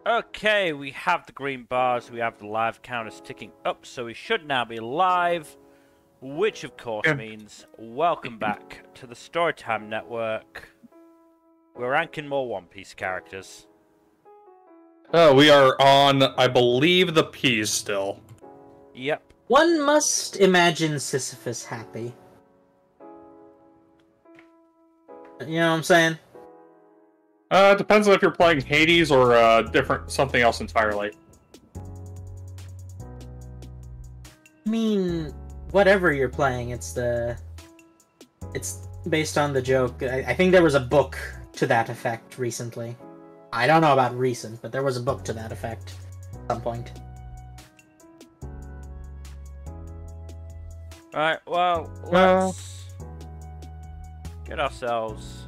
Okay, we have the green bars, we have the live counters ticking up, so we should now be live, which of course means welcome back to the Storytime Network. We're ranking more One Piece characters. We are on, I believe, the P's still. Yep. One must imagine Sisyphus happy. You know what I'm saying? It depends on if you're playing Hades or different something else entirely. I mean, whatever you're playing, it's based on the joke. I think there was a book to that effect recently. I don't know about recent, but there was a book to that effect at some point. Alright, well, let's get ourselves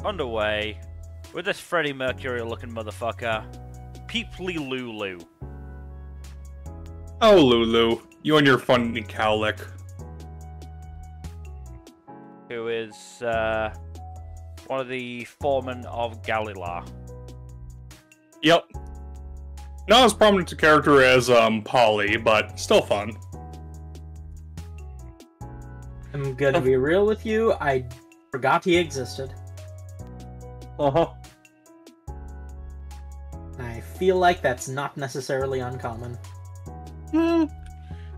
underway with this Freddie Mercury looking motherfucker, Peeply Lulu. Oh, Lulu, you and your funny cowlick. Who is one of the foremen of Galila. Yep. Not as prominent a character as Polly, but still fun. I'm gonna be real with you, I forgot he existed. Uh-huh. I feel like that's not necessarily uncommon.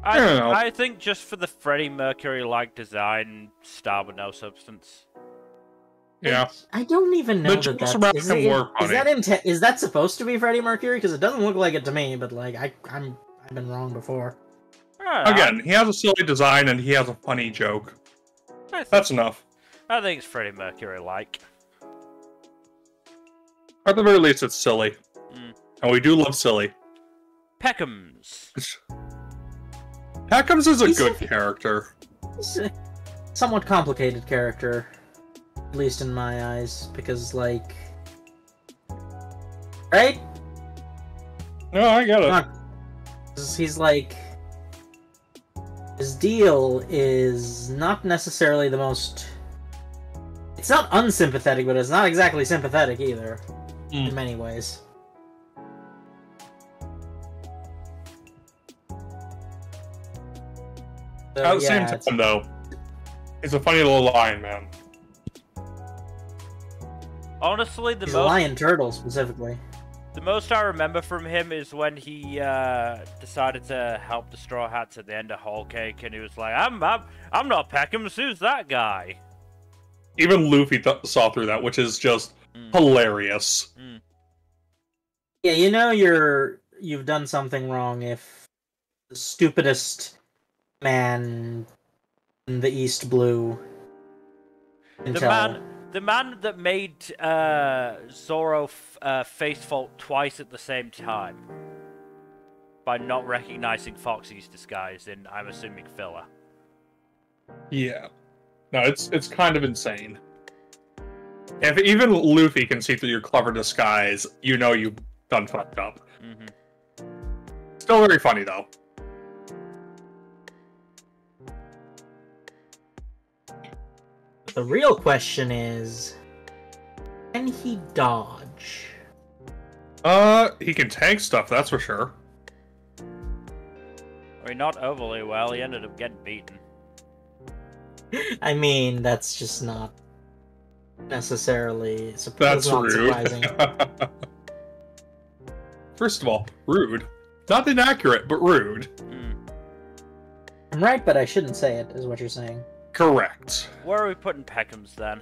I think just for the Freddie Mercury-like design, star with no substance. Yeah. I don't even know that is that supposed to be Freddie Mercury? Because it doesn't look like it to me, but like I've been wrong before. Again, he has a silly design and he has a funny joke. That's enough. I think it's Freddie Mercury-like. At the very least, it's silly. And we do love silly. Peckham's. Peckham's is a good character. He's a somewhat complicated character. At least in my eyes. Because, like... Right? No, I get it. He's like... His deal is not necessarily the most... It's not unsympathetic, but it's not exactly sympathetic either. In many ways. So, at the same time, though, he's a funny little lion man. Honestly, he's a lion turtle, specifically. The most I remember from him is when he decided to help the Straw Hats at the end of Whole Cake, and he was like, I'm not Peckham's, who's that guy? Even Luffy saw through that, which is just hilarious. Yeah, you know you've done something wrong if the stupidest man in the East Blue the man that made Zoro face fault twice at the same time by not recognizing Foxy's disguise in, I'm assuming, filler. Yeah. No, it's kind of insane. If even Luffy can see through your clever disguise, you know you've done fucked up. Still very funny, though. The real question is, can he dodge? He can tank stuff, that's for sure. I mean, not overly well. He ended up getting beaten. I mean, that's just not necessarily that's not rude. Surprising. First of all, rude. Not inaccurate, but rude. I'm right, but I shouldn't say it, is what you're saying. Correct. Where are we putting Peckham's then?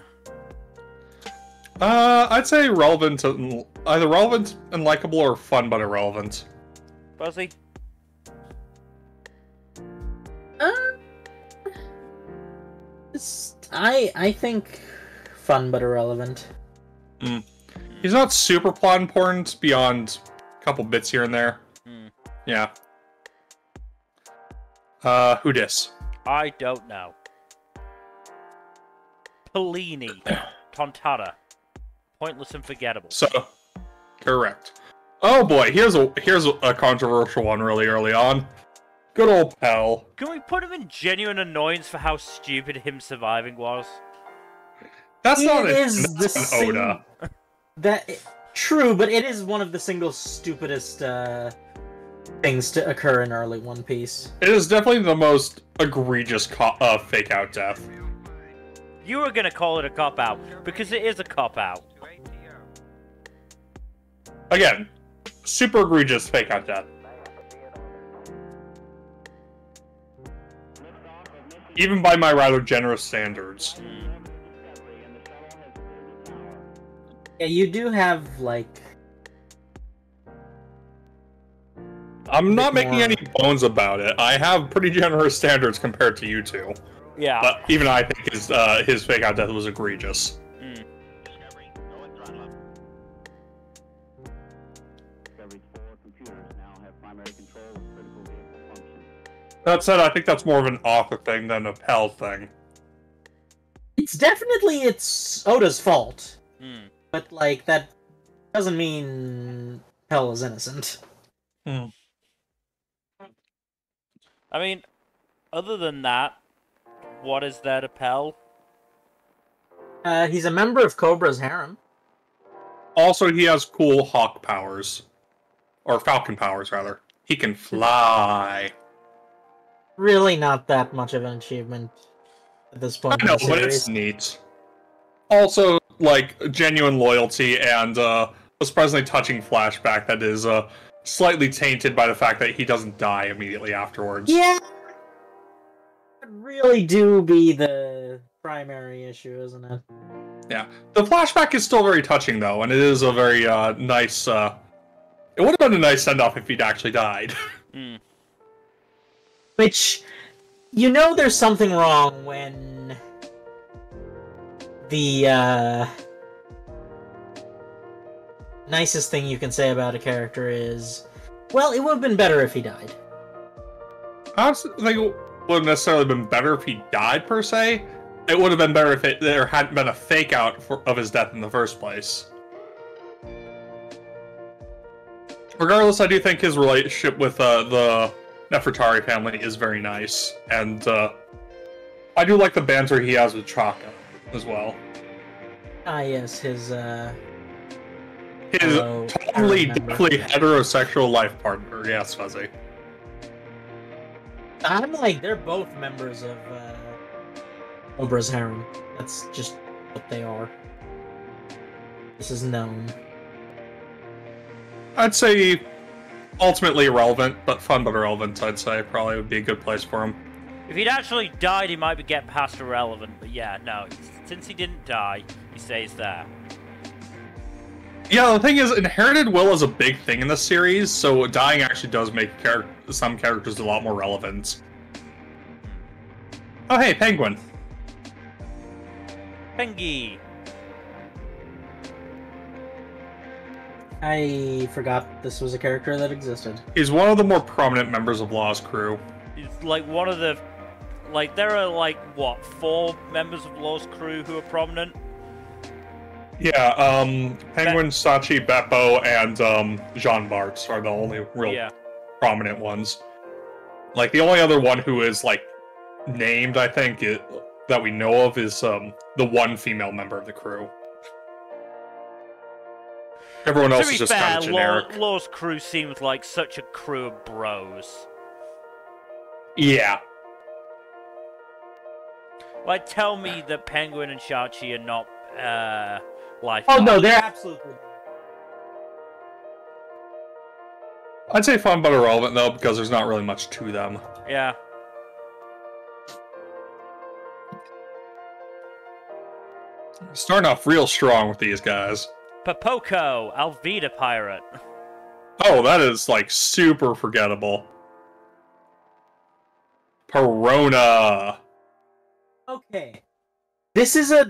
I'd say relevant, either relevant and likable, or fun but irrelevant. Buzzy? I think fun but irrelevant. He's not super plot important beyond a couple bits here and there. Yeah. Who dis? I don't know. Pellini. Tontara. Pointless and forgettable. So, correct. Oh boy, here's a controversial one really early on. Good old Pell. Can we put him in genuine annoyance for how stupid him surviving was? That's not an Oda. True, but it is one of the single stupidest things to occur in early One Piece. It is definitely the most egregious fake out death. You were gonna call it a cop-out, because it is a cop-out. Again, super egregious fake out death. Even by my rather generous standards. Yeah, you do have, like... I'm not making any bones about it. I have pretty generous standards compared to you two. Yeah. But even I think his fake out death was egregious. That said, I think that's more of an Aqua thing than a Pell thing. It's definitely Oda's fault. But, like, that doesn't mean Pell is innocent. I mean, other than that, what is there to Pell? He's a member of Cobra's harem. Also, he has cool hawk powers. Or falcon powers, rather. He can fly. Really not that much of an achievement at this point I know, in the but series. it's neat. Also, like, genuine loyalty and a surprisingly touching flashback that is slightly tainted by the fact that he doesn't die immediately afterwards. Yeah! It really do be the primary issue, isn't it? Yeah. The flashback is still very touching, though, and it is a very nice... It would have been a nice send-off if he'd actually died. Which, you know there's something wrong when the nicest thing you can say about a character is, well, it would have been better if he died. I don't think it would have necessarily been better if he died, per se. It would have been better if there hadn't been a fake-out of his death in the first place. Regardless, I do think his relationship with the Nefertari family is very nice, and I do like the banter he has with Chaka as well. Ah, yes, his totally, deeply heterosexual life partner. Yes, Fuzzy. I'm like, they're both members of Cobra's harem. That's just what they are. This is known. I'd say ultimately irrelevant, but fun but irrelevant, I'd say. Probably would be a good place for him. If he'd actually died, he might be getting past irrelevant, but yeah, no. Since he didn't die, he stays there. Yeah, the thing is, inherited will is a big thing in this series, so dying actually does make some characters a lot more relevant. Oh hey, Penguin. Pengy! I forgot this was a character that existed. He's one of the more prominent members of Law's crew. He's like one of the... Like, there are like, what, 4 members of Law's crew who are prominent? Yeah, Penguin, Sachi, Beppo, and Jean Bart are the only real prominent ones. Like, the only other one who is, like, named, I think, that we know of is the one female member of the crew. Everyone else is just kind of generic. Law's crew seems like such a crew of bros. Yeah. Like, tell me that Penguin and Shachi are not, life. Oh no, they're absolutely... I'd say fun but irrelevant, though, because there's not really much to them. Yeah. Starting off real strong with these guys. Popoko, Alvida pirate. Oh, that is, like, super forgettable. Perona. Okay. This is as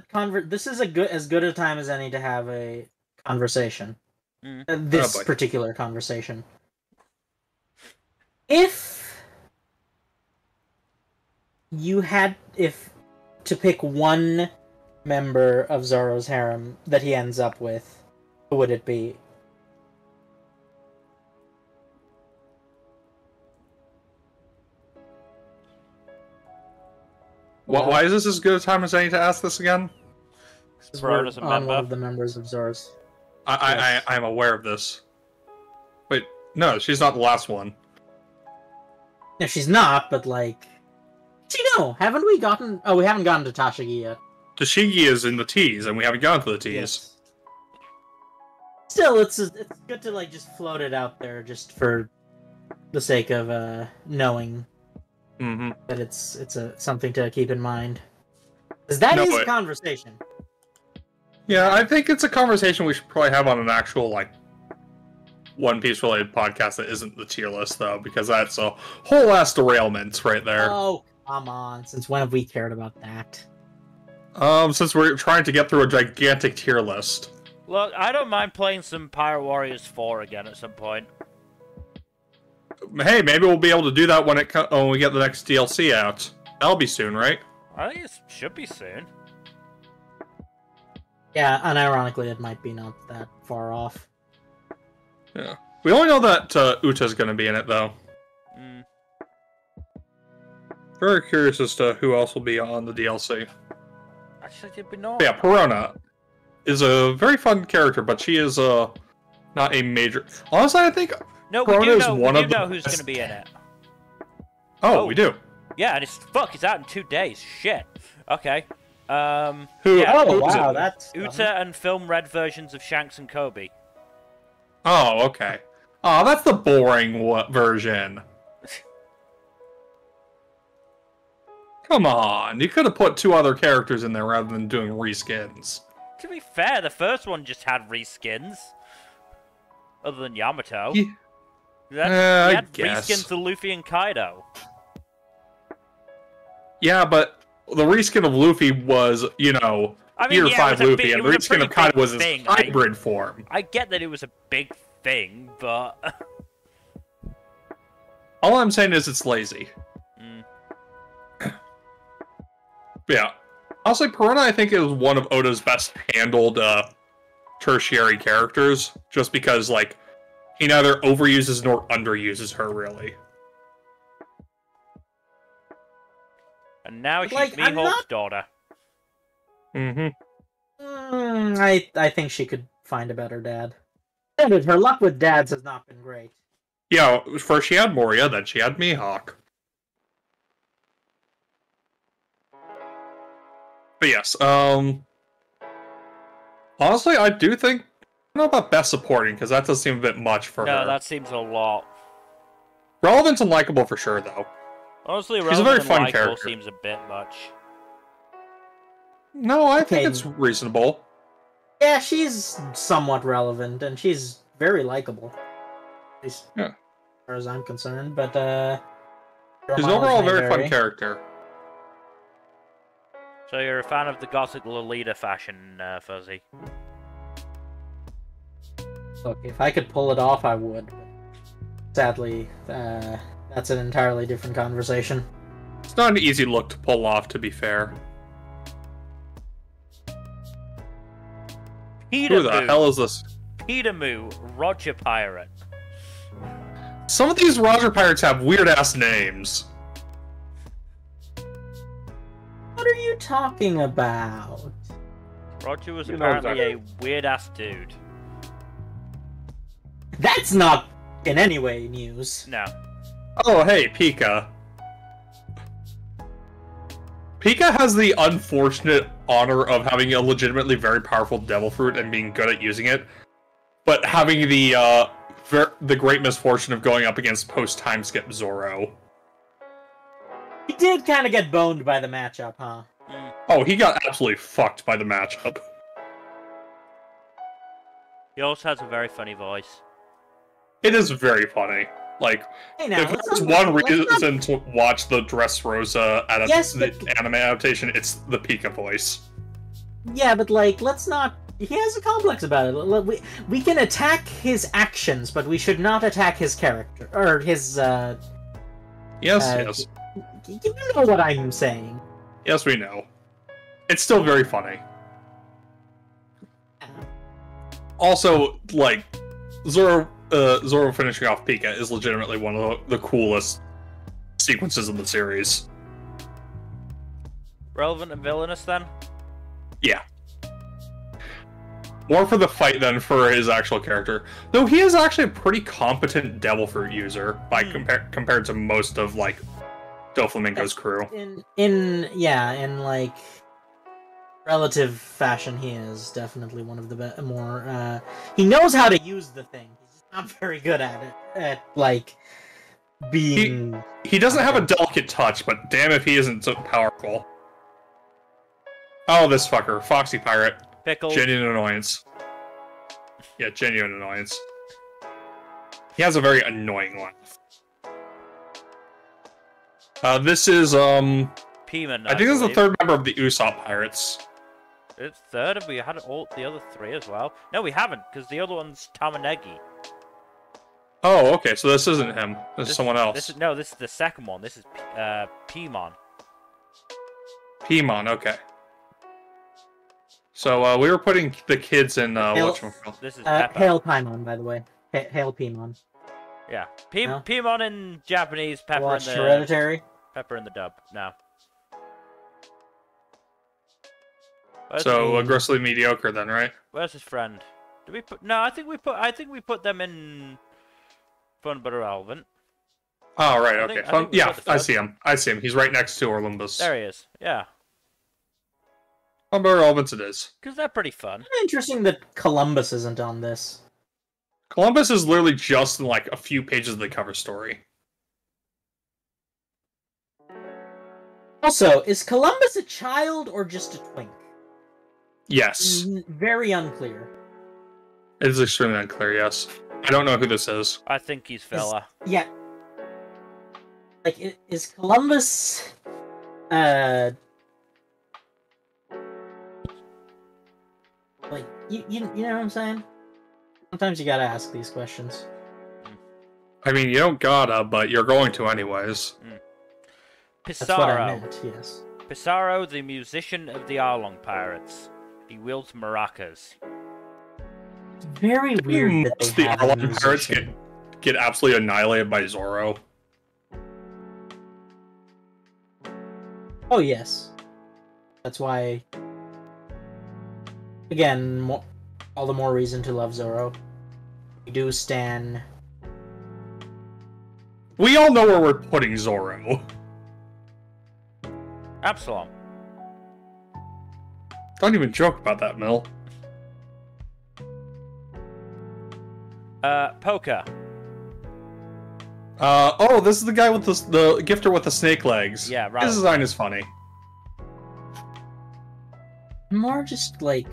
good a time as any to have a conversation. This particular conversation. If you had to pick one member of Zoro's harem that he ends up with, who would it be? Why is this as good a time as any to ask this again? Perona's a member. One of the members of Zoro's. I'm aware of this. Wait, no, she's not the last one. No, she's not, but like... Actually, no! Haven't we gotten... Oh, we haven't gotten to Tashigi yet. Tashigi is in the T's, and we haven't gotten to the T's. Yes. Still, it's good to like just float it out there, just for the sake of knowing that it's something to keep in mind. Because that is a conversation. Yeah, I think it's a conversation we should probably have on an actual like One Piece related podcast that isn't the tier list though, because that's a whole ass derailment right there. Oh, come on! Since when have we cared about that? Since we're trying to get through a gigantic tier list. Look, I don't mind playing some Pirate Warriors 4 again at some point. Hey, maybe we'll be able to do that when we get the next DLC out. That'll be soon, right? I think it should be soon. Yeah, unironically, it might be not that far off. Yeah. We only know that Uta's going to be in it, though. Very curious as to who else will be on the DLC. Actually, did we not? Yeah, Perona is a very fun character, but she is not a major... Honestly, I think no, Perona we do is know, one we of do know the who's going to be in it. Oh, we do. Yeah, and it's out in 2 days. Shit. Okay. Who? Yeah, Oh, wow, that's... Uta and film red versions of Shanks and Kobe. Oh, okay. Oh, that's the boring version. Come on, you could have put 2 other characters in there rather than doing reskins. To be fair, the first one just had reskins. Other than Yamato. Yeah. He had guess. reskins to Luffy and Kaido. Yeah, but the reskin of Luffy was, you know, Tier 5 Luffy, and the reskin of Kaido was his hybrid form. I get that it was a big thing, but... All I'm saying is it's lazy. Yeah. Honestly, Perona, I think, is one of Oda's best handled tertiary characters, just because, like, he neither overuses nor underuses her, really. And now she's Mihawk's daughter. I think she could find a better dad. Her luck with dads has not been great. Yeah, first she had Moria, then she had Mihawk. But yes, honestly, I do think... I don't know about best supporting, because that does seem a bit much for her. No, that seems a lot. Relevant and likable for sure, though. Honestly, she's a very fun and character. Seems a bit much. No, I think it's reasonable. Yeah, she's somewhat relevant, and she's very likable. At least, as far as I'm concerned, but, she's overall a very fun character. So you're a fan of the gothic Lolita fashion, Fuzzy? Look, if I could pull it off, I would. Sadly, that's an entirely different conversation. It's not an easy look to pull off, to be fair. Who the hell is this? Petermoo, Roger Pirate. Some of these Roger Pirates have weird-ass names. What are you talking about? Roger was apparently a weird-ass dude. That's not in any way news. No. Oh, hey, Pika. Pika has the unfortunate honor of having a legitimately very powerful devil fruit and being good at using it, but having the great misfortune of going up against post-time skip Zoro. He did kind of get boned by the matchup, huh? Oh, he got absolutely fucked by the matchup. He also has a very funny voice. It is very funny. Like, hey now, if there's one reason to watch the Dressrosa anime adaptation, it's the Pika voice. Yeah, but like, let's not... He has a complex about it. We can attack his actions, but we should not attack his character. Or his, Yes. You know what I'm saying. Yes, we know. It's still very funny. Also, like, Zoro finishing off Pika is legitimately one of the coolest sequences in the series. Relevant and villainous, then? Yeah. More for the fight than for his actual character. Though he is actually a pretty competent Devil Fruit user by compared to most of like Doflamingo's crew. In like relative fashion, he is definitely one of the more. He knows how to use the thing. He's just not very good at it. At like being. He doesn't have a delicate touch, but damn if he isn't so powerful. Oh, this fucker, Foxy Pirate. Pickle. Genuine annoyance. Yeah, genuine annoyance. He has a very annoying laugh. This is, Peeman, I think this is the third member of the Usopp Pirates. It's third, and we had all the other three as well. No, we haven't, because the other one's Tamanegi. Oh, okay, so this isn't him. This is someone else. This is the second one. This is Peemon. Peemon, okay. So, we were putting the kids in, whatchamacallit. This is Peppa. Hail Paimon, by the way. Hail Peemon. Yeah. No? Peemon in Japanese, Pepper Watched in the... Hereditary? Pepper in the dub. No. So, aggressively mediocre then, right? Where's his friend? Did we put... No, I think we put them in... Fun but Irrelevant. Oh, right, okay. Yeah, I see him. He's right next to Olympus. There he is. Yeah. Fun but Irrelevant it is. Because they're pretty fun. Interesting that Columbus isn't on this. Columbus is literally just in, like, a few pages of the cover story. Also, is Columbus a child or just a twink? Yes. Very unclear. It is extremely unclear, yes. I don't know who this is. I think he's fella. Yeah. Like, is Columbus... Like, you know what I'm saying? Sometimes you gotta ask these questions. I mean, you don't gotta, but you're going to anyways. That's what I Pissarro. meant, yes. Pissarro, the musician of the Arlong Pirates. He wields maracas. It's very weird that Most they the have a Arlong Pirates musician. get absolutely annihilated by Zoro. Oh, yes. That's why... Again, all the more reason to love Zoro. We do stan... We all know where we're putting Zoro. Absalom. Don't even joke about that, Mil. Poker. Oh, this is the guy with the gifter with the snake legs. Yeah, right. His design is funny. More just, like...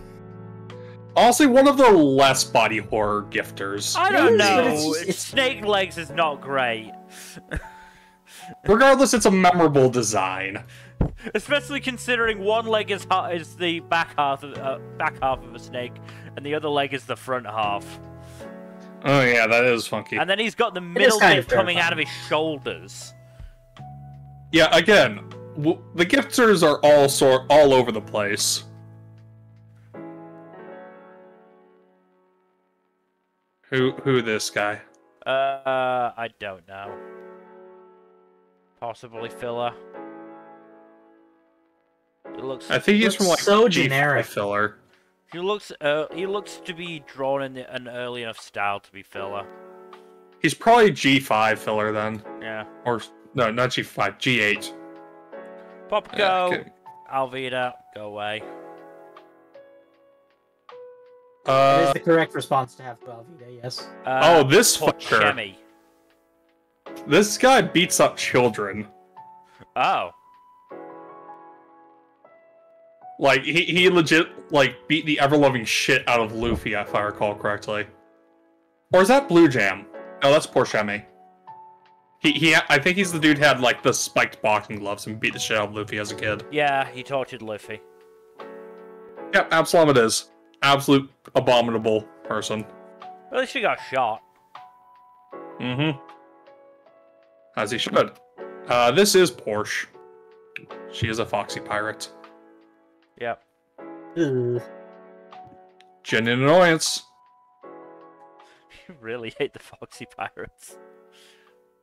Honestly, one of the less body horror gifters. I don't know. It's Snake legs is not great. Regardless, it's a memorable design. Especially considering one leg is the back half of a snake, and the other leg is the front half. Oh yeah, that is funky. And then he's got the middle bit coming out of his shoulders. Yeah, again, the gifters are all over the place. Who this guy? I don't know. Possibly filler. It looks. I think he's from like so G5 generic. filler. He looks to be drawn in an early enough style to be filler. He's probably G5 filler then. Yeah. Or no, not G5, G8. Pop go. Okay. Alvida, go away. That is the correct response to have 12 Vita, yes. Oh, this fucker. Chemi. This guy beats up children. Oh. Like, he legit, like, beat the ever-loving shit out of Luffy, if I recall correctly. Or is that Blue Jam? No, that's poor Shemi. I think he's the dude who had, like, the spiked boxing gloves and beat the shit out of Luffy as a kid. Yeah, he tortured Luffy. Yep, Absalom it is. Absolute abominable person. At least he got shot. Mm-hmm. As he should. This is Porsche. She is a foxy pirate. Yep. Ugh. Genuine annoyance. You really hate the Foxy Pirates.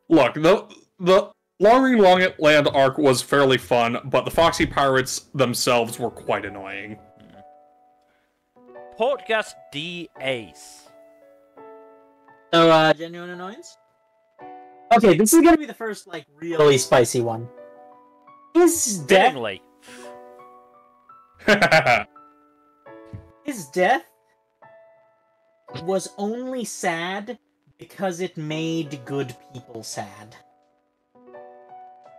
Look, the Long Land arc was fairly fun, but the Foxy Pirates themselves were quite annoying. Portgas D. Ace. So, genuine annoyance? Okay, this is gonna be the first, like, really spicy one. His death... Fittingly. His death was only sad because it made good people sad.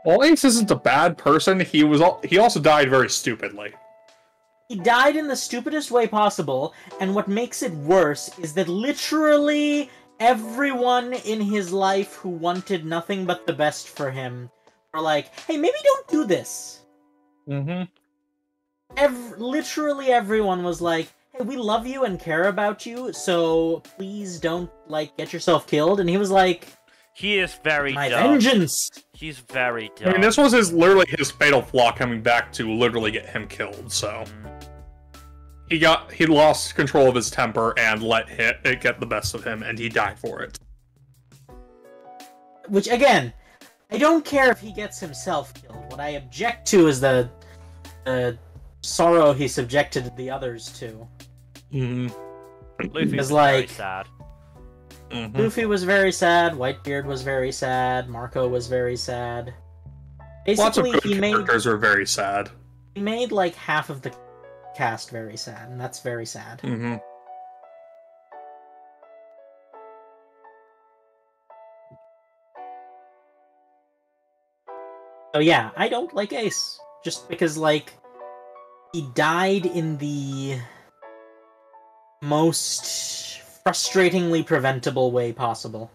Well, Ace isn't a bad person. He also died very stupidly. He died in the stupidest way possible, and what makes it worse is that literally everyone in his life who wanted nothing but the best for him were like, hey, maybe don't do this. Mm-hmm. Literally everyone was like, hey, we love you and care about you, so please don't, like, get yourself killed. And he was like, He is very my dumb. vengeance! He's very dumb. I mean, this was literally his fatal flaw coming back to literally get him killed, so... He lost control of his temper and let it get the best of him, and he died for it. Which, again, I don't care if he gets himself killed. What I object to is the sorrow he subjected the others to. Luffy was like, very sad. Luffy was very sad, Whitebeard was very sad, Marco was very sad. Basically, Lots of good characters are very sad. He made, like, half of the cast very sad, and that's very sad. So yeah, I don't like Ace. Just because, like, he died in the most frustratingly preventable way possible.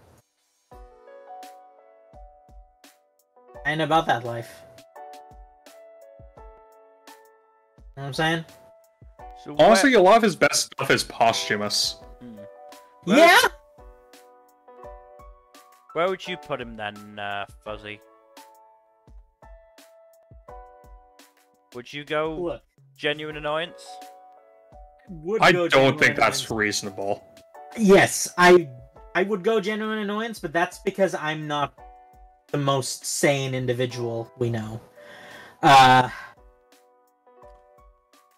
And about that life. You know what I'm saying? So Honestly, a lot of his best stuff is posthumous. Yeah! Where would you put him then, Fuzzy? Would you go Look, genuine annoyance? I don't think that's reasonable. Yes, I would go genuine annoyance, but that's because I'm not the most sane individual we know.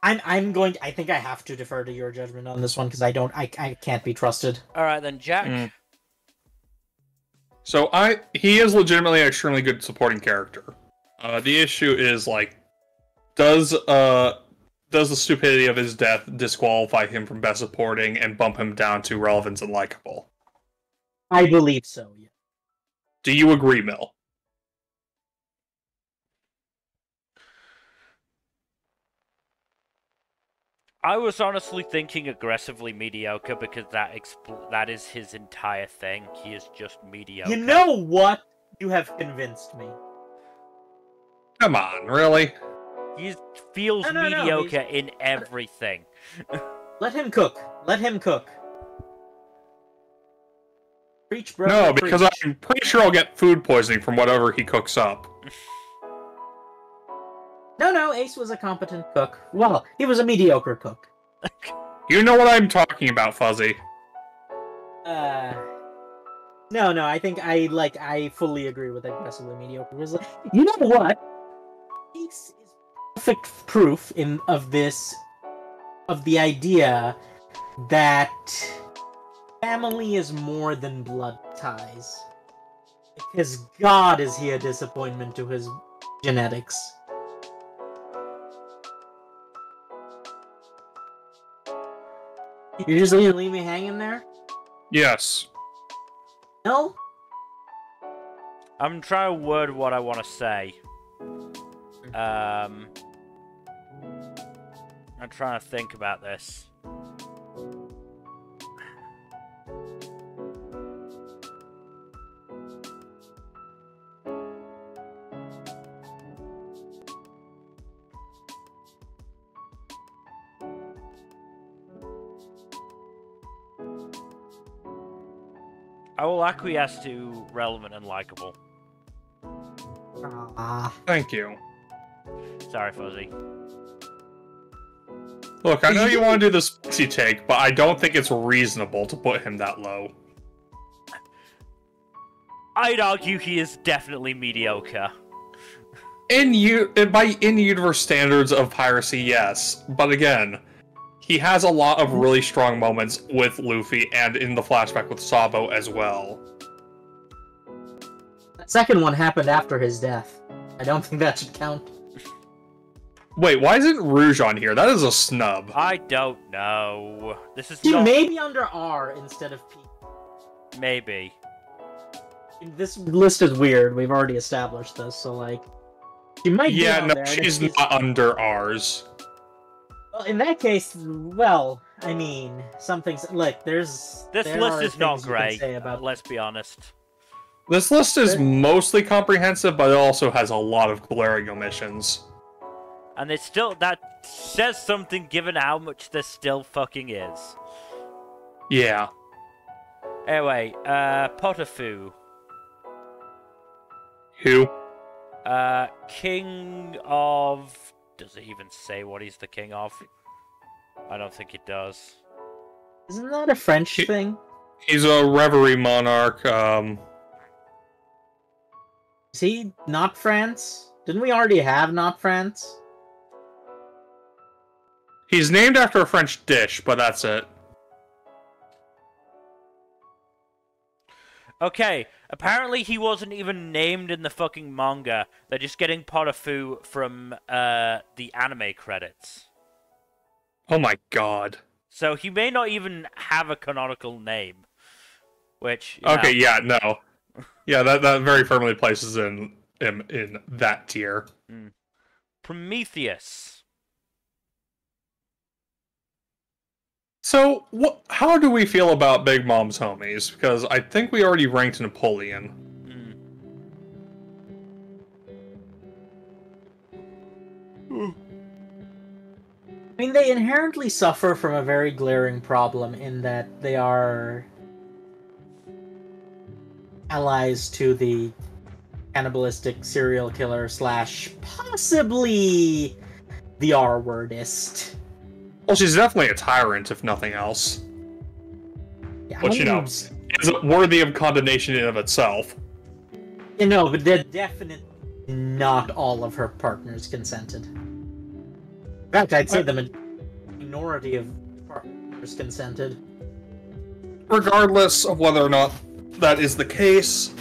I think I have to defer to your judgment on this one because I can't be trusted. Alright then, Jack. So he is legitimately an extremely good supporting character. The issue is, like, does the stupidity of his death disqualify him from best supporting and bump him down to relevance and likable? I believe so, yeah. Do you agree, Mill? I was honestly thinking aggressively mediocre because that is his entire thing. He is just mediocre. You know what? You have convinced me. Come on, really? He feels No, mediocre in everything. Let him cook. Let him cook. Preach, bro. No, because I'm pretty sure I'll get food poisoning from whatever he cooks up. No, Ace was a competent cook. Well, he was a mediocre cook. You know what I'm talking about, Fuzzy. No, I think I fully agree with aggressively mediocre. You know what? Ace is perfect proof of the idea that family is more than blood ties. Because God is he a disappointment to his genetics. You're just gonna leave me hanging there? Yes. No? I'm trying to word what I want to say. I'm trying to think about this. I will acquiesce to relevant and likable. Thank you. Sorry, Fuzzy. Look, I know you want to do the spicy take, but I don't think it's reasonable to put him that low. I'd argue he is definitely mediocre. By in-universe standards of piracy, yes. But again, he has a lot of really strong moments with Luffy and in the flashback with Sabo as well. The second one happened after his death. I don't think that should count. Wait, why isn't Rouge on here? That is a snub. I don't know. This is He not... may be under R instead of P. Maybe. This list is weird. We've already established this, so like... She might be on there, she's not under ours. Well, in that case, well, I mean, something's... Look, This list is not great, about... let's be honest. This list is mostly comprehensive, but it also has a lot of glaring omissions. And it's still... That says something given how much there still fucking is. Yeah. Anyway, Potiphuu. Who? King of... Does it even say what he's the king of? I don't think it does. Isn't that a French thing? He's a reverie monarch. Is he not France? Didn't we already have not France? He's named after a French dish, but that's it. Okay, apparently he wasn't even named in the fucking manga. They're just getting Potiphuu from the anime credits. Oh my god. So he may not even have a canonical name. Which... Okay, yeah, no. Yeah, that very firmly places him in that tier. Prometheus. So, how do we feel about Big Mom's homies? Because I think we already ranked Napoleon. I mean, they inherently suffer from a very glaring problem in that they are allies to the cannibalistic serial killer / possibly the R-wordist. Well, she's definitely a tyrant, if nothing else. Yeah, Which, you know, is worthy of condemnation in and of itself. You know, but they're definitely not all of her partners consented. In fact, I'd say the minority of partners consented. Regardless of whether or not that is the case,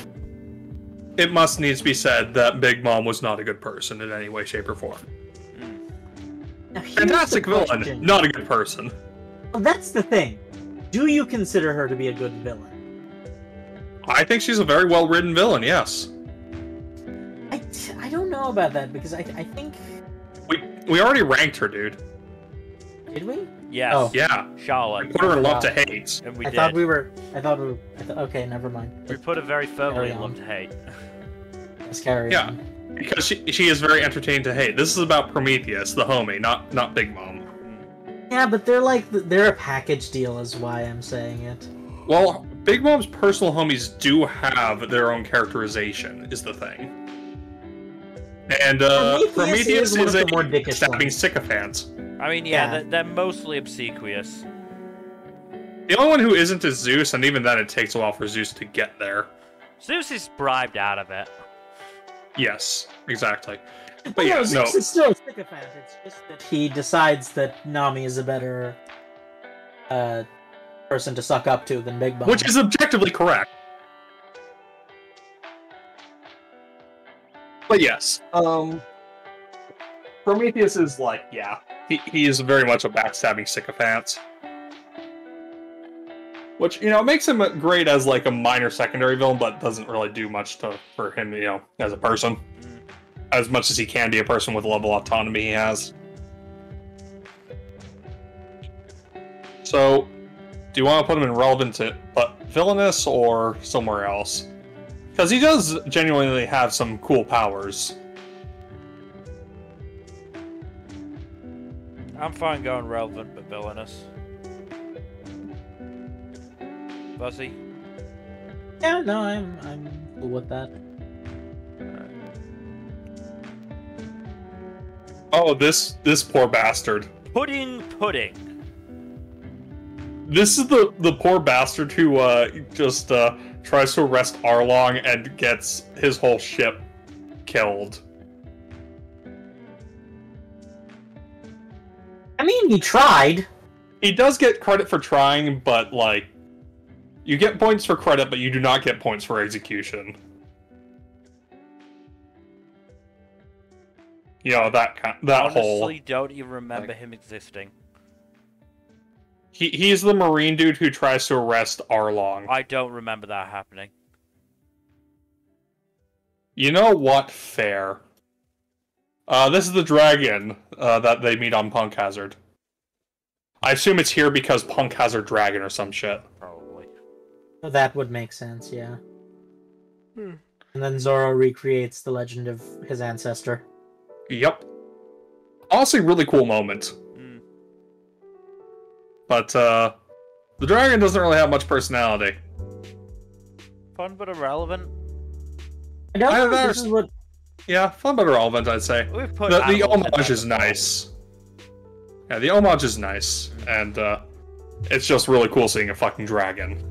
it must needs be said that Big Mom was not a good person in any way, shape, or form. Fantastic villain, not a good person. Well, that's the thing. Do you consider her to be a good villain? I think she's a very well-written villain, yes. I don't know about that, because I think... We already ranked her, dude. Did we? Yes. Oh. Yeah. Charlotte. We put her in love to hate. And we I did. thought we were... okay, never mind. We put her very firmly in on. love to hate. Let's carry on. Because she is very entertained to hate. This is about Prometheus, the homie, not Big Mom. Yeah, but they're a package deal is why I'm saying it. Well, Big Mom's personal homies do have their own characterization, is the thing. And Prometheus is a more stabbing sycophant. I mean, yeah. They're mostly obsequious. The only one who isn't is Zeus, and even then it takes a while for Zeus to get there. Zeus is bribed out of it. Yes, exactly. But yeah, Zeus is still a sycophant. It's just that he decides that Nami is a better person to suck up to than Big Mom. Which is objectively correct. But yes, Prometheus is like, yeah, he is very much a backstabbing sycophant. Which, you know, makes him great as like a minor secondary villain, but doesn't really do much for him, you know, as a person. As much as he can be a person with the level of autonomy he has. So, do you want to put him in relevant to villainous or somewhere else? Because he does genuinely have some cool powers. I'm fine going relevant, but villainous. Fuzzy? Yeah, no, I'm cool with that. Oh, this poor bastard. Pudding. This is the poor bastard who just tries to arrest Arlong and gets his whole ship killed. I mean, he tried. he does get credit for trying, but like, you get points for credit, but you do not get points for execution. You know, that whole... Honestly, don't even remember him existing. He's the Marine dude who tries to arrest Arlong. I don't remember that happening. You know what? Fair. This is the dragon that they meet on Punk Hazard. I assume it's here because Punk has her dragon or some shit. Probably. That would make sense, yeah. And then Zoro recreates the legend of his ancestor. Yep. Honestly, really cool moment. But, the dragon doesn't really have much personality. Fun but irrelevant. I don't know if this is what... Yeah, fun but irrelevant, I'd say. We've put The homage is nice. Yeah, the homage is nice. And, it's just really cool seeing a fucking dragon.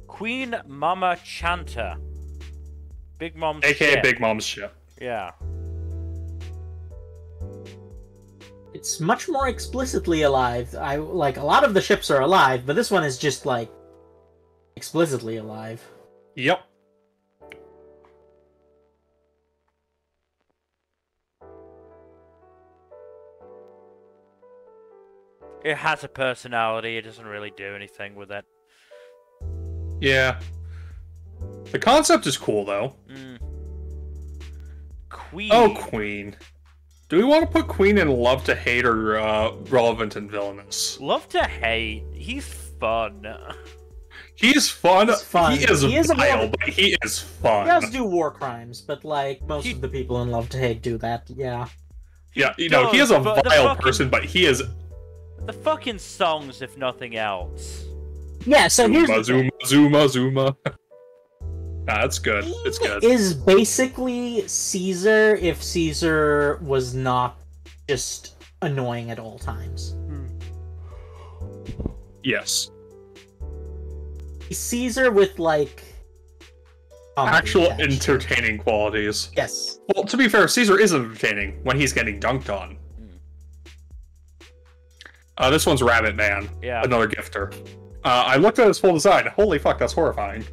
Queen Mama Chanta. Big Mom's AKA ship. Big Mom's ship. Yeah. It's much more explicitly alive. Like, a lot of the ships are alive, but this one is just, like, explicitly alive. Yep. It has a personality, it doesn't really do anything with it. Yeah. The concept is cool, though. Queen. Oh, Queen. Do we want to put Queen in love to hate or relevant and villainous? Love to hate. He's fun. He's fun. He's fun. He is vile, more... but he is fun. He does do war crimes, but like most of the people in Love to Hate do that, yeah. Yeah, you know, he is a vile person, but he is... The fucking songs, if nothing else. Yeah, so here's Zuma. Nah, that's good. It's good. Is basically Caesar if Caesar was not just annoying at all times. Yes. Caesar with, like... actual entertaining qualities. Yes. Well, to be fair, Caesar is entertaining when he's getting dunked on. This one's Rabbit Man. Yeah. Another gifter. I looked at his full design. Holy fuck, that's horrifying.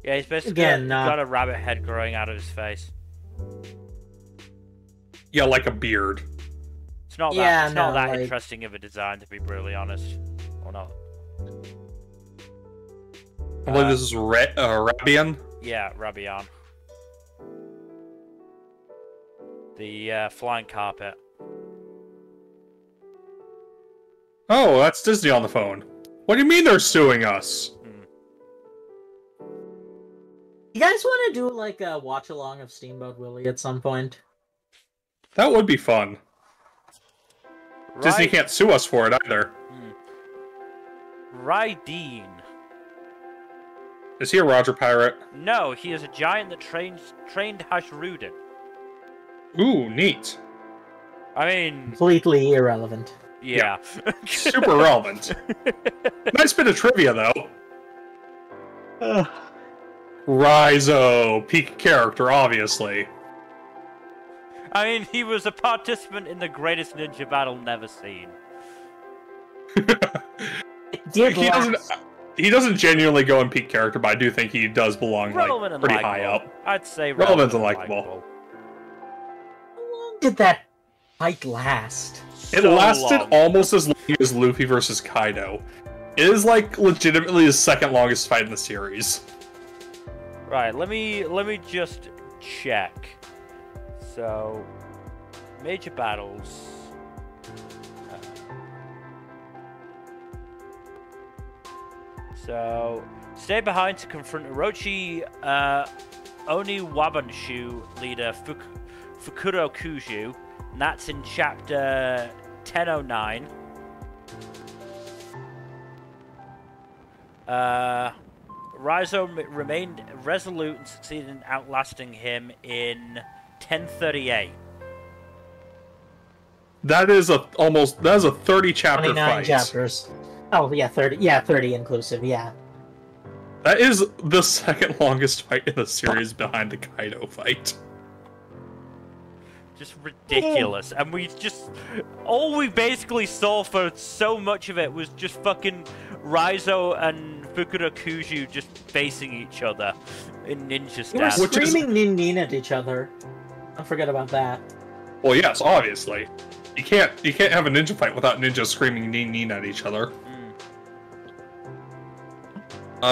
Yeah, he's basically got a rabbit head growing out of his face. Yeah, like a beard. It's not that interesting of a design, to be brutally honest. Or not. I believe this is Rabian. Yeah, Rabian. The flying carpet. Oh, that's Disney on the phone. What do you mean they're suing us? You guys want to do like a watch along of Steamboat Willie at some point? That would be fun. Right. Disney can't sue us for it either. Rydeen. Is he a Roger pirate? No, he is a giant that trained Hashrudin. Ooh, neat. I mean... completely irrelevant. Yeah. Super relevant. Nice bit of trivia, though. Raizo, peak character, obviously. I mean, he was a participant in the greatest ninja battle never seen. He doesn't genuinely go in peak character, but I do think he does belong like pretty high up. I'd say relevant and likable. How long did that fight last? It lasted almost as long as Luffy versus Kaido. It is like legitimately the second longest fight in the series. Right, let me just check. So, major battles. So, stay behind to confront Orochi Oniwabanshu leader Fukuro Kuju. And that's in chapter 1009. Raizo remained resolute and succeeded in outlasting him in 1038. That is a 30 chapter 29 fight. chapters. Oh yeah, 30. Yeah, 30 inclusive. Yeah. That is the second longest fight in the series behind the Kaido fight. Just ridiculous. And we just... All we basically saw for so much of it was just fucking Raizo and Fukurakuju just facing each other in ninja They were style. screaming nin at each other. Don't forget about that. Well, yes, obviously. You can't have a ninja fight without ninjas screaming nin at each other.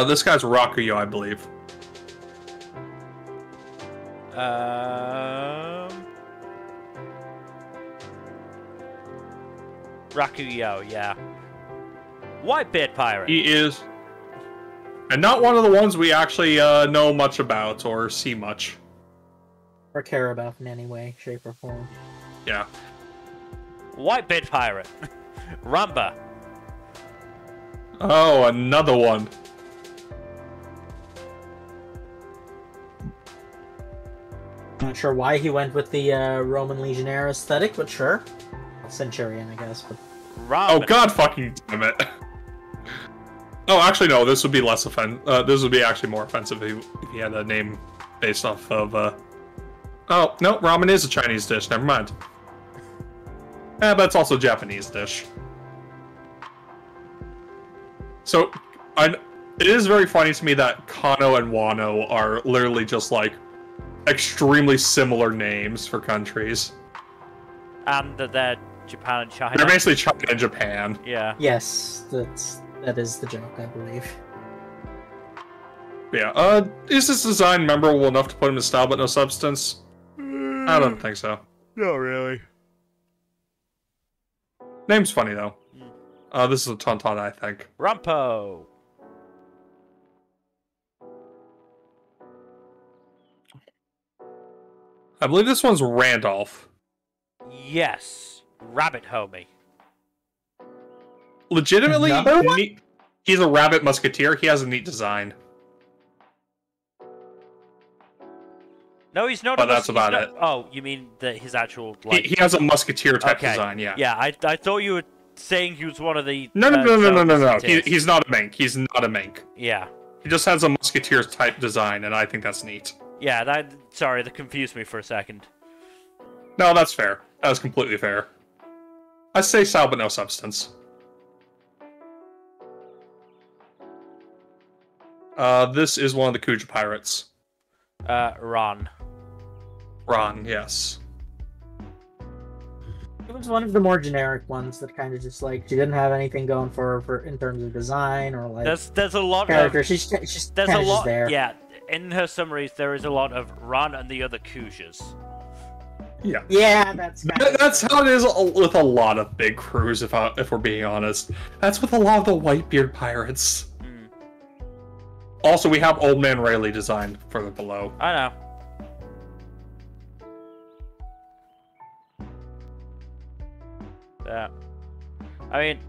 This guy's Rakuyo, I believe. Rakuyo, yeah. Whitebeard pirate. He is, and not one of the ones we actually know much about or see much. Or care about in any way, shape, or form. Yeah. Whitebeard pirate. Ramba. Oh, another one. Not sure why he went with the Roman Legionnaire aesthetic, but sure. Centurion, I guess. But... Robin. Oh, god fucking damn it. Oh, actually, no, this would be less this would be actually more offensive if he had a name based off of, Oh, no, ramen is a Chinese dish, never mind. But it's also a Japanese dish. So, it is very funny to me that Kano and Wano are literally just, like, extremely similar names for countries. And that they're Japan and China. They're basically China and Japan. Yeah. Yes, that is the joke, I believe. Yeah, is this design memorable enough to put him in style but no substance? I don't think so. Not really. Name's funny, though. This is a Tauntaun, I think. Rampo. I believe this one's Randolph. Yes. Rabbit homie. Legitimately, Another one? he's a rabbit musketeer. He has a neat design. No, he's not. But that's about it. Oh, you mean his actual like? He has a musketeer type Okay. design. Yeah. Yeah, I thought you were saying he was one of the. No. musketeers. He's not a mink. He's not a mink. Yeah. He just has a musketeer type design, and I think that's neat. Yeah. Sorry, that confused me for a second. No, that's fair. That was completely fair. I say style but no substance. This is one of the Kuja pirates. Ron. Ron, yes. It was one of the more generic ones that kind of just like she didn't have anything going for her in terms of design or like There's a lot character. of. She's There's a kind of lot. just there. Yeah. In her summaries, there is a lot of Ron and the other Kujas. Yeah. Yeah, that's how it is with a lot of big crews, if we're being honest. That's with a lot of the Whitebeard pirates. Also, we have Old Man Rayleigh designed further below. I know. Yeah. I mean,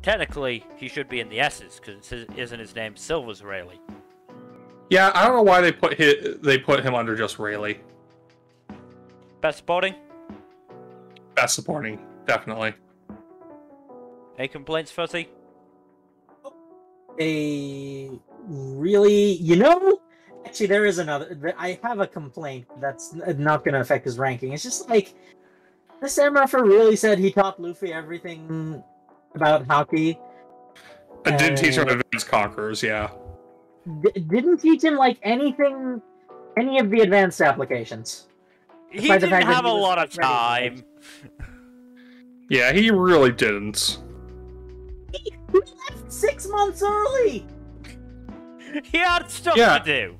technically, he should be in the S's, because isn't his name Silver's Rayleigh? Yeah, I don't know why they put him under just Rayleigh. Best supporting? Best supporting, definitely. Any complaints, Fuzzy? Actually, there is another. I have a complaint that's not going to affect his ranking. It's just like this MFer really said he taught Luffy everything about hockey. And didn't teach him Advanced Conquerors, yeah. Didn't teach him like any of the advanced applications. He didn't have a lot of time. Yeah, he really didn't. He left 6 months early! He had stuff to do.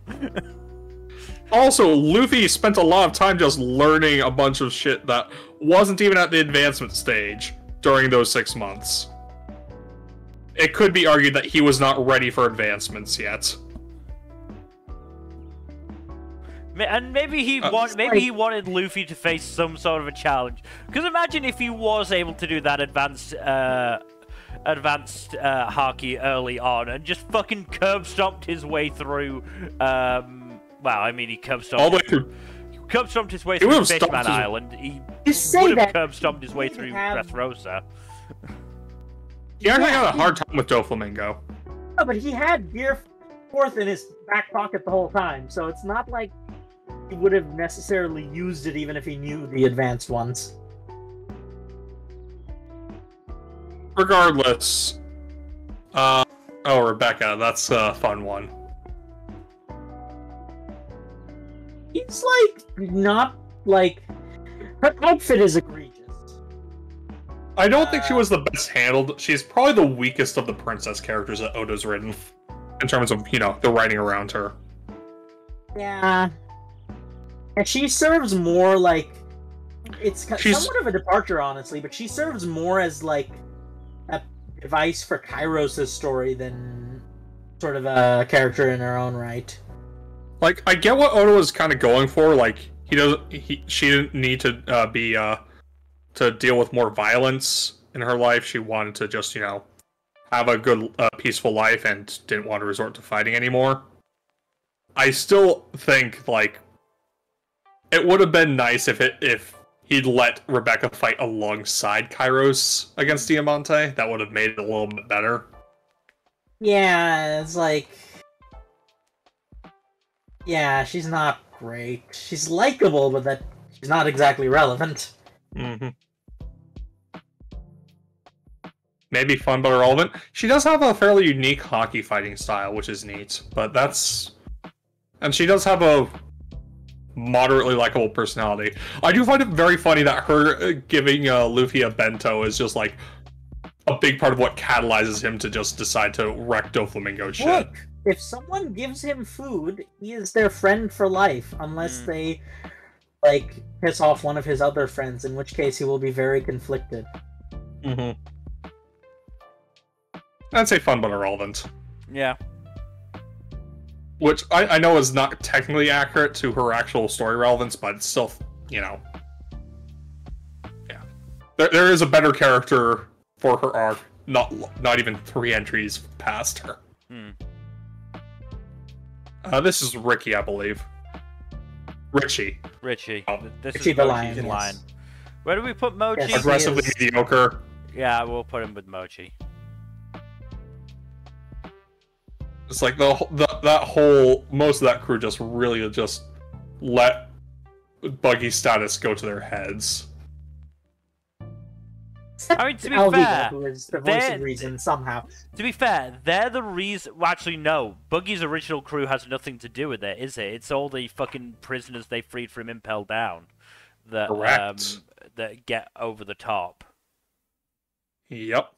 Also, Luffy spent a lot of time just learning a bunch of shit that wasn't even at the advancement stage during those 6 months. It could be argued that he was not ready for advancements yet. And maybe he wanted Luffy to face some sort of a challenge. Because imagine if he was able to do that advanced hockey early on and just fucking curb stomped his way through. Well, I mean, he curb stomped all the way through. Curb stomped his way through Fishman Island. He would have curb stomped his way through Dressrosa. He actually had a hard time with Doflamingo. No, but he had Gear 4th in his back pocket the whole time, so it's not like he would have necessarily used it even if he knew the advanced ones. Regardless, oh, Rebecca, that's a fun one. He's not her outfit is egregious. I don't think she was the best handled. She's probably the weakest of the princess characters that Oda's written, in terms of, the writing around her. Yeah. And she serves more it's somewhat of a departure, honestly, but she serves more as a device for Kairos' story than sort of a character in her own right. I get what Oda was kind of going for. She didn't need to to deal with more violence in her life. She wanted to just, have a good, peaceful life and didn't want to resort to fighting anymore. I still think, it would have been nice if he'd let Rebecca fight alongside Kairos against Diamante. That would have made it a little bit better. Yeah, it's yeah, she's not great. She's likable, but she's not exactly relevant. Mm-hmm. Maybe fun but irrelevant. She does have a fairly unique hockey fighting style, which is neat. But and she does have a moderately likable personality. I do find it very funny that her giving Luffy a bento is just a big part of what catalyzes him to just decide to wreck Doflamingo shit. Look, if someone gives him food, he is their friend for life, unless they piss off one of his other friends, in which case he will be very conflicted. Mm-hmm. I'd say fun but irrelevant. Yeah. Which I know is not technically accurate to her actual story relevance, but it's still, Yeah. There is a better character for her arc, not even 3 entries past her. This is Ricky, I believe. Richie. Oh, this Richie is the Mochi's Lion, line. yes. Where do we put Mochi? Yes. Aggressively mediocre. Yeah, we'll put him with Mochi. It's most of that crew just really just let Buggy's status go to their heads. I mean, to be Alvina, fair, who is the voice of reason somehow. To be fair, they're the reason. Well, actually, no. Buggy's original crew has nothing to do with it, is it? It's all the fucking prisoners they freed from Impel Down that that get over the top. Yep.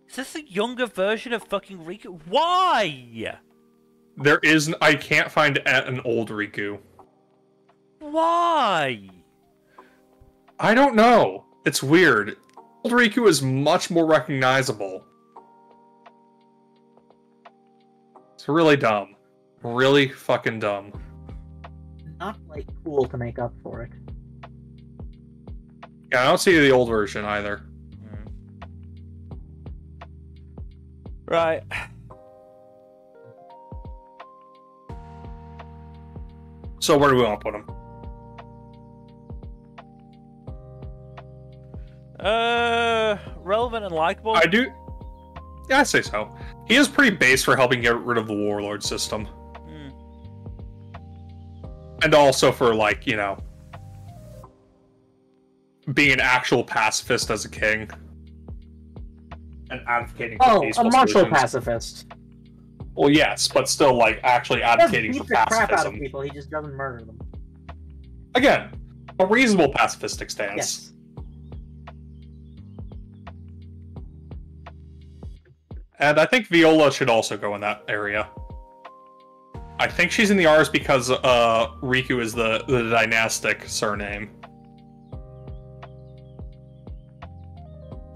Is this a younger version of fucking Riku? Why? I can't find an old Riku. Why? I don't know. It's weird. Old Riku is much more recognizable. It's really dumb. Really fucking dumb. Not cool to make up for it. Yeah, I don't see the old version either. Right. So where do we want to put him? Relevant and likable? I do. Yeah, I say so. He is pretty base for helping get rid of the warlord system. And also for, being an actual pacifist as a king. And advocating for peaceful a martial solutions. pacifist. Well, yes, but still, actually advocating He for beats the crap out of pacifism. people, he just doesn't murder them. Again, a reasonable pacifistic stance. Yes. And I think Viola should also go in that area. I think she's in the R's because Riku is the dynastic surname.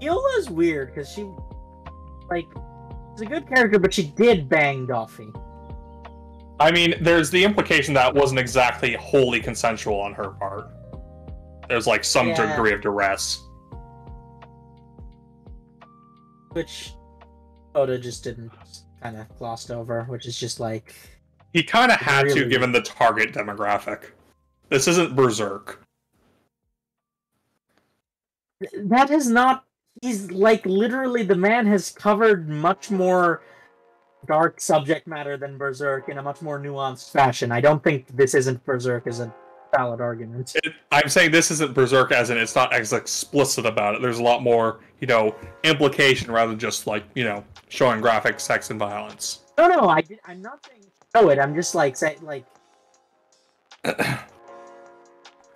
Viola's weird, because she, she's a good character, but she did bang Doffy. I mean, there's the implication that it wasn't exactly wholly consensual on her part. There's, some degree of duress. Which Oda just didn't kind of glossed over, which is just He kind of had really... to, given the target demographic. This isn't Berserk. That has not... He's, literally, the man has covered much more dark subject matter than Berserk in a much more nuanced fashion. I don't think this isn't Berserk as a valid argument. I'm saying this isn't Berserk as in it's not as explicit about it. There's a lot more, implication rather than just showing graphic sex and violence. No, I'm not saying show it. I'm just saying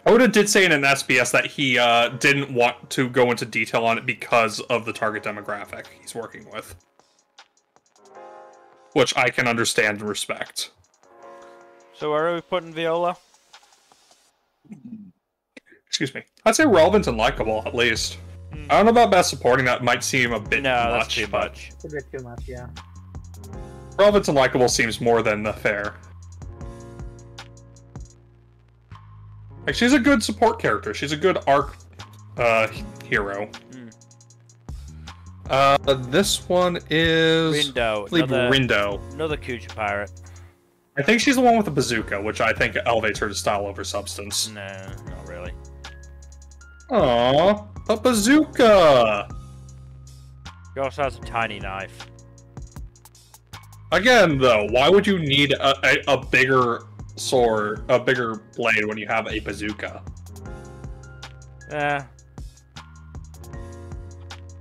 Oda did say in an SBS that he didn't want to go into detail on it because of the target demographic he's working with. Which I can understand and respect. So where are we putting Viola? Excuse me. I'd say relevant and likable, at least. I don't know about best supporting, that might seem a bit much. No, that's too much. It's a bit too much, yeah. Relevant and likable seems more than fair. Like, she's a good support character. She's a good arc hero. This one is... Rindo. Another Kuja pirate. I think she's the one with the bazooka, which I think elevates her to style over substance. No, not really. Aww, a bazooka! She also has a tiny knife. Again, though, why would you need a bigger sword, a bigger blade when you have a bazooka?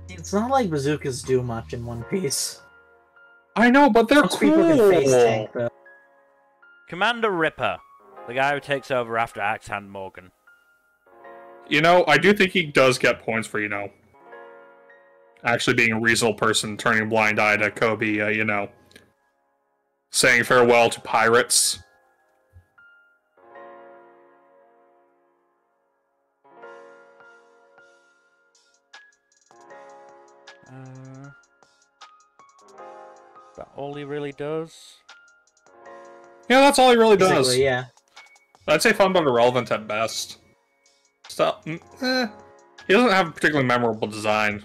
It's not like bazookas do much in One Piece. I know, but they're Most cool! people can face tank, though. Commander Ripper. The guy who takes over after Axe Hand Morgan. I do think he does get points for, actually being a reasonable person, turning a blind eye to Kobe, saying farewell to pirates. That all he really does? Yeah, that's all he really does. Basically, yeah. I'd say fun but irrelevant at best. He doesn't have a particularly memorable design.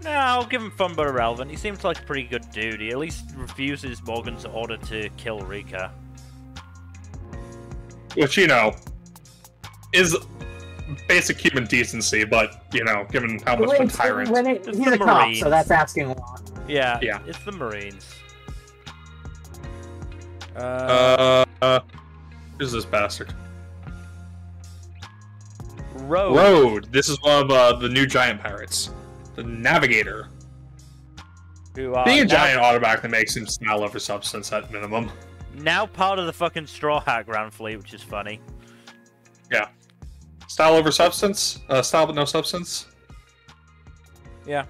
No, I'll give him fun but irrelevant. He seems like a pretty good dude. He at least refuses Morgan's order to kill Rika. Which, is basic human decency, but, given how much of a tyrant... He's a cop, so that's asking a lot. Yeah, yeah. It's the Marines. Who's this bastard? Road. This is one of the new giant pirates. The Navigator. Being a giant automatically makes him style over substance at minimum. Now part of the fucking Straw Hat Grand Fleet, which is funny. Yeah. Style over substance? Style but no substance? Yeah.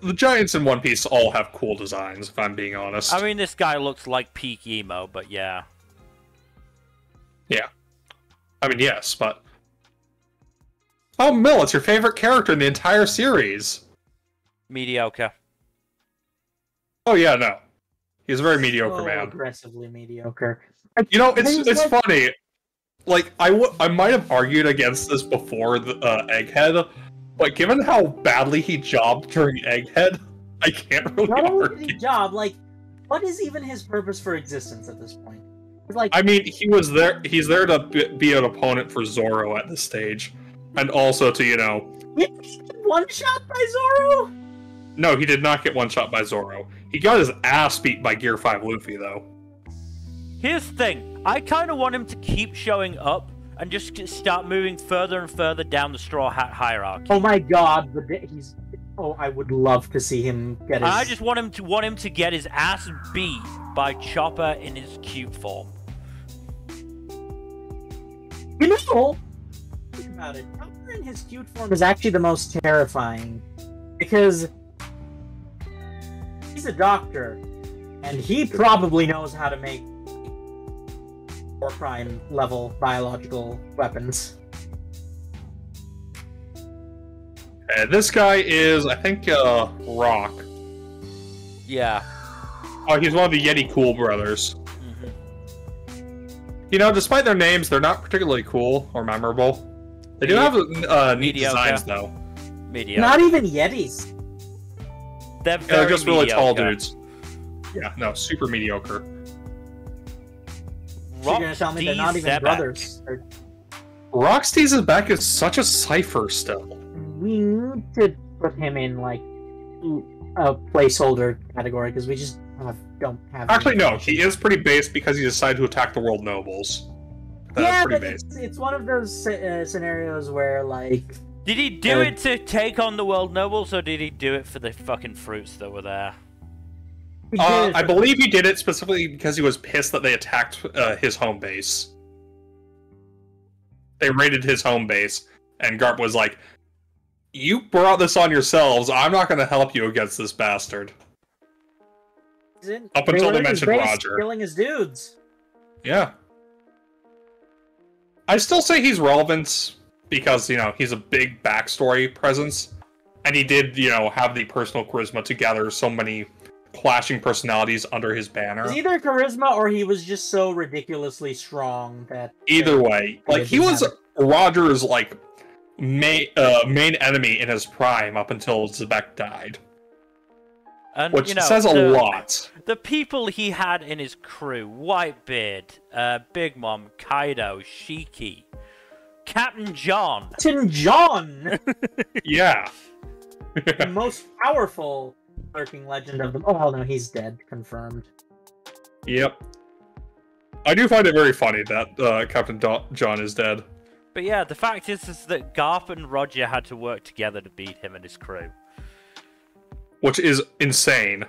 The giants in One Piece all have cool designs, if I'm being honest. I mean, this guy looks like peak emo, but yeah. Yeah. I mean, yes, but... Oh, Mill, it's your favorite character in the entire series. Mediocre. Oh, yeah, no. He's a very mediocre man. Aggressively mediocre. It's funny. Like, I might have argued against this before the Egghead, but given how badly he jobbed during Egghead, I can't really Not only argue. did he job, what is even his purpose for existence at this point? I mean, he's there to be an opponent for Zoro at this stage. And also to, Did he get one shot by Zoro? No, he did not get one shot by Zoro. He got his ass beat by Gear 5 Luffy, though. Here's the thing. I kind of want him to keep showing up and just start moving further and further down the Straw Hat hierarchy. Oh my god, he's... Oh, I would love to see him get his... I just want him to get his ass beat by Chopper in his cute form. Think about it. Chopper in his cute form is actually the most terrifying. Because... he's a doctor. And he probably knows how to make... war crime level biological weapons. And this guy is, I think, Rock. Yeah. Oh, he's one of the Yeti Cool brothers. Despite their names, they're not particularly cool or memorable. They do have neat designs, though. Mediocre. Not even Yetis. They're just really tall dudes. Yeah, no, super mediocre. You're gonna tell me they're not even Zebek. brothers? Rockstee's back is such a cipher still. We need to put him in like a placeholder category because we just don't have. Actually, no, he is pretty base because he decided to attack the world nobles. Yeah, but it's one of those scenarios where like. Did he do it to take on the world nobles, or did he do it for the fucking fruits that were there? I believe he did it specifically because he was pissed that they attacked his home base. They raided his home base, and Garp was like, "You brought this on yourselves. I'm not going to help you against this bastard." Up until they mentioned Roger. Killing his dudes. Yeah. I still say he's relevant because, you know, he's a big backstory presence. And he did, you know, have the personal charisma to gather so many clashing personalities under his banner. It's either charisma or he was just so ridiculously strong that... Either way. Like, he was Roger's, like, main enemy in his prime up until Zebek died. And, which you know, says a lot. The people he had in his crew, Whitebeard, Big Mom, Kaido, Shiki, Captain John. Captain John! Yeah. The most powerful lurking legend of them. Oh, no, he's dead. Confirmed. Yep. I do find it very funny that Captain John is dead. But yeah, the fact is that Garp and Roger had to work together to beat him and his crew. Which is insane.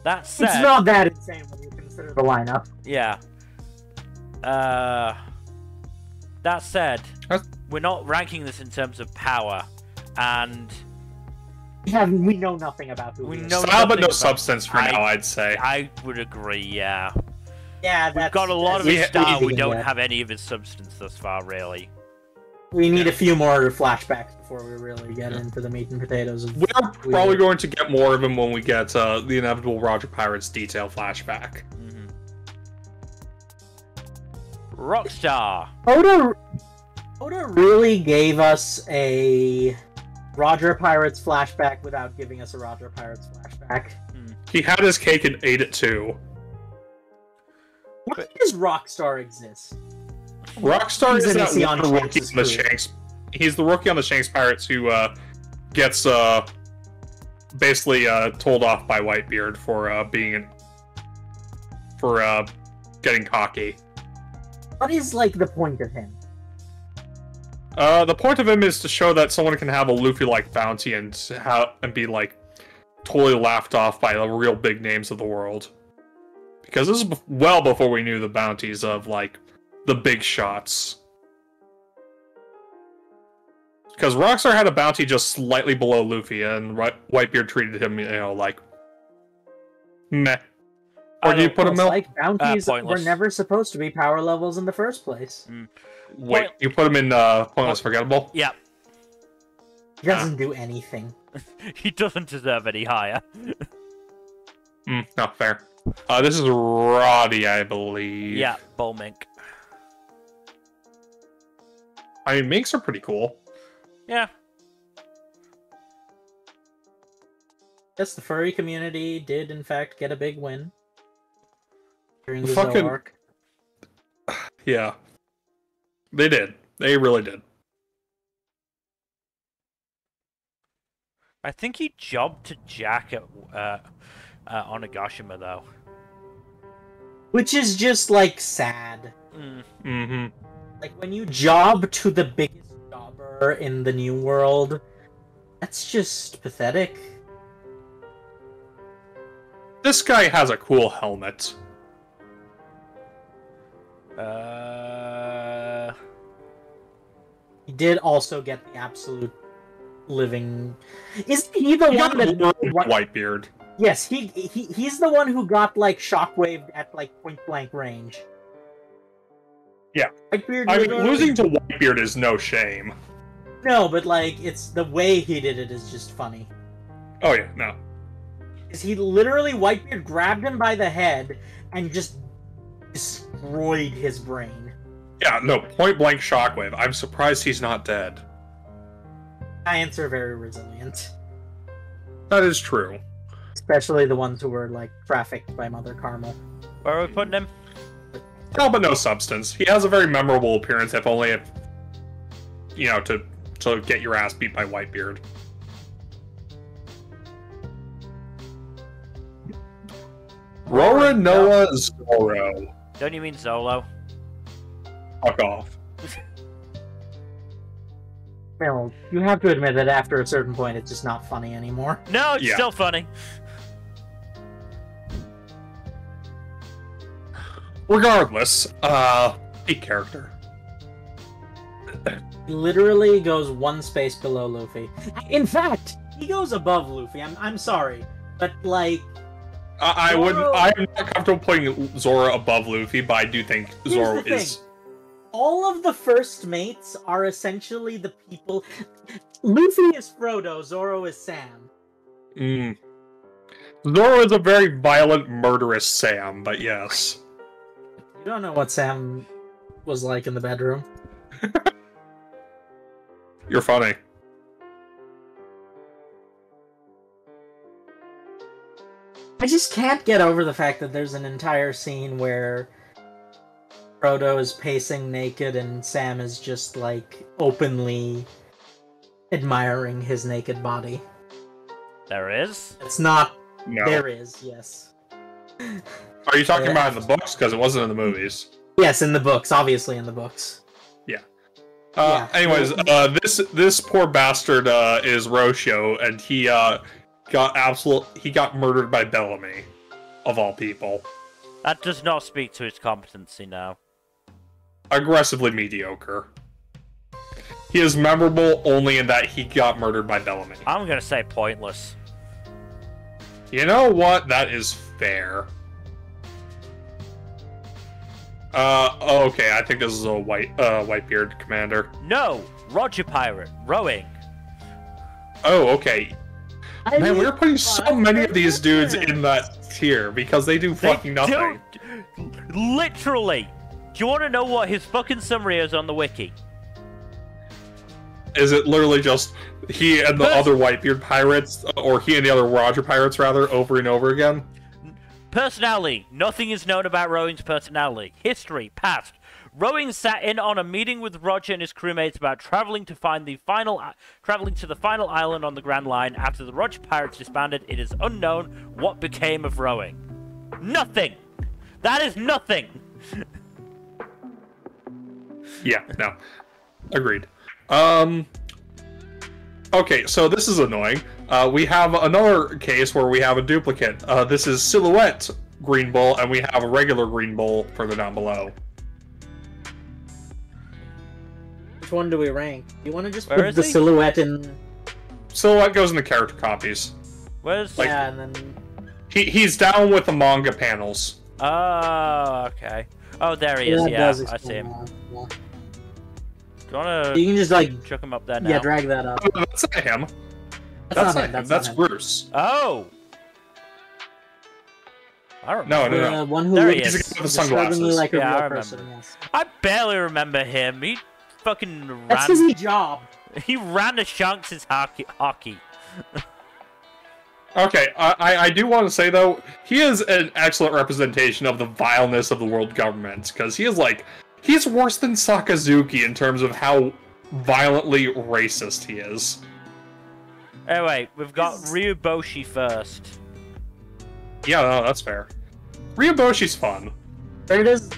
That said... It's not that insane when you consider the lineup. Yeah. That said, we're not ranking this in terms of power, and... We know nothing about who we know. Style but no substance for now, I'd say. I would agree, yeah. Yeah, we've got a lot of his style, we don't have any of his substance thus far, really. We need a few more flashbacks before we really get into the meat and potatoes of We're probably going to get more of him when we get the inevitable Roger Pirates detail flashback. Mm-hmm. Rockstar! Oda really gave us a Roger Pirates flashback without giving us a Roger Pirates flashback. He had his cake and ate it too. Why does Rockstar exist? Rockstar is that one rookie on the Shanks. He's the rookie on the Shanks Pirates who gets basically told off by Whitebeard for getting cocky. What is like the point of him? The point of him is to show that someone can have a Luffy-like bounty and be like totally laughed off by the real big names of the world. Because this is well before we knew the bounties of like the big shots. Because Rockstar had a bounty just slightly below Luffy, and Whitebeard treated him, you know, like meh. Or do you put him in? Like bounties were never supposed to be power levels in the first place. Wait, you put him in pointless, forgettable? Yeah. He doesn't do anything. He doesn't deserve any higher. No, fair. This is Roddy, I believe. Yeah, Bull Mink. I mean, minks are pretty cool. Yeah. Yes, the furry community did, in fact, get a big win during the Zoe arc. Yeah. They did. They really did. I think he jobbed to Jack at Onigashima, though. Which is just, like, sad. Mm-hmm. Like, when you job to the biggest jobber in the New World, that's just pathetic. This guy has a cool helmet. He did also get the absolute living... Isn't he the one that... Whitebeard. Yes, he's the one who got, like, shockwaved at, like, point-blank range. Yeah. Whitebeard I mean, losing to Whitebeard is no shame. No, but, like, it's the way he did it is just funny. Oh, yeah, no. Is he literally, Whitebeard grabbed him by the head and just destroyed his brain. Yeah, no, point-blank shockwave. I'm surprised he's not dead. Giants are very resilient. That is true. Especially the ones who were, like, trafficked by Mother Carmel. Where are we putting him? Style but no substance. He has a very memorable appearance, if only if, you know, to get your ass beat by Whitebeard. Rora Noah Zoro. Don't you mean Zolo? Fuck off. Well, you have to admit that after a certain point, it's just not funny anymore. No, it's still funny. Regardless, peak character. He literally goes one space below Luffy. In fact, he goes above Luffy. I'm sorry, but like, I'm not comfortable putting Zoro above Luffy, but I do think Zoro is. All of the first mates are essentially the people. Luffy is Frodo, Zoro is Sam. Zoro is a very violent, murderous Sam, but yes. You don't know what Sam was like in the bedroom. You're funny. I just can't get over the fact that there's an entire scene where Frodo is pacing naked and Sam is just, like, openly admiring his naked body. There is? It's not... No. There is, yes. Are you talking about in the books? Because it wasn't in the movies. Yes, in the books. Obviously in the books. Yeah. Anyways, this poor bastard is Roshio, and he got murdered by Bellamy, of all people. That does not speak to his competency now. Aggressively mediocre. He is memorable only in that he got murdered by Bellamy. I'm gonna say pointless. You know what? That is fair. Okay, I think this is a Whitebeard commander. No! Roger Pirate. Rowing. Oh, okay. Man, we're putting so many of these dudes in that tier because they do fucking nothing. Literally! Do you want to know what his fucking summary is on the wiki? Is it literally just he and the other Whitebeard pirates, or he and the other Roger pirates, rather, over and over again? Personality. Nothing is known about Rowing's personality. History. Past. Rowing sat in on a meeting with Roger and his crewmates about traveling to the final island on the Grand Line. After the Roger pirates disbanded, it is unknown what became of Rowing. Nothing. That is nothing. Yeah, no. Agreed. Okay, so this is annoying. We have another case where we have a duplicate. This is Silhouette Green Bull, and we have a regular Green Bull further down below. Which one do we rank? You want to just Where put is the he? Silhouette in... Silhouette goes in the character copies. Where's... Like- yeah, and then... He's down with the manga panels. Oh, okay. Oh, there he is. that Yeah, does I see explain him. that, yeah. Do you want to You can just, like... chuck him up there now? Yeah, drag that up. Oh, that's not him. That's That's not him. That's not him. Bruce. Oh! I don't No, remember. no, no. The one who There he looks is. He's the disturbingly sunglasses. like a Yeah, I real remember. person, yes. I barely remember him. He fucking That's ran. his job. He ran to Shanks' hockey. Okay, I do want to say, though, he is an excellent representation of the vileness of the world government, because he is, like, he's worse than Sakazuki in terms of how violently racist he is. Anyway, we've got Ryuboshi first. Yeah, no, that's fair. Ryuboshi's fun. Where does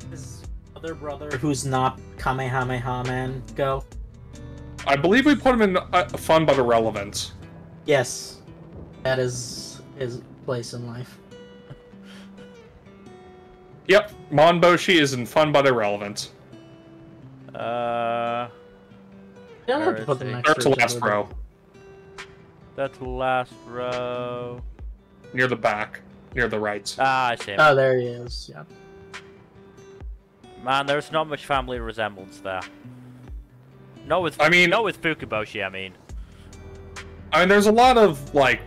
his other brother, who's not Kamehameha Man, go? I believe we put him in fun but irrelevant. Yes. That is his place in life. Yep, Monboshi is in fun but irrelevant. You don't have Where to is put them he? next Third to each last other. row. That's the last row. Near the back. Near the right. Ah, I see him. Oh, there he is. Yeah. Man, there's not much family resemblance there. Not with Fukaboshi, I mean. There's a lot of, like...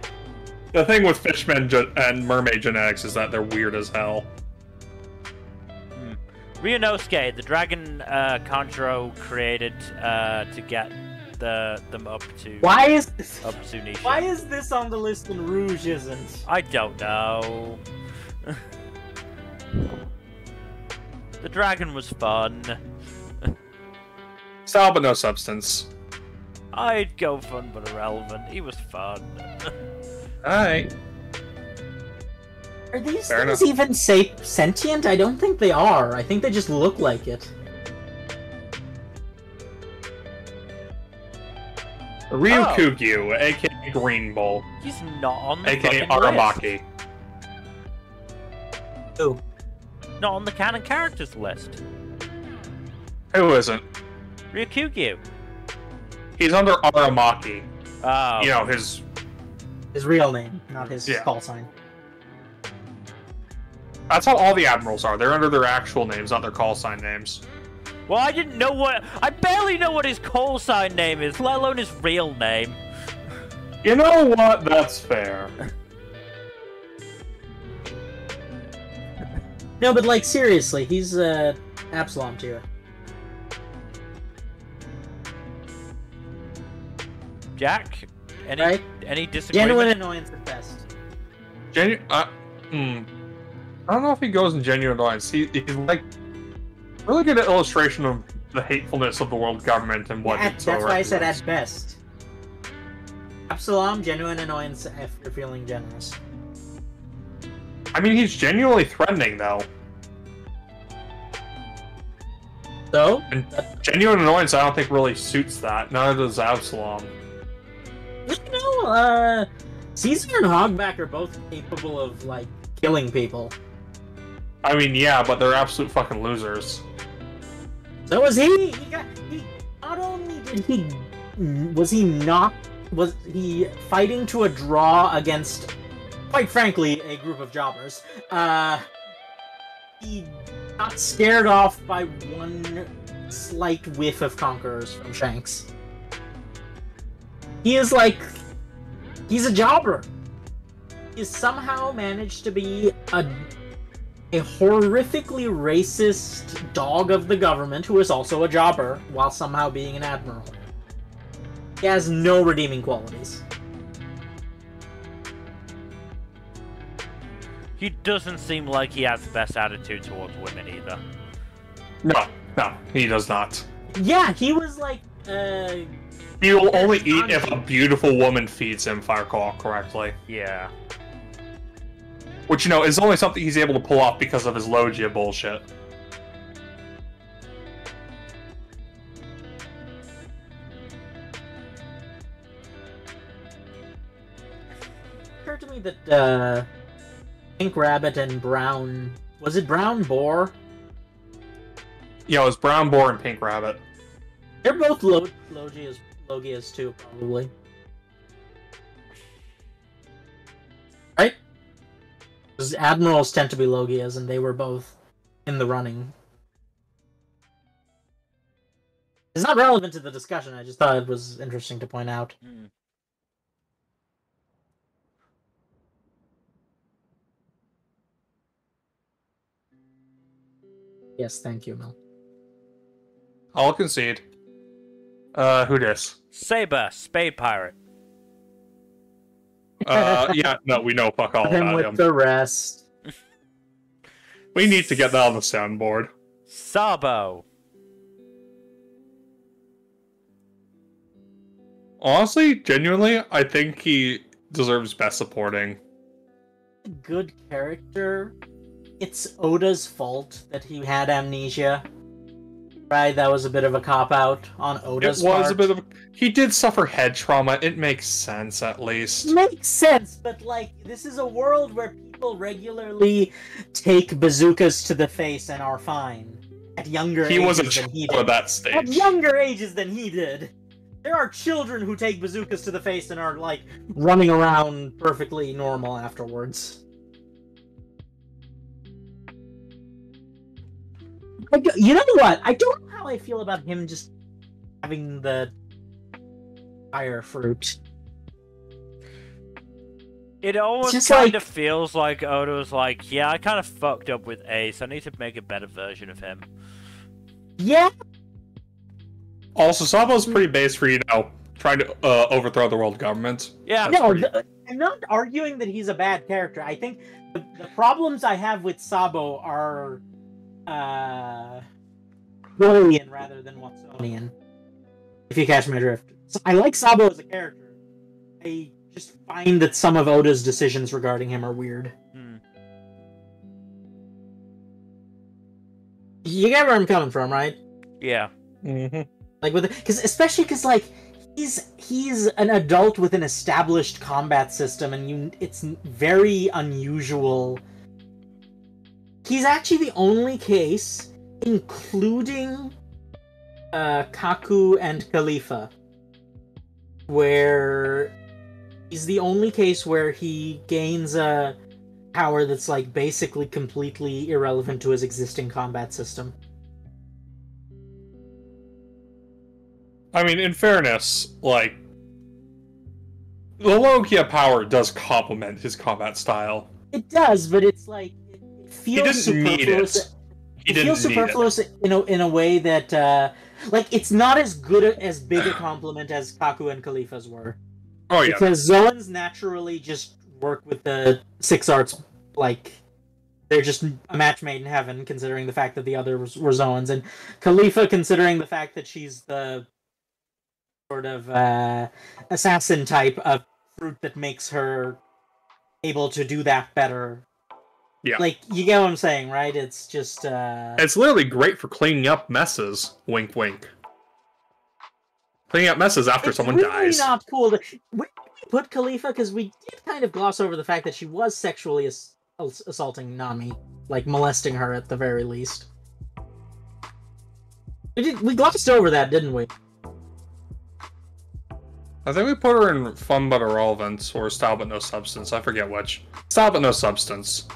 The thing with Fishman and Mermaid genetics is that they're weird as hell. Ryunosuke, the dragon Kanjuro created to get them up to... Why is this? Up to Nisha. Why is this on the list and Rouge isn't? I don't know. The dragon was fun. Style but no substance. I'd go fun but irrelevant. He was fun. Alright. Are these Fair things enough. even sentient? I don't think they are. I think they just look like it. Ryukugyu, aka Green Bull, He's not on the aka fucking Aramaki. Ooh. list. Not on the canon characters list. Who isn't? Ryukugyu. He's under Aramaki. Oh. You know, his... His real name, not his Yeah. call sign. That's how all the admirals are. They're under their actual names, not their call sign names. Well, I didn't know what... I barely know what his call sign name is, let alone his real name. You know what? That's fair. No, but like seriously, he's Absalom tier. Jack? Any, Right? any disagreement? Genuine annoyance at best. I don't know if he goes in genuine annoyance. He's like really good at illustration of the hatefulness of the world government and what Yeah, it that's why I said represents. at best. Absalom, genuine annoyance if you're feeling generous. I mean, he's genuinely threatening, though. So, And genuine annoyance, I don't think really suits that. Neither does Absalom. Caesar and Hogback are both capable of, like, killing people. I mean, yeah, but they're absolute fucking losers. So was he! Not only did he... Was he fighting to a draw against, quite frankly, a group of jobbers? He got scared off by one slight whiff of Conquerors from Shanks. He is like... He's a jobber. He somehow managed to be a horrifically racist dog of the government who is also a jobber, while somehow being an admiral. He has no redeeming qualities. He doesn't seem like he has the best attitude towards women either. No, he does not. Yeah, he was like, He will only eat if a beautiful woman feeds him, if I recall correctly. Yeah. Which, you know, is only something he's able to pull off because of his Logia bullshit. occurred to me that, Pink Rabbit and Brown... Was it Brown Boar? Yeah, it was Brown Boar and Pink Rabbit. They're both Logias too, probably. Right? Because admirals tend to be Logias, and they were both in the running. It's not relevant to the discussion, I just thought it was interesting to point out. Hmm. Yes, thank you, Mel. I'll concede. Who dis? Saber, Spade Pirate. Yeah, no, we know fuck all Put him about with him. the rest. We need to get that on the soundboard. Sabo. Honestly, genuinely, I think he deserves best supporting. Good character. It's Oda's fault that he had amnesia. Right, that was a bit of a cop-out on Oda's It was part. a bit of... He did suffer head trauma. It makes sense, at least. Makes sense, but like, this is a world where people regularly take bazookas to the face and are fine. At younger He ages was a than he child did. at that At stage. younger ages than he did. There are children who take bazookas to the face and are, like, running around perfectly normal afterwards. You know what? I don't know how I feel about him just having the fire fruit. It almost just kind like- of feels like Oda was like, yeah, I kind of fucked up with Ace. I need to make a better version of him. Yeah, Also, Sabo's pretty base for, you know, trying to overthrow the world government. Yeah, That's no, pretty- I'm not arguing that he's a bad character. I think the problems I have with Sabo are Borean rather than Watsonian. If you catch my drift. So I like Sabo as a character. I just find that some of Oda's decisions regarding him are weird. You get where I'm coming from, right? Yeah. Like especially because like he's an adult with an established combat system, and it's very unusual. He's actually the only case, including Kaku and Khalifa, where he's the only case where he gains a power that's like basically completely irrelevant to his existing combat system. I mean, in fairness, like, the Logia power does complement his combat style. It does, but it's like it feels he didn't superfluous. Need it. It feels superfluous in a way that like it's not as good as big a compliment as Kaku and Khalifa's were. Oh yeah, because Zoans naturally just work with the 6 arts, like they're just a match made in heaven, considering the fact that the others were Zoans, and Khalifa, considering the fact that she's the sort of assassin type of fruit that makes her able to do that better. Yeah. Like, you get what I'm saying, right? It's just it's literally great for cleaning up messes. Wink, wink. Cleaning up messes after someone dies. It's really not cool. Where did we put Khalifa? Because we did kind of gloss over the fact that she was sexually assaulting Nami. Like, molesting her at the very least. We glossed over that, didn't we? I think we put her in Fun But Irrelevant, or Style But No Substance. I forget which. Style But No Substance.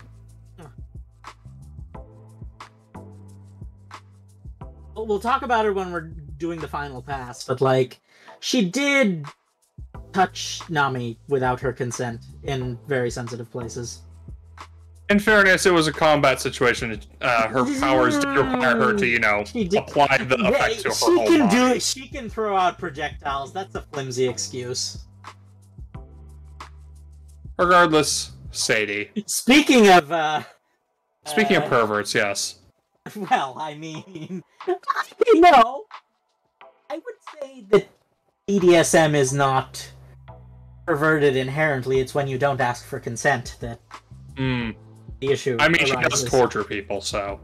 We'll talk about her when we're doing the final pass, but, like, she did touch Nami without her consent in very sensitive places. In fairness, it was a combat situation. Her powers did require her to, apply the effect to her whole body. She can throw out projectiles. That's a flimsy excuse. Regardless, Sadie. Speaking of perverts, yes. Well, I mean, no. I would say that BDSM is not perverted inherently. It's when you don't ask for consent that the issue I mean, arises. She does torture people, so...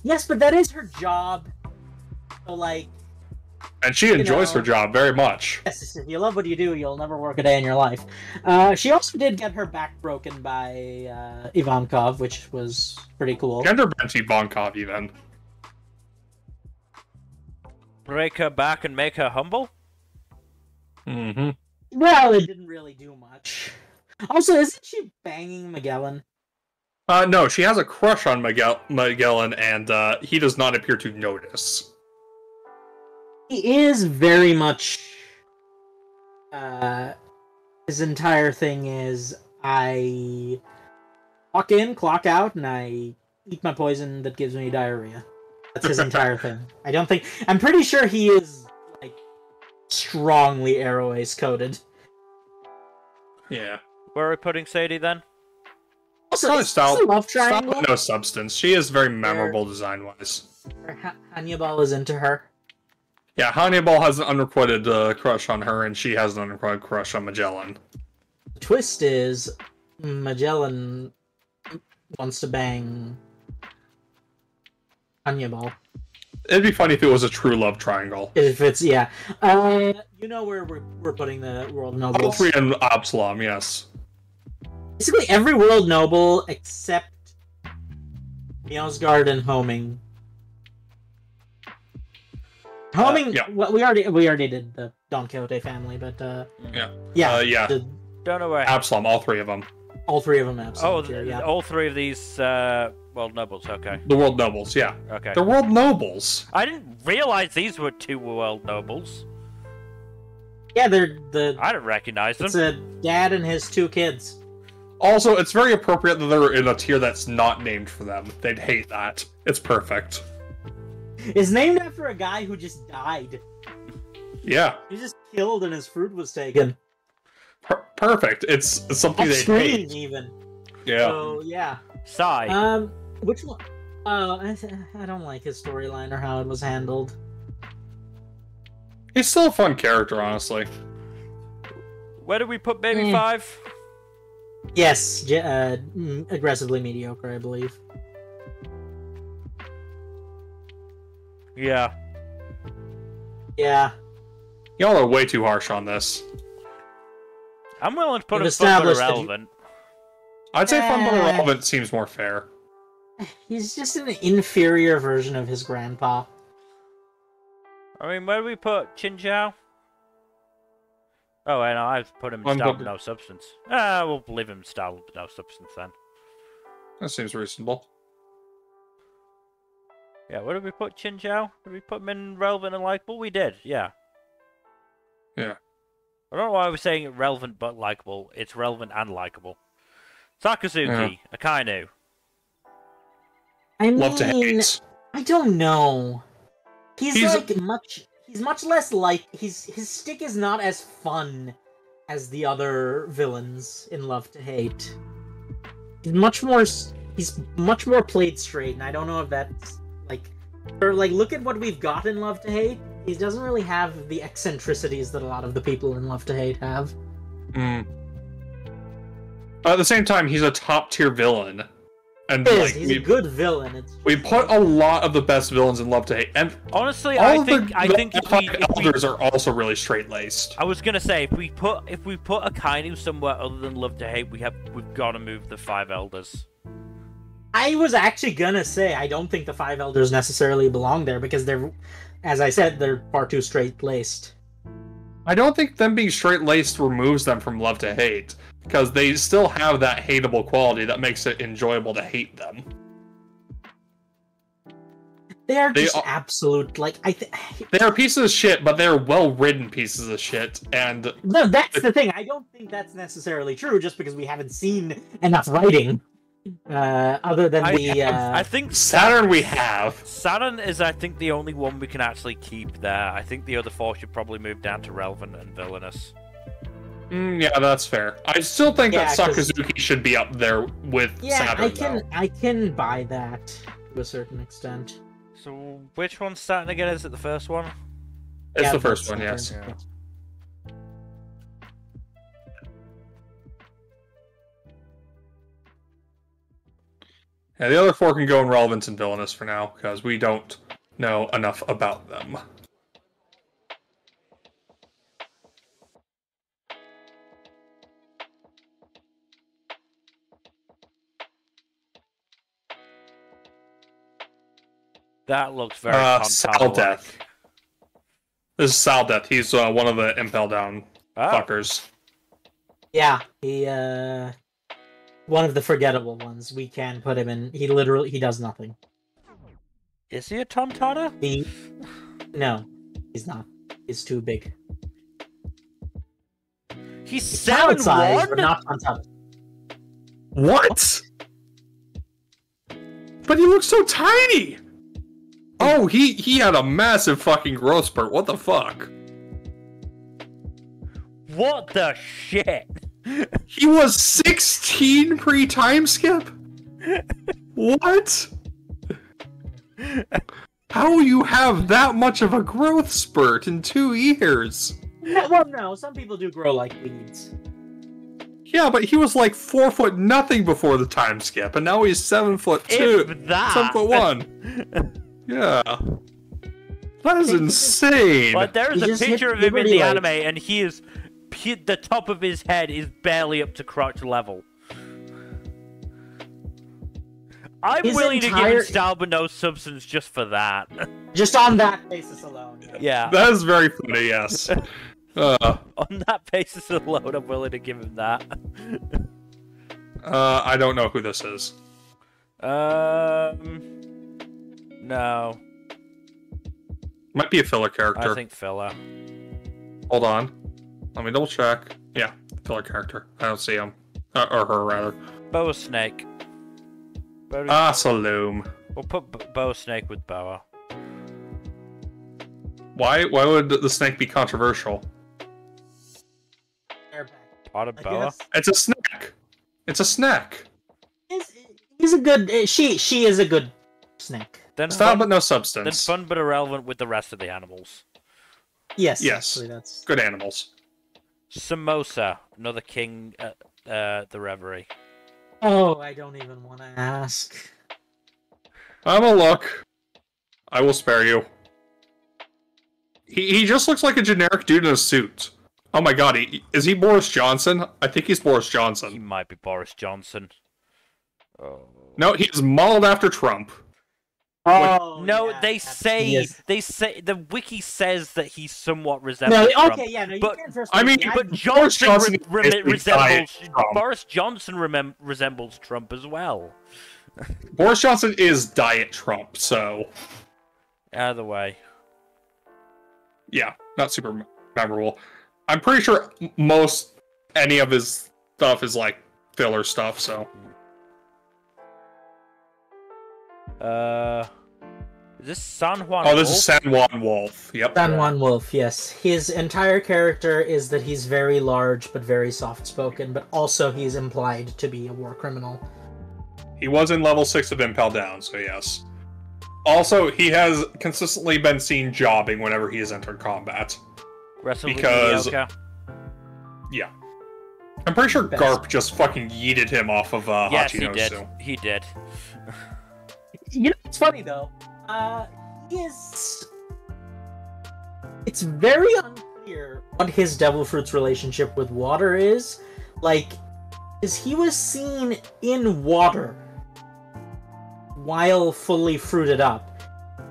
Yes, but that is her job. So, like... And she enjoys her job very much. Yes, if you love what you do, you'll never work a day in your life. She also did get her back broken by Ivankov, which was pretty cool. Gender bent Ivankov, even. Break her back and make her humble? Mm-hmm. Well, it didn't really do much. Also, isn't she banging Magellan? No, she has a crush on Magellan, and he does not appear to notice. He is very much... his entire thing is, I clock in, clock out, and I eat my poison that gives me diarrhea. That's his entire thing. I'm pretty sure he is, like, strongly Arrow Ace coded. Yeah. Where are we putting Sadie, then? Also, it's a love triangle. Style, no substance. She is very memorable design-wise. Hannibal is into her. Yeah, Hannibal has an unrequited crush on her, and she has an unrequited crush on Magellan. The twist is, Magellan wants to bang Hannibal. It'd be funny if it was a true love triangle. If it's, yeah. You know where we're putting the world nobles. All three in Absalom, yes. Basically, every world noble except Mjosgard and Homing. Homing, yeah. Well, we already did the Don Quixote family, but yeah. Don't know where. Absalom, all three of them. All three of them, Absalom. All three of these world nobles. Okay. The world nobles, yeah. Okay. The world nobles. I didn't realize these were 2 world nobles. Yeah, they're I didn't recognize them. It's a dad and his 2 kids. Also, it's very appropriate that they're in a tier that's not named for them. They'd hate that. It's perfect. It's named after a guy who just died. Yeah. He just killed and his fruit was taken. Perfect. It's something they'd hate. Even. Yeah. So, yeah. Sigh. Which one? Oh, I don't like his storyline or how it was handled. He's still a fun character, honestly. Where do we put Baby 5? Yes, aggressively mediocre, I believe. Yeah. Yeah. Y'all are way too harsh on this. I'm willing to put him We've fun but established that irrelevant. I'd say fun but irrelevant seems more fair. He's just an inferior version of his grandpa. I mean, where do we put Chin Chow? Oh, and I've put him in style with no substance. We'll leave him in style with no substance then. That seems reasonable. Yeah, where did we put Chin Chow? Did we put him in relevant and likable? We did, yeah. Yeah. I don't know why we're saying relevant but likable. It's relevant and likable. Sakazuki, Akainu. I mean, Love to hate. I don't know. He's much less like his stick is not as fun as the other villains in Love to Hate. He's much more played straight, and I don't know if that's look at what we've got in Love to Hate. He doesn't really have the eccentricities that a lot of the people in Love to Hate have. At the same time, he's a top tier villain. And He's a good villain. We put a lot of the best villains in Love to Hate, and honestly, I think the elders are also really straight laced. I was gonna say if we put Akainu somewhere other than Love to Hate, we've got to move the 5 elders. I was actually gonna say I don't think the 5 elders necessarily belong there because they're, as I said, they're far too straight laced. I don't think them being straight laced removes them from Love to Hate, because they still have that hateable quality that makes it enjoyable to hate them. They are absolute, they are pieces of shit, but they're well-written pieces of shit, and... No, that's the thing. I don't think that's necessarily true, just because we haven't seen enough writing. Other than I think Saturn we have. Saturn is, I think, the only one we can actually keep there. I think the other 4 should probably move down to relevant and villainous. Yeah, that's fair. I still think that Sakazuki should be up there with Saturn. I can buy that to a certain extent. So, which one's Saturn again? Is it the first one? It's the first one, yes. Yeah. Yeah, the other 4 can go in relevance and villainous for now, because we don't know enough about them. That looks very Sal Death. This is Sal Death. He's one of the Impel Down fuckers. Yeah, he one of the forgettable ones. We can put him in. He does nothing. Is he a Tontata? No, he's not. He's too big. He's 7'1", but not Tontata. What? But he looks so tiny. Oh, he had a massive fucking growth spurt. What the fuck? What the shit? He was 16 pre-time skip? What? How will you have that much of a growth spurt in 2 years? Well, no, some people do grow like weeds. Yeah, but he was like 4 foot nothing before the time skip, and now he's 7'2". 7'1". Yeah. That is insane. But there is a picture of him in the anime, and the top of his head is barely up to crotch level. I'm willing to give him style but no substance just for that. Just on that basis alone. Yeah. That is very funny, yes. On that basis alone, I'm willing to give him that. I don't know who this is. No. Might be a filler character. I think filler. Hold on. Let me double check. Yeah, filler character. I don't see him. Or her, rather. Boa Snake. Saloom. We'll put Boa Snake with Boa. Why would the snake be controversial? Part of Boa? It's a snack. It's a snack. He's a good... She is a good snake. Then Style fun, but no then substance. fun but irrelevant with the rest of the animals. Yes. Yes. Actually, that's... Good animals. Samosa, another king at the Reverie. Oh, I don't even want to ask. I'm a look. I will spare you. He just looks like a generic dude in a suit. Oh my god, is he Boris Johnson? I think he's Boris He Johnson. might be Boris Johnson. Oh. No, he's modeled after Trump. Oh, No, yeah, they say yes. the wiki says that he somewhat resembles Trump. Okay, yeah, no, you But- can't first. I mean, But Boris Johnson Johnson is basically resembles Trump. Boris Johnson resembles Trump as well. Boris Johnson is Diet Trump, so Either way, yeah, not super memorable. I'm pretty sure any of his stuff is like filler stuff, so. Is this San Juan? Oh, this Wolf? is San Juan Wolf. Yep. San Juan Wolf, yes. His entire character is that he's very large but very soft-spoken, but also he's implied to be a war criminal. He was in level 6 of Impel Down, so yes. Also, he has consistently been seen jobbing whenever he has entered combat. Wrestled because- with Yoka. Yeah. I'm pretty sure Best. Garp just fucking yeeted him off of Yes, he Hachinosu. did. He did. You know, it's funny though. He is. It's very unclear what his Devil Fruit's relationship with water is. Like, is he was seen in water while fully fruited up.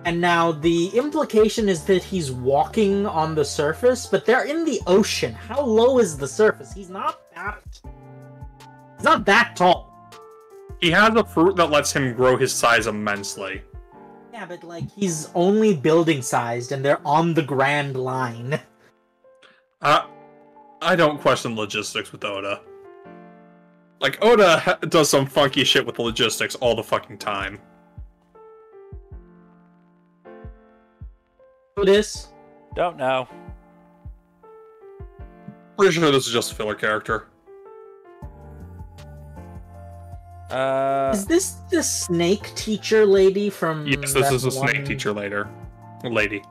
And now the implication is that he's walking on the surface, but they're in the ocean. How low is the surface? He's not that tall. He has a fruit that lets him grow his size immensely. Yeah, but like he's only building sized and they're on the Grand Line. I don't question logistics with Oda. Like, Oda does some funky shit with the logistics all the fucking time. Who this? Don't know. Pretty sure this is just a filler character. Is this the snake teacher lady from? Yes, this that is a snake one- teacher lady.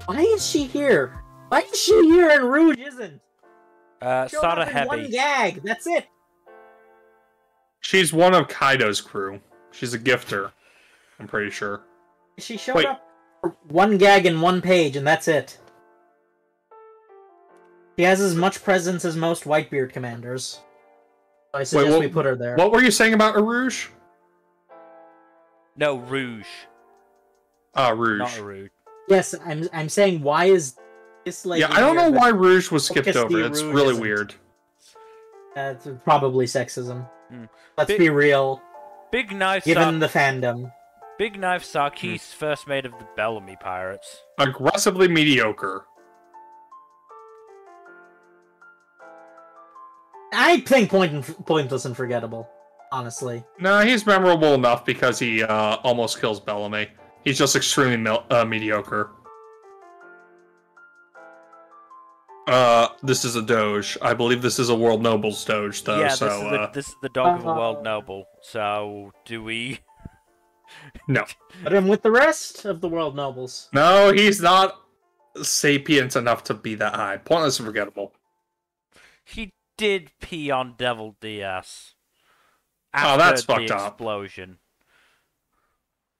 Why is she here? Why is she here and Rouge isn't? Showed Sada up in one Heavy. gag. That's it. She's one of Kaido's crew. She's a gifter. I'm pretty sure. She showed Wait. up for one gag and one page, and that's it. She has as much presence as most Whitebeard commanders. So I suggest what- we put her there. What were you saying about Arouge? No, Rouge. Rouge. Not a Rouge. Yes, I'm saying why is this lady? Yeah, I don't know here, but why Rouge was skipped Focus over. the It's Rouge really isn't. weird. That's probably sexism. Hmm. Let's Big- be real. Big Knife Given the fandom. Big Knife Sarkis, first mate of the Bellamy Pirates. Aggressively mediocre. I think pointless and forgettable. Honestly. No, he's memorable enough because he almost kills Bellamy. He's just extremely mediocre. This is a doge. I believe this is a World Nobles doge, though. Yeah, so this is the dog of a world noble. So, do we... no, Put him with the rest of the world nobles. no, he's not sapient enough to be that high. Pointless and forgettable. He did pee on Devil DS. Oh, that's after fucked the up. explosion.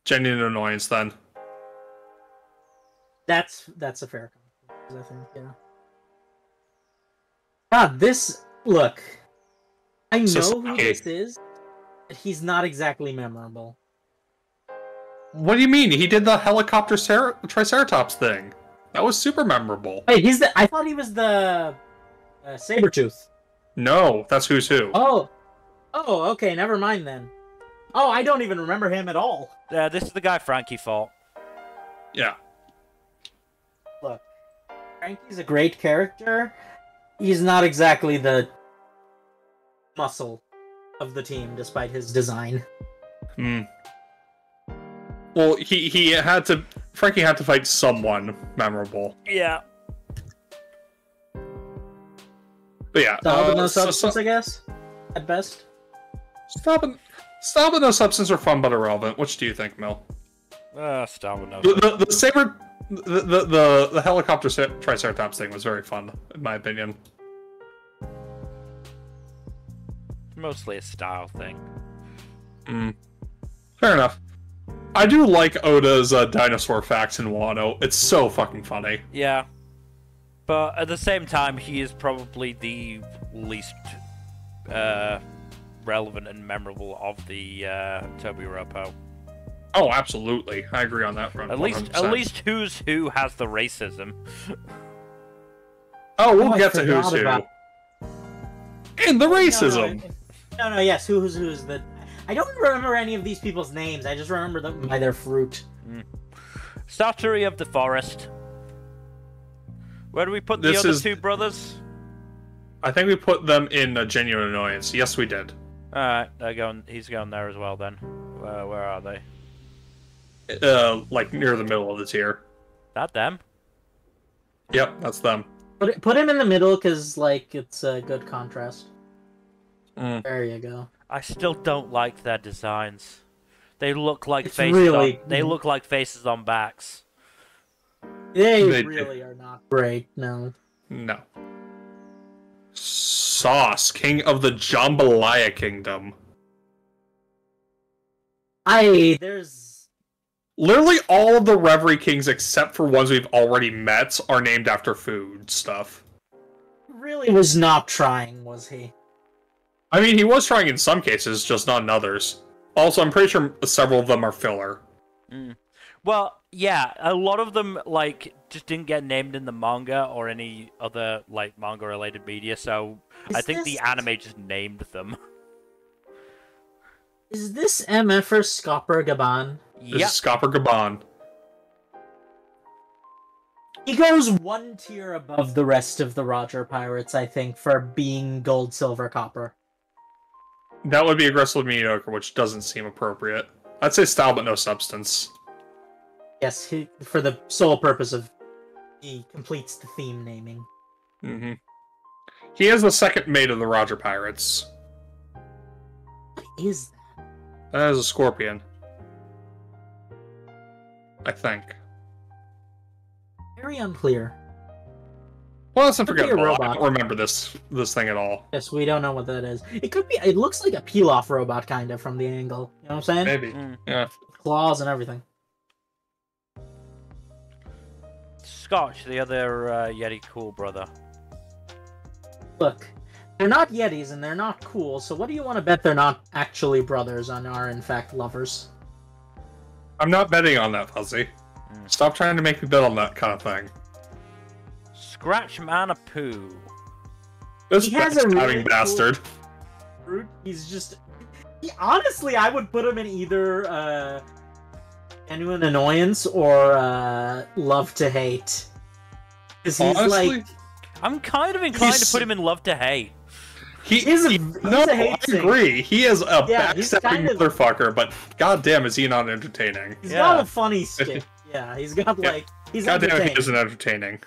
Genuine annoyance, then. That's a fair comment, I think, yeah. God, this... Look. I know who this is, but he's not exactly memorable. What do you mean? He did the helicopter Triceratops thing. That was super memorable. Wait, I thought he was the... Sabretooth. No, that's Who's Who. Oh, okay, never mind then. Oh, I don't even remember him at all. Yeah, this is the guy Frankie fought. Yeah. Look, Frankie's a great character. He's not exactly the muscle of the team, despite his design. Hmm. Well, Frankie had to fight someone memorable. Yeah. But yeah. Solid but no so- substance, I guess? At best? Stop it. Style but no substance are fun but irrelevant. Which do you think, Mel? Style with no. The saber, the helicopter triceratops thing was very fun, in my opinion. Mostly a style thing. Fair enough. I do like Oda's dinosaur facts in Wano. It's so fucking funny. Yeah. But at the same time, he is probably the least relevant and memorable of the Toby Ropo. Oh, absolutely. I agree on that front. At least Who's Who has the racism. Oh, we'll get to Who's Who. And the racism! No, yes, Who's the... I don't remember any of these people's names, I just remember them by their fruit. Satori of the Forest. Where do we put the other two brothers? I think we put them in Genuine Annoyance. Yes, we did. Alright, he's going there as well then. Where are they? Like near the middle of the tier. That them? Yep, that's them. Put him in the middle, because, like, it's a good contrast. There you go. I still don't like their designs. They look like they look like faces on backs. They really are not great, no. No. Sauce, king of the Jambalaya Kingdom. There's... Literally all of the Reverie Kings, except for ones we've already met, are named after food stuff. Really was not trying, was he? I mean, he was trying in some cases, just not in others. Also, I'm pretty sure several of them are filler. Well, yeah, a lot of them, like, just didn't get named in the manga or any other, like, manga-related media, so I think the anime just named them. Is this MFer Scopper Gaban? This is Scopper Gaban. He goes one tier above the rest of the Roger Pirates, I think, for being gold, silver, copper. That would be aggressively mediocre, which doesn't seem appropriate. I'd say style but no substance. Yes, for the sole purpose of he completes the theme naming. He is the second mate of the Roger Pirates. What is that? That is a scorpion. I think. Very unclear. Well, that's unforgettable. robot. I don't remember this thing at all. Yes, we don't know what that is. It could be. It looks like a peel-off robot, kind of, from the angle. You know what I'm saying? Maybe. Yeah. Claws and everything. Scotch, the other Yeti cool brother. Look, they're not Yetis and they're not cool, so what do you want to bet they're not actually brothers and are, in fact, lovers? I'm not betting on that, Fuzzy. Stop trying to make me bet on that kind of thing. Scratch Manapoo. This backstabbing bastard. Fruit. He's just... honestly, I would put him in either Genuine Annoyance or Love to Hate. Because he's like... I'm kind of inclined to put him in Love to Hate. I agree. He is a backstabbing motherfucker, but goddamn, is he not entertaining? He's got a funny stick. Yeah, he's got like... He's goddamn, he isn't entertaining.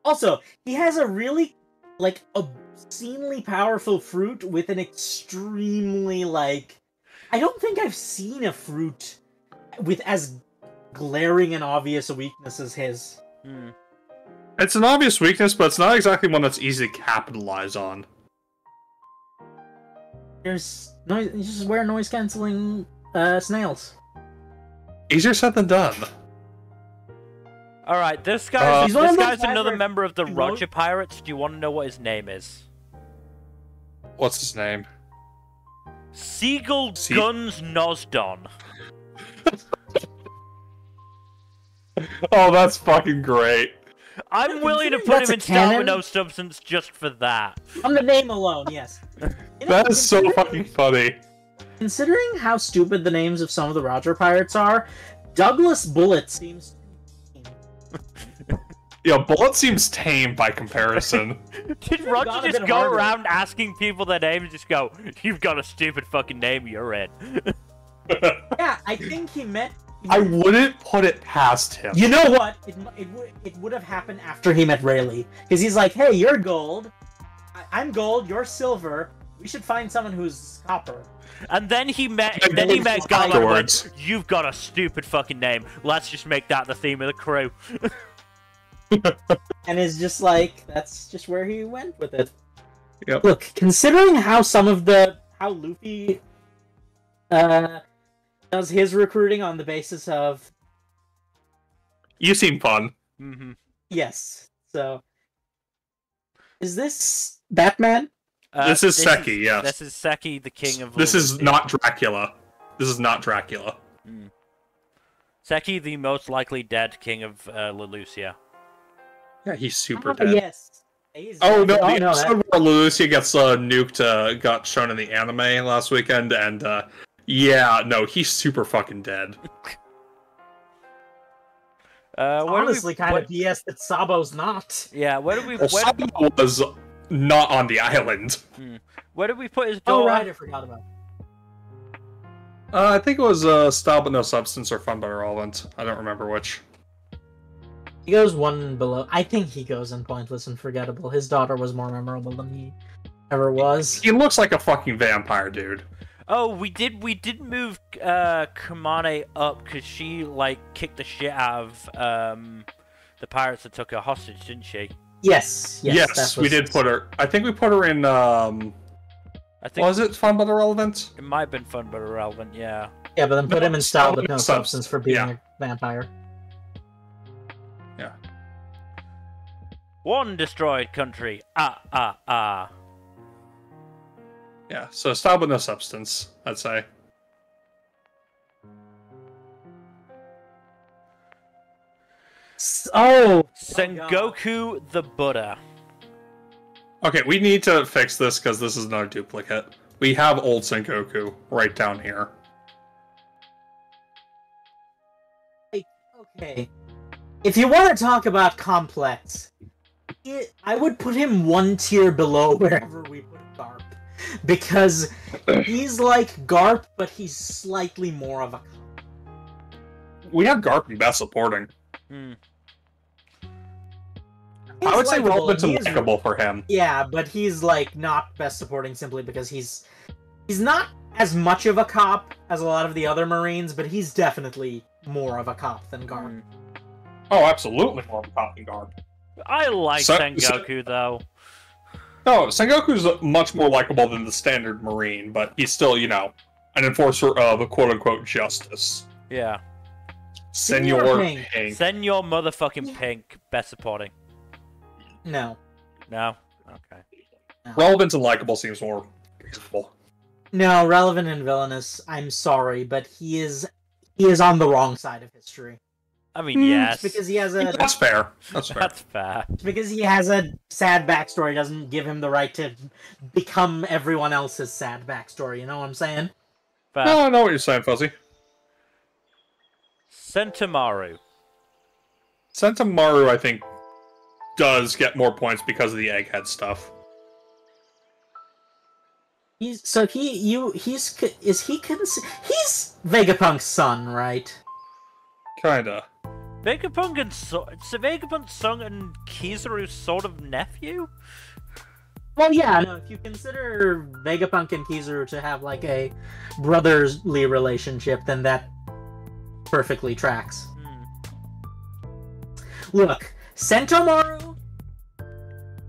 Also, he has a really, like, obscenely powerful fruit with an extremely, like... I don't think I've seen a fruit with as glaring and obvious a weakness as his. It's an obvious weakness, but it's not exactly one that's easy to capitalize on. There's noise. You just wear noise-canceling snails. Easier said than done. Alright, this guy's another member of the Roger Pirates. Do you want to know what his name is? What's his name? Seagull Guns Nosdon. Oh, that's fucking great. I'm willing to put him in Style with No Substance just for that. On the name alone, yes. That is so fucking funny. Considering how stupid the names of some of the Roger Pirates are, Douglas Bullet seems... Yeah, Bullet seems tame by comparison. Did Roger just go around asking people their names, just go, "You've got a stupid fucking name, you're in"? Yeah, I think he met... I wouldn't put it past him. You know what? It would have happened after he met Rayleigh. Because he's like, hey, you're gold. I'm gold, you're silver. We should find someone who's copper. And then he met Garlic and went, "You've got a stupid fucking name. Let's just make that the theme of the crew." And it's just like, that's just where he went with it. Yep. Look, considering how how Luffy does his recruiting on the basis of... You seem fun. Mm-hmm. Yes, so... Is this Batman? This is Seki, yes. This is Seki, the king of... This is not Dracula. This is not Dracula. Mm. Seki, the most likely dead king of Lelucia. Yeah, he's super dead. Yes. Oh no, the episode where Lelucia gets nuked got shown in the anime last weekend, and yeah, no, he's super fucking dead. Honestly, kind of BS that Sabo's not. Yeah, where did we... Sabo was not on the island. Where did we put his daughter? Oh right, I forgot about it. I think it was Style But No Substance or Fun But Irrelevant. I don't remember which. He goes one below. I think he goes in Pointless and Forgettable. His daughter was more memorable than he ever was. He looks like a fucking vampire, dude. Oh, we did move Kamane up because she like kicked the shit out of the pirates that took her hostage, didn't she? Yes, we did put her. I think we put her in. I think was it Fun But Irrelevant? It might have been Fun But Irrelevant, yeah. Yeah, but then put him in Style But No Substance for being a vampire. Yeah. One destroyed country. Yeah, so Style But No Substance, I'd say. Oh! Sengoku the Buddha. Okay, we need to fix this because this is not a duplicate. We have old Sengoku right down here. Okay. If you want to talk about complex, I would put him one tier below wherever we put Garp. Because he's like Garp, but he's slightly more of a... We have Garp in Best Supporting. I would say Relevant's unlikable for him. Yeah, but he's like not Best Supporting simply because he's not as much of a cop as a lot of the other Marines, but he's definitely more of a cop than Garp. Oh, absolutely more of a cop than Garp. I like Sengoku, though. No, Sengoku's much more likable than the standard Marine, but he's still, you know, an enforcer of quote-unquote justice. Yeah. Senor Pink. Senor motherfucking Pink, Best Supporting. No. No? Okay. No. Relevant and likable seems more reasonable. No, relevant and villainous, I'm sorry, but he is on the wrong side of history. I mean, yes. Because he has a... That's fair. That's fair. That's fair. Because he has a sad backstory doesn't give him the right to become everyone else's sad backstory, you know what I'm saying? Fair. No, I know what you're saying, Fuzzy. Sentomaru. Sentomaru, I think, does get more points because of the egghead stuff. He's Vegapunk's son, right? Kinda. Vegapunk's son and Kizaru's sort of nephew? Well, yeah, no, if you consider Vegapunk and Kizaru to have, like, a brotherly relationship, then that perfectly tracks. Look, Sentomaru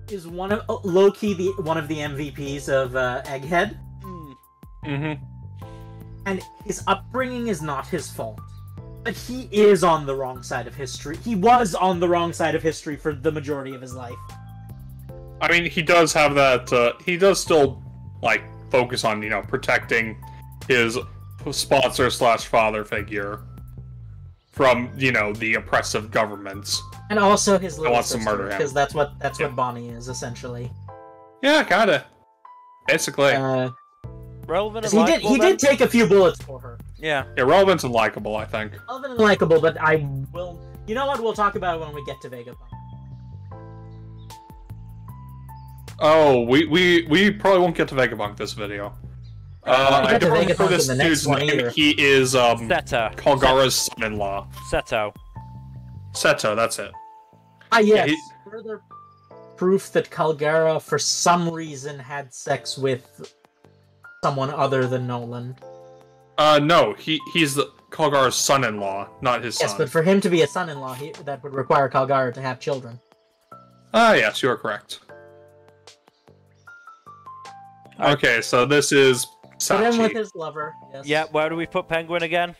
is low-key one of the MVPs of Egghead. And his upbringing is not his fault. But he is on the wrong side of history. He was on the wrong side of history for the majority of his life. I mean, he does have that, he does still, like, focus on, you know, protecting his sponsor/father figure from, you know, the oppressive governments. And also his little wants to murder him. Because that's what Bonnie is, essentially. Yeah, kinda. Basically. Relevant and likable, he did take a few bullets for her. Yeah. Irrelevant and likable, I think. Relevant and likable, but I will... You know what? We'll talk about it when we get to Vegapunk. Oh, we probably won't get to Vegapunk this video. I don't remember this dude's name. Either. He is Seto. Kalgara's son-in-law. Seto, that's it. Yes. Further proof that Kalgara, for some reason, had sex with someone other than Nolan. No, he's Kalgar's son-in-law, not his son. Yes, but for him to be a son-in-law, that would require Kalgar to have children. Yes, you are correct. Okay, so this is Sachi. Put him with his lover. Yes. Yeah, where do we put Penguin again?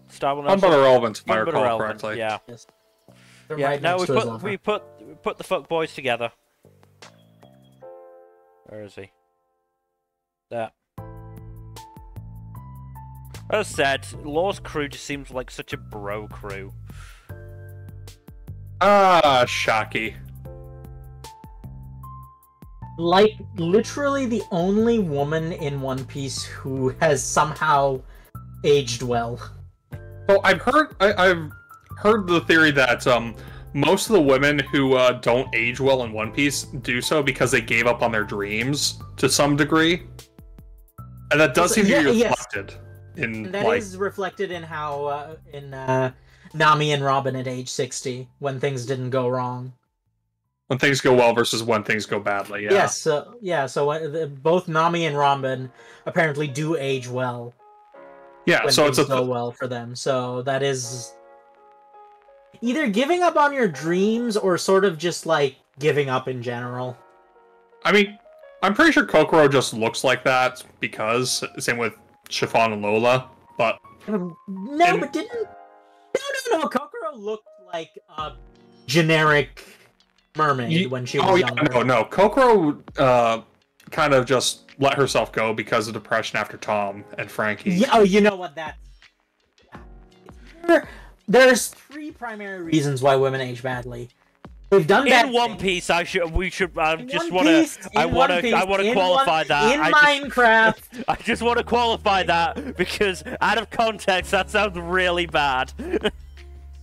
Unbut irrelevant, if I recall irrelevant, correctly. Yeah. Yes. Yeah. Right No, next to his lover. we put the fuck boys together. Where is he? There. As said, Law's crew just seems like such a bro crew. Shaki. Like, literally the only woman in One Piece who has somehow aged well. So I've heard the theory that most of the women who don't age well in One Piece do so because they gave up on their dreams to some degree, and that does seem to be reflected in that is reflected in how Nami and Robin at age 60 when things didn't go wrong. When things go well versus when things go badly. Yeah. Yes. So both Nami and Robin apparently do age well. Yeah. When So things it's go well for them. So that is either giving up on your dreams or sort of just like giving up in general. I mean, I'm pretty sure Kokoro just looks like that because same with Chiffon and Lola, but No, Kokoro looked like a generic mermaid when she was younger. No. Kokoro kind of just let herself go because of depression after Tom and Frankie. Yeah, oh, you know what that... There's three primary reasons why women age badly. They've done bad in One Piece. I just want to qualify that. In Minecraft. I just want to qualify that because out of context, that sounds really bad.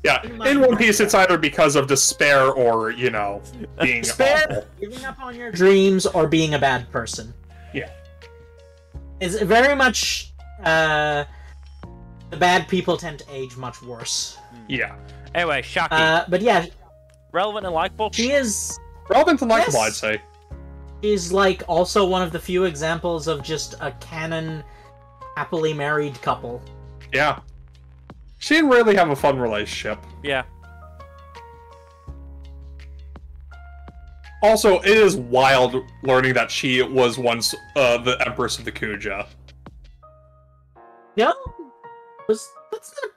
Yeah, in One Piece, it's either because of despair or, being despair, awful. Giving up on your dreams, or being a bad person. Yeah. It's very much, the bad people tend to age much worse. Yeah. Anyway, Shaki. But yeah. Relevant and likable? She is... Relevant and likable, yes. I'd say. She's, like, also one of the few examples of just a canon, happily married couple. Yeah. She didn't really have a fun relationship. Yeah. Also, it is wild learning that she was once the Empress of the Kuja. No? That's not...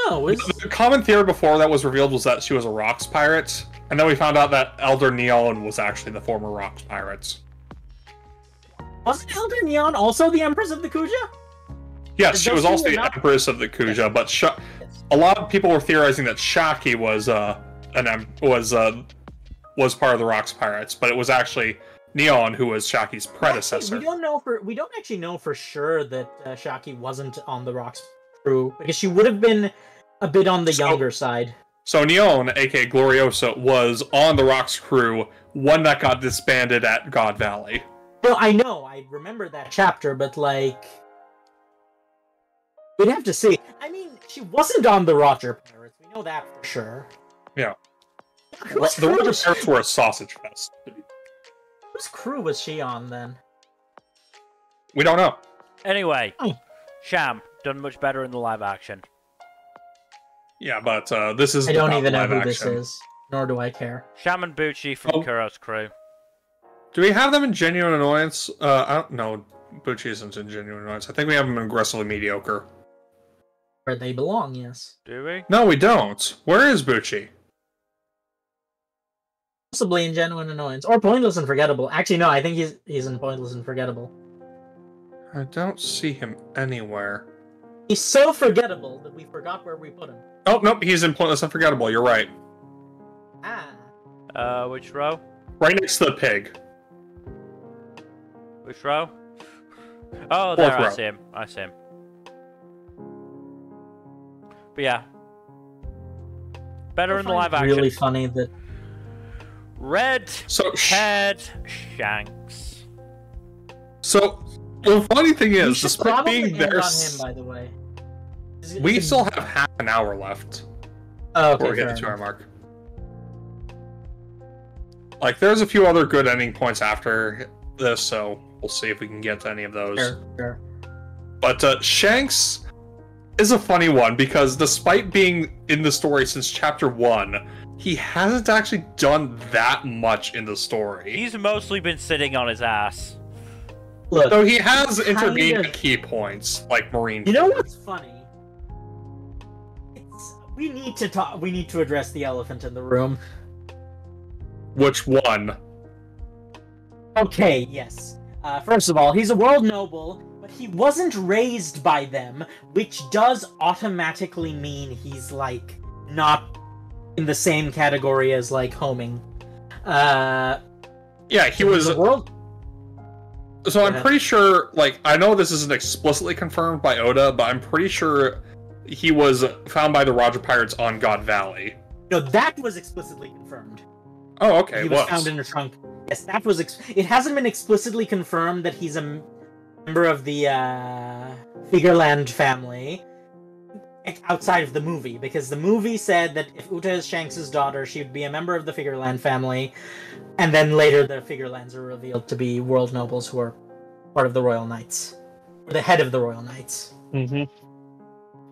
No, The common theory before that was revealed was that she was a Rocks pirate, and then we found out that Elder Neon was actually the former Rocks pirates. Wasn't Elder Neon also the Empress of the Kuja? Yes, she was also the Empress of the Kuja, but a lot of people were theorizing that Shaki was part of the Rocks pirates, but it was actually Neon who was Shaki's predecessor. Actually, we don't actually know for sure that Shaki wasn't on the Rocks crew, because she would have been a bit on the younger side. So Neon, aka Gloriosa, was on the Rocks crew, one that got disbanded at God Valley. Well, I know, I remember that chapter, but like... We'd have to see. I mean, she wasn't on the Roger Pirates, we know that for sure. Yeah. The Roger Pirates were a sausage fest. Whose crew was she on, then? We don't know. Anyway, Sham, done much better in the live action. Yeah, but this is... I don't even know who this is, nor do I care. Sham and Bucci from Kuro's crew. Do we have them in Genuine Annoyance? I don't know. Bucci isn't in Genuine Annoyance. I think we have them in Aggressively Mediocre. Where they belong, yes. Do we? No, we don't. Where is Bucci? Possibly in Genuine Annoyance. Or Pointless and Forgettable. Actually, no, I think he's in Pointless and Forgettable. I don't see him anywhere. He's so forgettable that we forgot where we put him. Oh, nope, he's in Pointless and Forgettable. You're right. Ah. Which row? Right next to the pig. Which row? Oh, there, Row. I see him. I see him. But yeah. Better in the live action. Really funny that... Red-haired Shanks. So, the funny thing is, despite being there... on him, by the way. We still have half an hour left. Oh, okay, before we get to 2 hour mark. Like, there's a few other good ending points after this, so we'll see if we can get to any of those. Sure. But Shanks is a funny one because despite being in the story since chapter 1, he hasn't actually done that much in the story. He's mostly been sitting on his ass. Look, so he has intervened at key points, like Marine. You know what's funny? We need to talk. We need to address the elephant in the room. Which one? Okay, yes. First of all, he's a world noble, but he wasn't raised by them, which does automatically mean he's, like, not in the same category as, like, homing. Yeah, he was... a world... So I'm pretty sure, like, I know this isn't explicitly confirmed by Oda, but I'm pretty sure he was found by the Roger Pirates on God Valley. No, that was explicitly confirmed. Oh, okay. He was found in a trunk. Yes, that was. It hasn't been explicitly confirmed that he's a member of the Figureland family outside of the movie, because the movie said that if Uta is Shanks' daughter, she would be a member of the Figureland family, and then later the Figurelands are revealed to be world nobles who are part of the Royal Knights, or the head of the Royal Knights. Mm-hmm.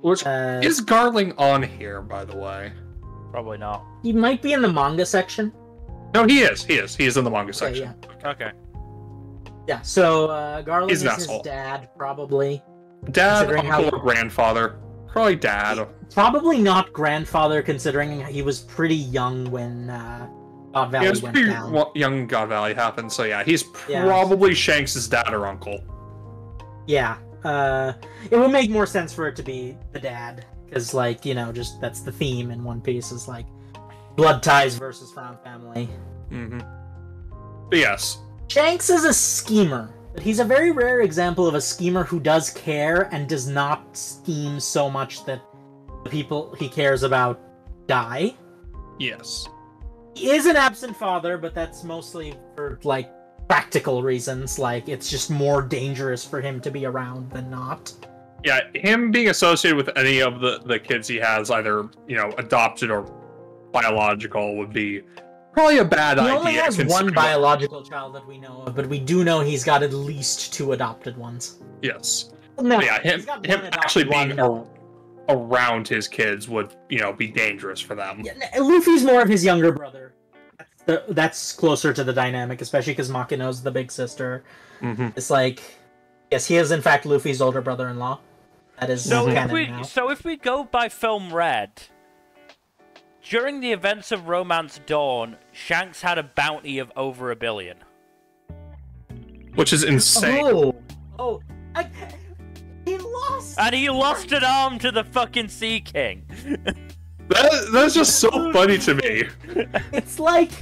Which is Garling on here, by the way? Probably not. He might be in the manga section. No, he is. He is. He is in the manga section. Yeah. Okay. Yeah, so Garland is his asshole. dad, probably. Dad, uncle, or grandfather. Probably dad. Probably not grandfather, considering he was pretty young when God Valley went down. Young God Valley happened, so yeah, he's probably Shanks' dad or uncle. Yeah. It would make more sense for it to be the dad, because, like, you know, just that's the theme in One Piece, is, like, blood ties versus found family. Mm-hmm. But yes. Shanks is a schemer, but he's a very rare example of a schemer who does care and does not scheme so much that the people he cares about die. Yes. He is an absent father, but that's mostly for, like, practical reasons. Like, it's just more dangerous for him to be around than not. Yeah, him being associated with any of the kids he has, either, you know, adopted or biological, would be probably a bad idea. He only has one biological child that we know of, but we do know he's got at least 2 adopted ones. Yes. No, yeah, him actually being around his kids would, you know, be dangerous for them. Yeah, Luffy's more of his younger brother. That's closer to the dynamic, especially because Makino's the big sister. Mm-hmm. It's like, yes, he is in fact Luffy's older brother-in-law. That is canon now. So if we go by Film Red, during the events of Romance Dawn, Shanks had a bounty of over 1 billion. Which is insane. He lost! And he lost an arm to the fucking Sea King. That's just so funny to me. It's like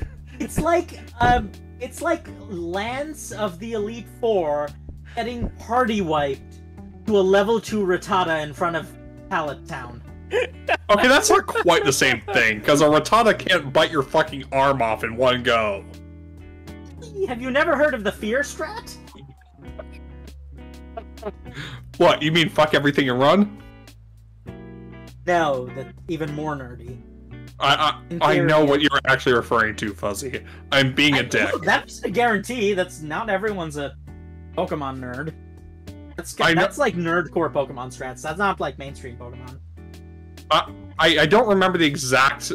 Lance of the Elite Four getting party wiped to a level 2 Rattata in front of Pallet Town. Okay, that's not quite the same thing, because a Rattata can't bite your fucking arm off in one go. Have you never heard of the Fear Strat? What, you mean fuck everything and run? No, that's even more nerdy. I know what you're actually referring to, Fuzzy. I'm being a dick. That's a guarantee. That's not everyone's a Pokemon nerd. That's like nerdcore Pokemon strats. That's not like mainstream Pokemon. I don't remember the exact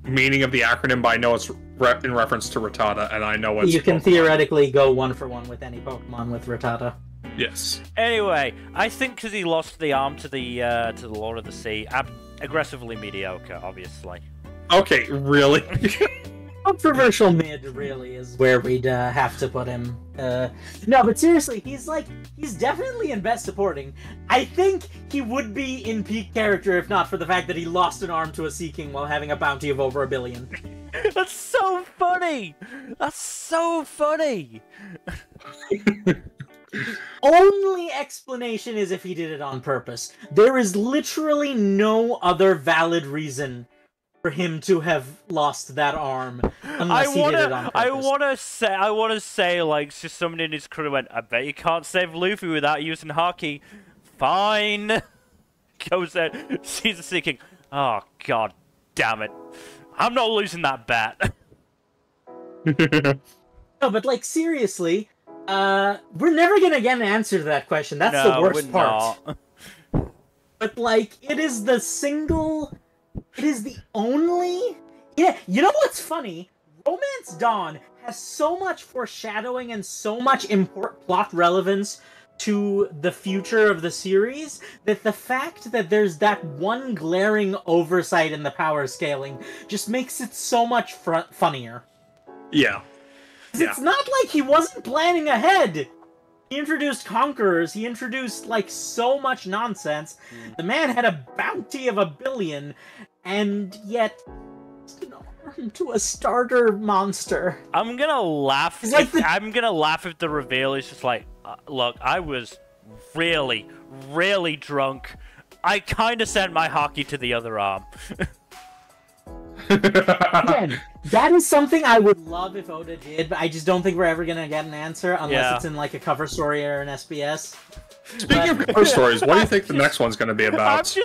meaning of the acronym, but I know it's in reference to Rattata, and I know it's... You can theoretically go 1-for-1 with any Pokemon with Rattata. Yes. Anyway, I think because he lost the arm to the Lord of the Sea, aggressively mediocre, obviously. Okay, really? Controversial mid, really, is where we'd have to put him. No, but seriously, he's definitely in best supporting. I think he would be in peak character if not for the fact that he lost an arm to a Sea King while having a bounty of over 1 billion. That's so funny! That's so funny! Only explanation is if he did it on purpose. There is literally no other valid reason for him to have lost that arm unless he did it on purpose. I wanna say, like, just somebody in his crew went, I bet you can't save Luffy without using Haki. Fine. Goes there, sees the Sea King. Oh, god damn it. I'm not losing that bet. No, but, like, seriously, We're never gonna get an answer to that question. That's the worst part. Not. But, like, it is the only... Yeah, you know what's funny? Romance Dawn has so much foreshadowing and so much plot relevance to the future of the series that the fact that there's that one glaring oversight in the power scaling just makes it so much funnier. Yeah. It's not like he wasn't planning ahead. He introduced conquerors, he introduced, like, so much nonsense. The man had a bounty of $1 billion, and yet an arm to a starter monster. I'm gonna laugh. I'm gonna laugh if the reveal is just like, look, I was really, really drunk. I kind of sent my hockey to the other arm. Again, that is something I would love if Oda did, but I just don't think we're ever gonna get an answer unless it's in, like, a cover story or an SBS. Speaking of cover stories, what do you think the next one's gonna be about?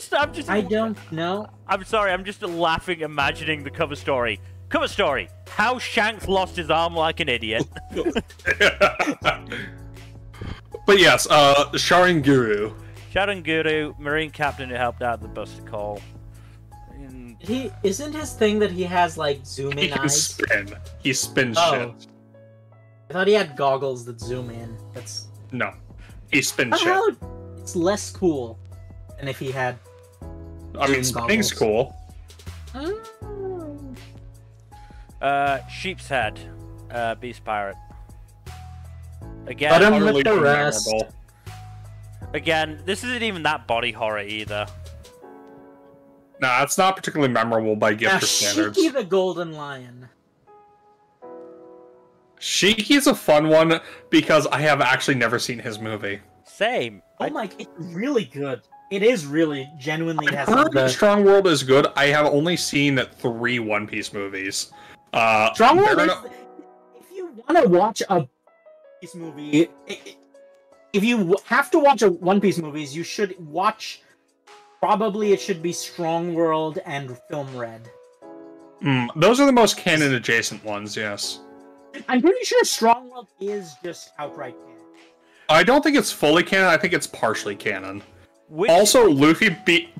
I don't know. I'm sorry, I'm just laughing imagining the cover story. Cover story: how Shanks lost his arm like an idiot. But yes, Sharinguru. Sharinguru, Marine captain who helped out the Buster Call. He isn't his thing that he has, like, zoom in eyes. He spins shit. I thought he had goggles that zoom in. No, he spins shit. It's less cool than if he had. I mean, spinning's cool. Sheep's Head, Beast Pirate. Again, But I'm with the rest. Again, this isn't even that body horror either. Nah, it's not particularly memorable by Gifter standards. Shiki the Golden Lion. Shiki's a fun one because I have actually never seen his movie. Same. Oh my, it's really good. It is really genuinely. I've heard Strong World is good. I have only seen 3 One Piece movies. Strong World is... If you want to watch a One Piece movie, if you have to watch a One Piece movies, you should watch... Probably it should be Strong World and Film Red. Those are the most canon-adjacent ones, yes. I'm pretty sure Strong World is just outright canon. I don't think it's fully canon, I think it's partially canon. Also,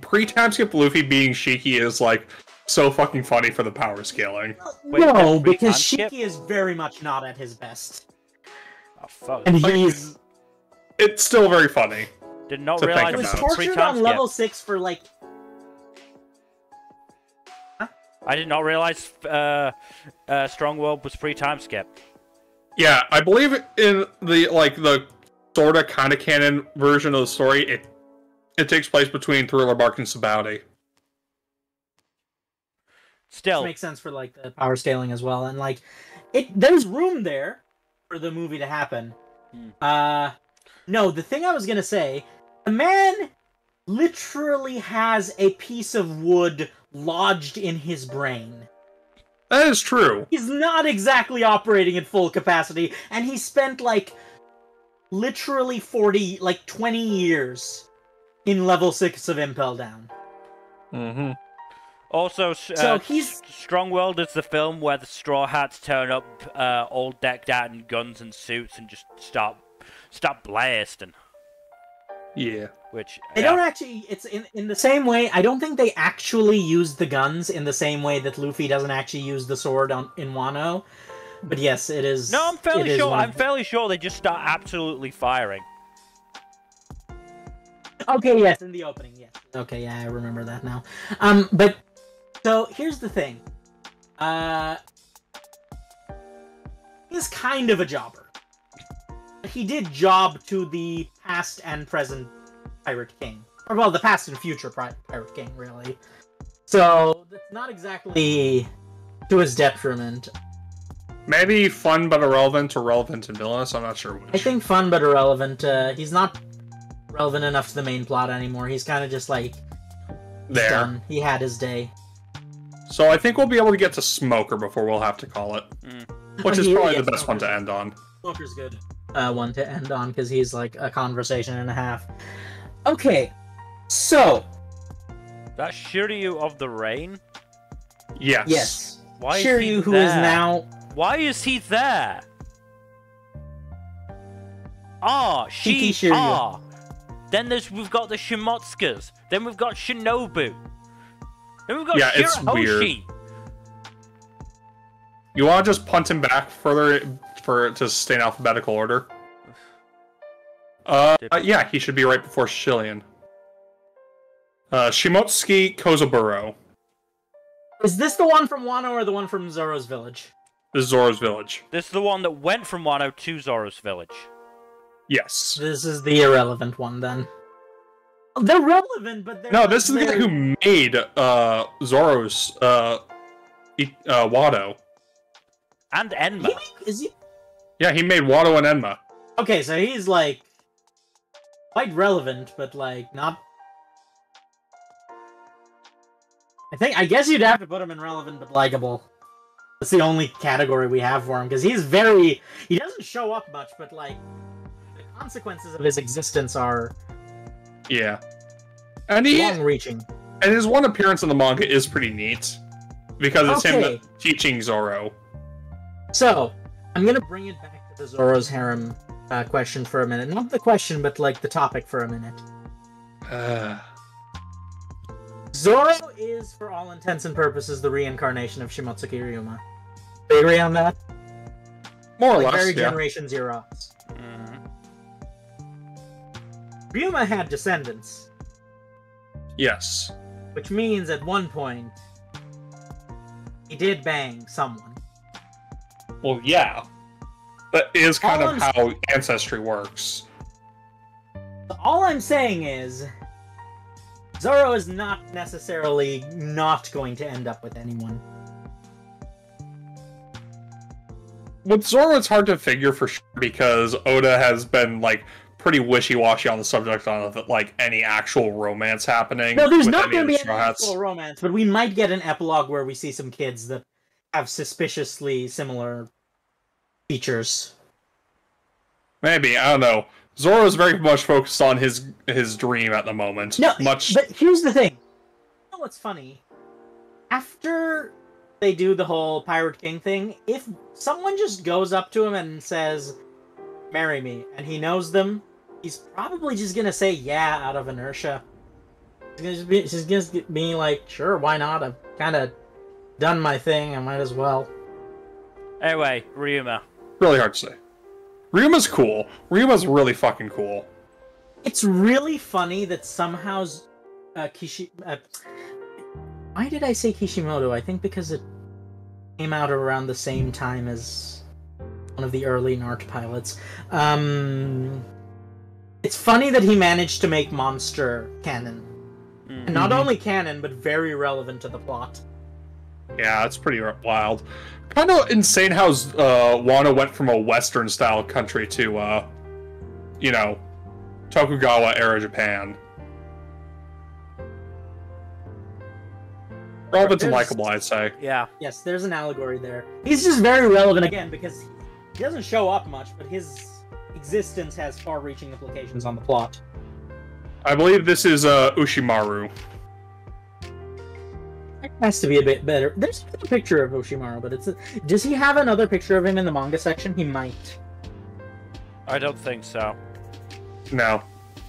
pre-time skip Luffy being Shiki is, like, so fucking funny for the power scaling. No, because Shiki is very much not at his best. Oh, fuck. And he's... It's still very funny. Did not realize he was tortured on level 6 for, like... Huh? I did not realize Strong World was pre-time skip. Yeah, I believe in the sorta kinda canon version of the story, it takes place between Thriller Bark and Sabaody. Still. Which makes sense for, like, the power scaling as well, and, like, there's room there for the movie to happen. No, the thing I was gonna say, the man literally has a piece of wood lodged in his brain. That is true. He's not exactly operating at full capacity, and he spent, like, literally 20 years in level 6 of Impel Down. Mm-hmm. Also, so he's... Strong World is the film where the Straw Hats turn up all decked out in guns and suits and just start blasting. Yeah. Which they don't actually. It's in the same way. I don't think they actually use the guns in the same way that Luffy doesn't actually use the sword in Wano. But yes, it is. No, I'm fairly sure. I'm fairly sure they just start absolutely firing. Okay. Yes, in the opening. Yes. Okay. Yeah, I remember that now. But so here's the thing. He's kind of a jobber. He did job to the past and present Pirate King. Or, well, the past and future Pirate King, really. So, that's not exactly to his detriment. Maybe fun but irrelevant, or relevant and villainous, I'm not sure which. I think fun but irrelevant. He's not relevant enough to the main plot anymore. He's kind of just, like, there. Done. He had his day. So I think we'll be able to get to Smoker before we'll have to call it. Which is probably the best one to end on. Smoker's good. One to end on, because he's like a conversation and a half. Okay, so... That Shiryu of the Rain? Yes. Yes. Why Shiryu, is who is now... Why is he there? Ah, Pinky she, Shiryu. ah. Then we've got the Shimotsukas. Then we've got Shinobu. Then we've got It's weird. Shirahoshi. You want to just punt him back further to stay in alphabetical order? Yeah, he should be right before Shillian. Shimotsuki Kozaburo. Is this the one from Wano or the one from Zoro's village? This is Zoro's village. This is the one that went from Wano to Zoro's village. Yes. This is the irrelevant one, then. They're relevant, but they're... No, this is the guy who made Zoro's Wado. And Enma. Is he? Yeah, he made Wado and Enma. Okay, so he's, like, quite relevant, but, like, not... I guess you'd have to put him in relevant but likable. That's the only category we have for him, because he's very... He doesn't show up much, but, like, the consequences of his existence are... Yeah. And long-reaching. And his one appearance in the manga is pretty neat. Because it's him teaching Zoro. So, I'm gonna bring it back to the Zoro's harem question for a minute. Not the question, but, like, the topic for a minute. Zoro is, for all intents and purposes, the reincarnation of Shimotsuki Ryuma. Do you agree on that? More or less, very yeah. Generation Zero. Ryuma had descendants. Yes. Which means, at one point, he did bang someone. Well, yeah. That is kind of how ancestry works. All I'm saying is... Zoro is not necessarily not going to end up with anyone. With Zoro, it's hard to figure for sure because Oda has been, like, pretty wishy-washy on the subject of, like, any actual romance happening. No, there's not going to be any actual romance, but we might get an epilogue where we see some kids that have suspiciously similar features. Maybe, I don't know. Zoro's very much focused on his dream at the moment. No, but here's the thing. You know what's funny? After they do the whole Pirate King thing, if someone just goes up to him and says, "Marry me," and he knows them, he's probably just gonna say yeah out of inertia. He's gonna be like, "Sure, why not? I've kind of done my thing. I might as well." Anyway, Ryuma. Really hard to say. Ryuma's cool. Ryuma's really fucking cool. It's really funny that somehow why did I say Kishimoto? I think because it came out around the same time as one of the early Nart pilots. It's funny that he managed to make Monster canon. And not only canon, but very relevant to the plot. Yeah, it's pretty wild. Kind of insane how Wano went from a Western-style country to, you know, Tokugawa-era Japan. Relevant and likable, I'd say. Yeah. Yes, there's an allegory there. He's just very relevant, again, because he doesn't show up much, but his existence has far-reaching implications on the plot. I believe this is Ushimaru. It has to be a bit better. There's a picture of Ushimaru, but does he have another picture of him in the manga section? He might. I don't think so. No.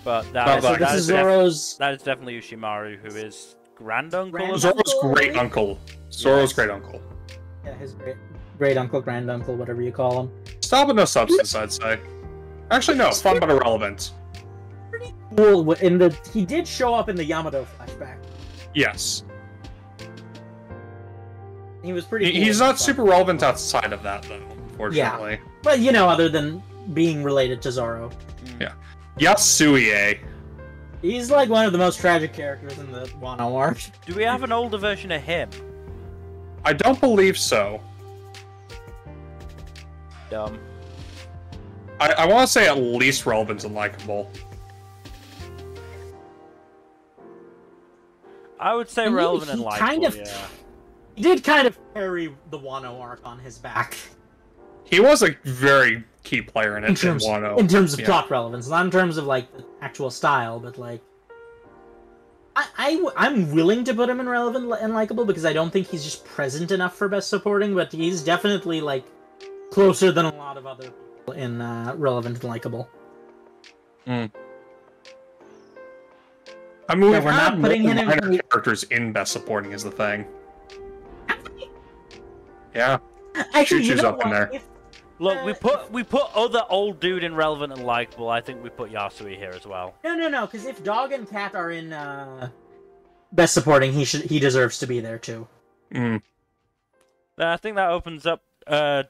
But that is Zoro's... That is definitely Ushimaru, who is granduncle? Zoro's great uncle. Zoro's great uncle. Yeah, his great uncle, granduncle, whatever you call him. Stop with no substance, I'd say. Actually, no. Fun but irrelevant. Pretty cool. He did show up in the Yamato flashback. Yes. He was pretty cool. He's not super relevant outside of that, though, unfortunately. Yeah. But, you know, other than being related to Zoro. Yeah. Yasuie. He's like one of the most tragic characters in the Wano arc. Do we have an older version of him? I don't believe so. Dumb. I want to say at least relevant and likable. I would say relevant and likable, yeah. He did kind of carry the Wano arc on his back. He was a very key player in it in Wano. In terms of plot relevance, not in terms of, like, the actual style, but, like... I'm willing to put him in relevant and likable because I don't think he's just present enough for best supporting, but he's definitely, like, closer than a lot of other people in relevant and likable. Mm. I mean, we're not putting him in characters in best supporting is the thing. Yeah. Actually, Choo-choo's up in there. Look, we put other old dude in relevant and likable. I think we put Yasui here as well. No, because if Dog and Cat are in best supporting, he deserves to be there too. Mm. I think that opens up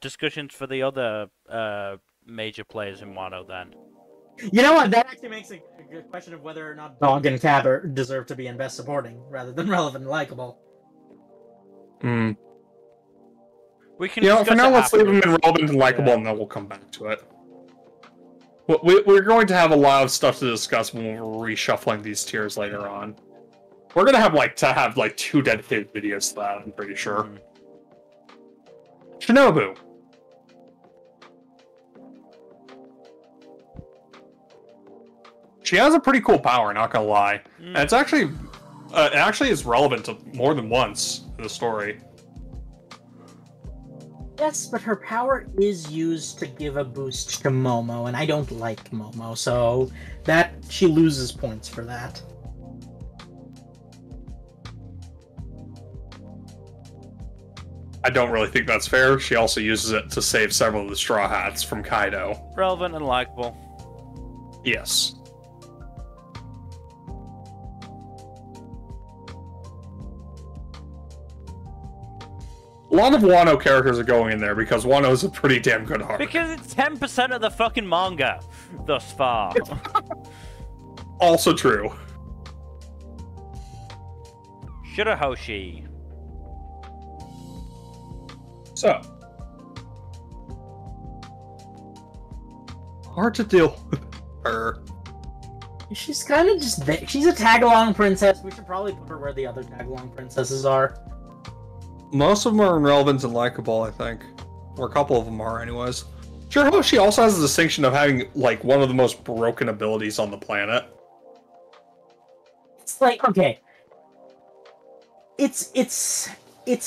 discussions for the other major players in Wano then. You know what? That actually makes a good question of whether or not Dog and Cat deserve to be in best supporting rather than relevant and likable. Mm. We can. For now, let's leave them in relevant and likable, and then we'll come back to it. We're going to have a lot of stuff to discuss when we're reshuffling these tiers later on. We're gonna have like 2 dedicated videos to that. I'm pretty sure. Shinobu. She has a pretty cool power, not gonna lie, and it's actually, it actually is relevant to more than once in the story. Yes, but her power is used to give a boost to Momo, and I don't like Momo, so that she loses points for that. I don't really think that's fair. She also uses it to save several of the Straw Hats from Kaido. Relevant and likable. Yes. A lot of Wano characters are going in there because Wano is a pretty damn good arc. Because it's 10% of the fucking manga thus far. Also true. Shirahoshi. So. Hard to deal with her. She's kind of just there. She's a tag-along princess. We should probably put her where the other tag-along princesses are. Most of them are irrelevant and likable, I think. Or a couple of them are, anyways. Shirahoshi also has the distinction of having, like, one of the most broken abilities on the planet. It's like, okay. It's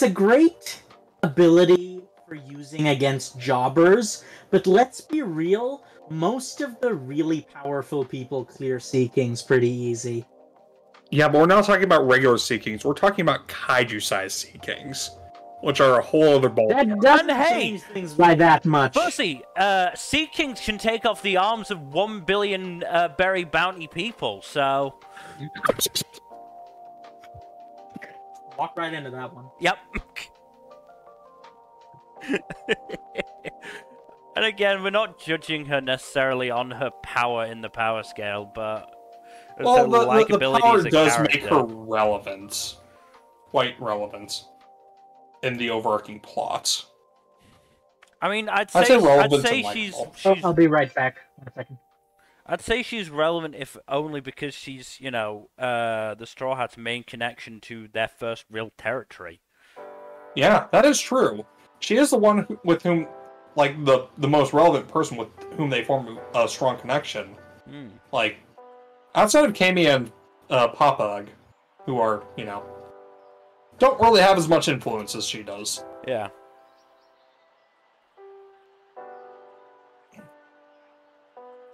a great ability for using against jobbers, but let's be real, most of the really powerful people clear Sea Kings pretty easy. Yeah, but we're not talking about regular Sea Kings. We're talking about kaiju-sized Sea Kings, which are a whole other ball. That doesn't change things by that much. Pussy, Sea Kings can take off the arms of 1 billion berry bounty people, so... Walk right into that one. Yep. And again, we're not judging her necessarily on her power in the power scale, but... Well, the power does make her relevant. Quite relevant. In the overarching plot. I mean, I'd say she's... I'll be right back in a second. I'd say she's relevant if only because she's, you know, the Straw Hats' main connection to their first real territory. Yeah, that is true. She is the one with whom, like, the most relevant person with whom they form a strong connection. Like, outside of Kami and Papag, who are, you know, don't really have as much influence as she does. Yeah.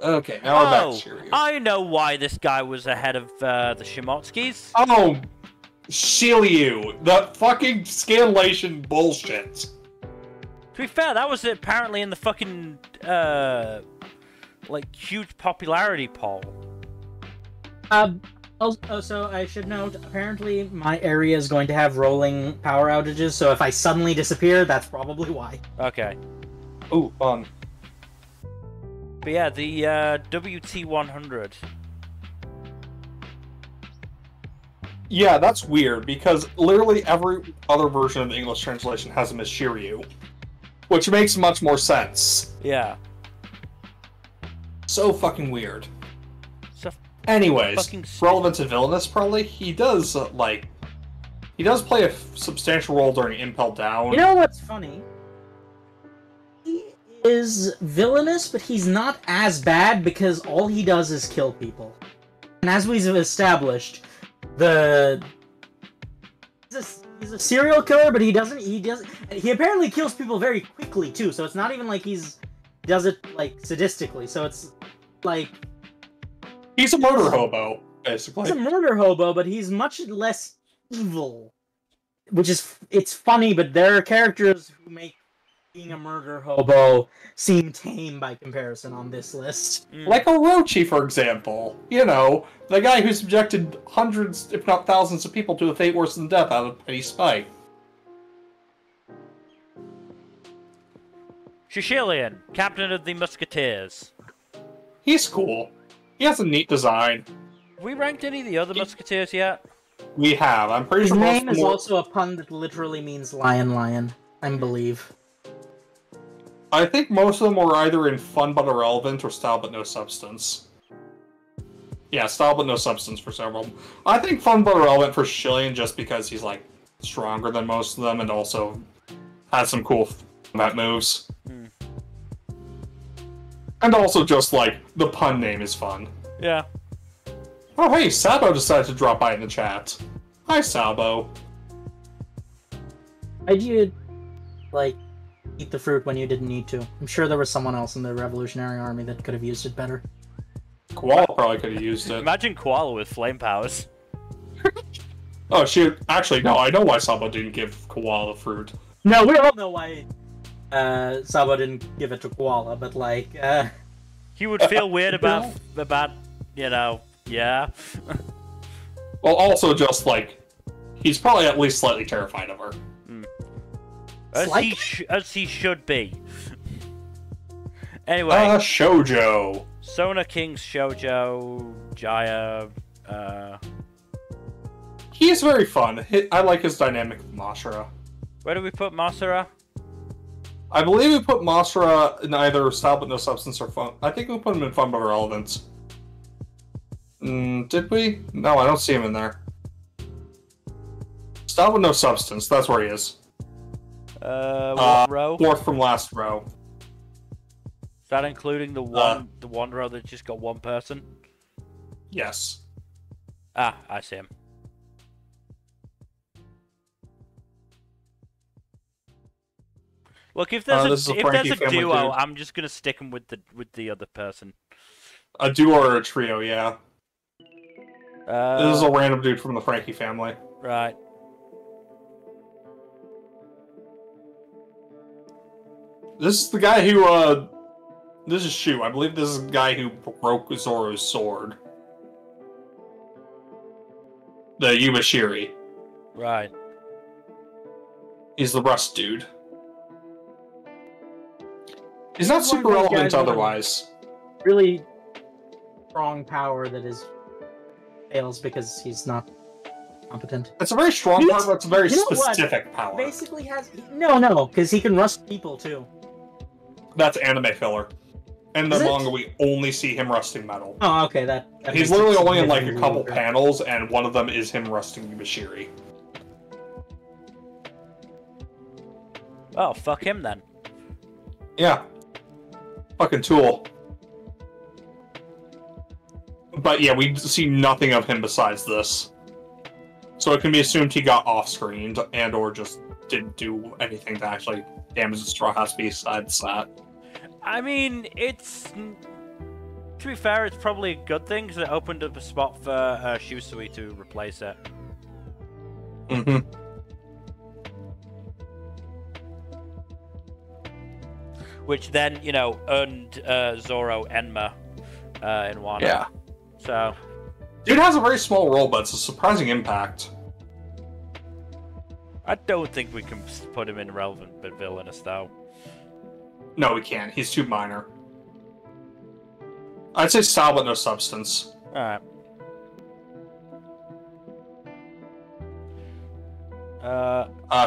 Okay, now we're back to Shiryu. I know why this guy was ahead of the Shimotskis. Oh, Shiryu! The fucking scanlation bullshit. To be fair, that was apparently in the fucking, like, huge popularity poll. Also, I should note, apparently my area is going to have rolling power outages, so if I suddenly disappear, that's probably why. Okay. Ooh, fun. But yeah, the WT100. Yeah, that's weird, because literally every other version of the English translation has him as Shiryu. Which makes much more sense. Yeah. So fucking weird. So anyways, relevant to Villainous, probably, he does, he does play a substantial role during Impel Down. You know what's funny? He is villainous, but he's not as bad because all he does is kill people. And as we've established, he's a serial killer, but he apparently kills people very quickly too, so it's not even like does it like sadistically, so it's like He's a murder hobo, basically. He's a murder hobo, but he's much less evil. Which is, it's funny, but there are characters who make being a murder hobo seem tame by comparison on this list. Like Orochi, for example. You know, the guy who subjected hundreds, if not thousands, of people to a fate worse than death out of petty spite. Shishilian, captain of the Musketeers. He's cool. He has a neat design. Have we ranked any of the other Musketeers yet? We have. I'm pretty His sure name is also a pun that literally means lion, I believe. I think most of them were either in fun but irrelevant or style but no substance. Yeah, style but no substance for several of them. I think fun but irrelevant for Shillian just because he's, like, stronger than most of them and also has some cool combat moves. And also just, like, the pun name is fun. Yeah. Oh, hey, Sabo decided to drop by in the chat. Hi, Sabo. Why'd you, like, eat the fruit when you didn't need to? I'm sure there was someone else in the Revolutionary Army that could have used it better. Koala probably could have used it. Imagine Koala with flame powers. Oh, shoot. Actually, no, I know why Sabo didn't give Koala fruit. No, we all know why Sabo didn't give it to Koala, but, like, He would feel weird about, you know, yeah. Well, also just, like, he's probably at least slightly terrified of her. As he should be. Anyway. Shoujo. Sona King's Shoujo, Jaya, He's very fun. I like his dynamic with Masura. Where do we put Masura? I believe we put Masura in either style but no substance or fun. I think we put him in fun but relevance. Did we? No, I don't see him in there. Style but no substance. That's where he is. What row? Fourth from last row. Is that including the one row that just got one person? Yes. Ah, I see him. Look, if there's a duo, I'm just gonna stick him with the other person. A duo or a trio, yeah. This is a random dude from the Frankie family. Right. This is the guy who, this is Shu. I believe this is the guy who broke Zoro's sword. The Yubashiri. Right. He's the Rust dude. He's not super relevant otherwise. Really strong power that is fails because he's not competent. It's a very strong power, but it's a very specific power. Basically has no, because he can rust people too. That's anime filler. In the manga, we only see him rusting metal. Oh, okay, that he's literally only in like a couple panels, and one of them is him rusting Yubashiri. Oh, fuck him then. Yeah. Fucking tool. But yeah, we see nothing of him besides this. So it can be assumed he got off-screened and or just didn't do anything to actually damage the Straw Hats besides that. I mean, to be fair, it's probably a good thing because it opened up a spot for Shusui to replace it. Mm-hmm. Which then, you know, earned Zoro Enma in Wano. Yeah. So... Dude has a very small role, but it's a surprising impact. I don't think we can put him in relevant but villainous, though. No, we can't. He's too minor. I'd say style, but no substance. Alright.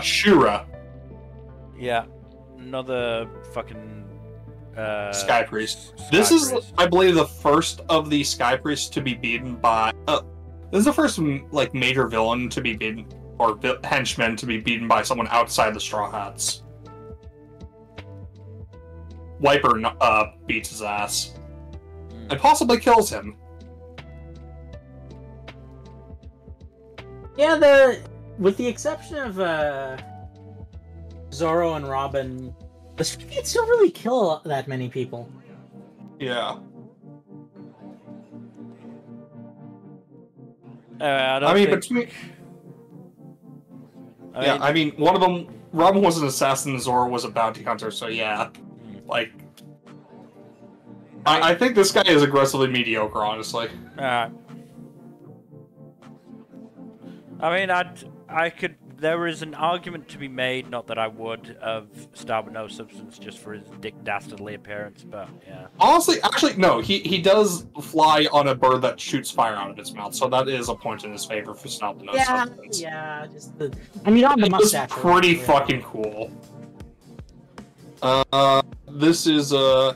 Shura. Yeah. Another fucking... Sky Priest. This is, I believe, the first of the Sky Priests to be beaten by... this is the first, like, major villain to be beaten, or henchman to be beaten by someone outside the Straw Hats. Wiper beats his ass. And possibly kills him. Yeah, with the exception of Zoro and Robin, the Stray Cats don't really kill that many people. Yeah. I mean, between... I mean, one of them... Robin was an assassin, Zora was a bounty hunter, so yeah. Like... I think this guy is aggressively mediocre, honestly. I mean, I could... There is an argument to be made, not that I would, of Star with no substance just for his dick dastardly appearance, but yeah. Honestly, actually, no. He does fly on a bird that shoots fire out of its mouth, so that is a point in his favor for Star with no substance. Yeah, just the... I mean, on the mustache... It's pretty fucking cool. This is, why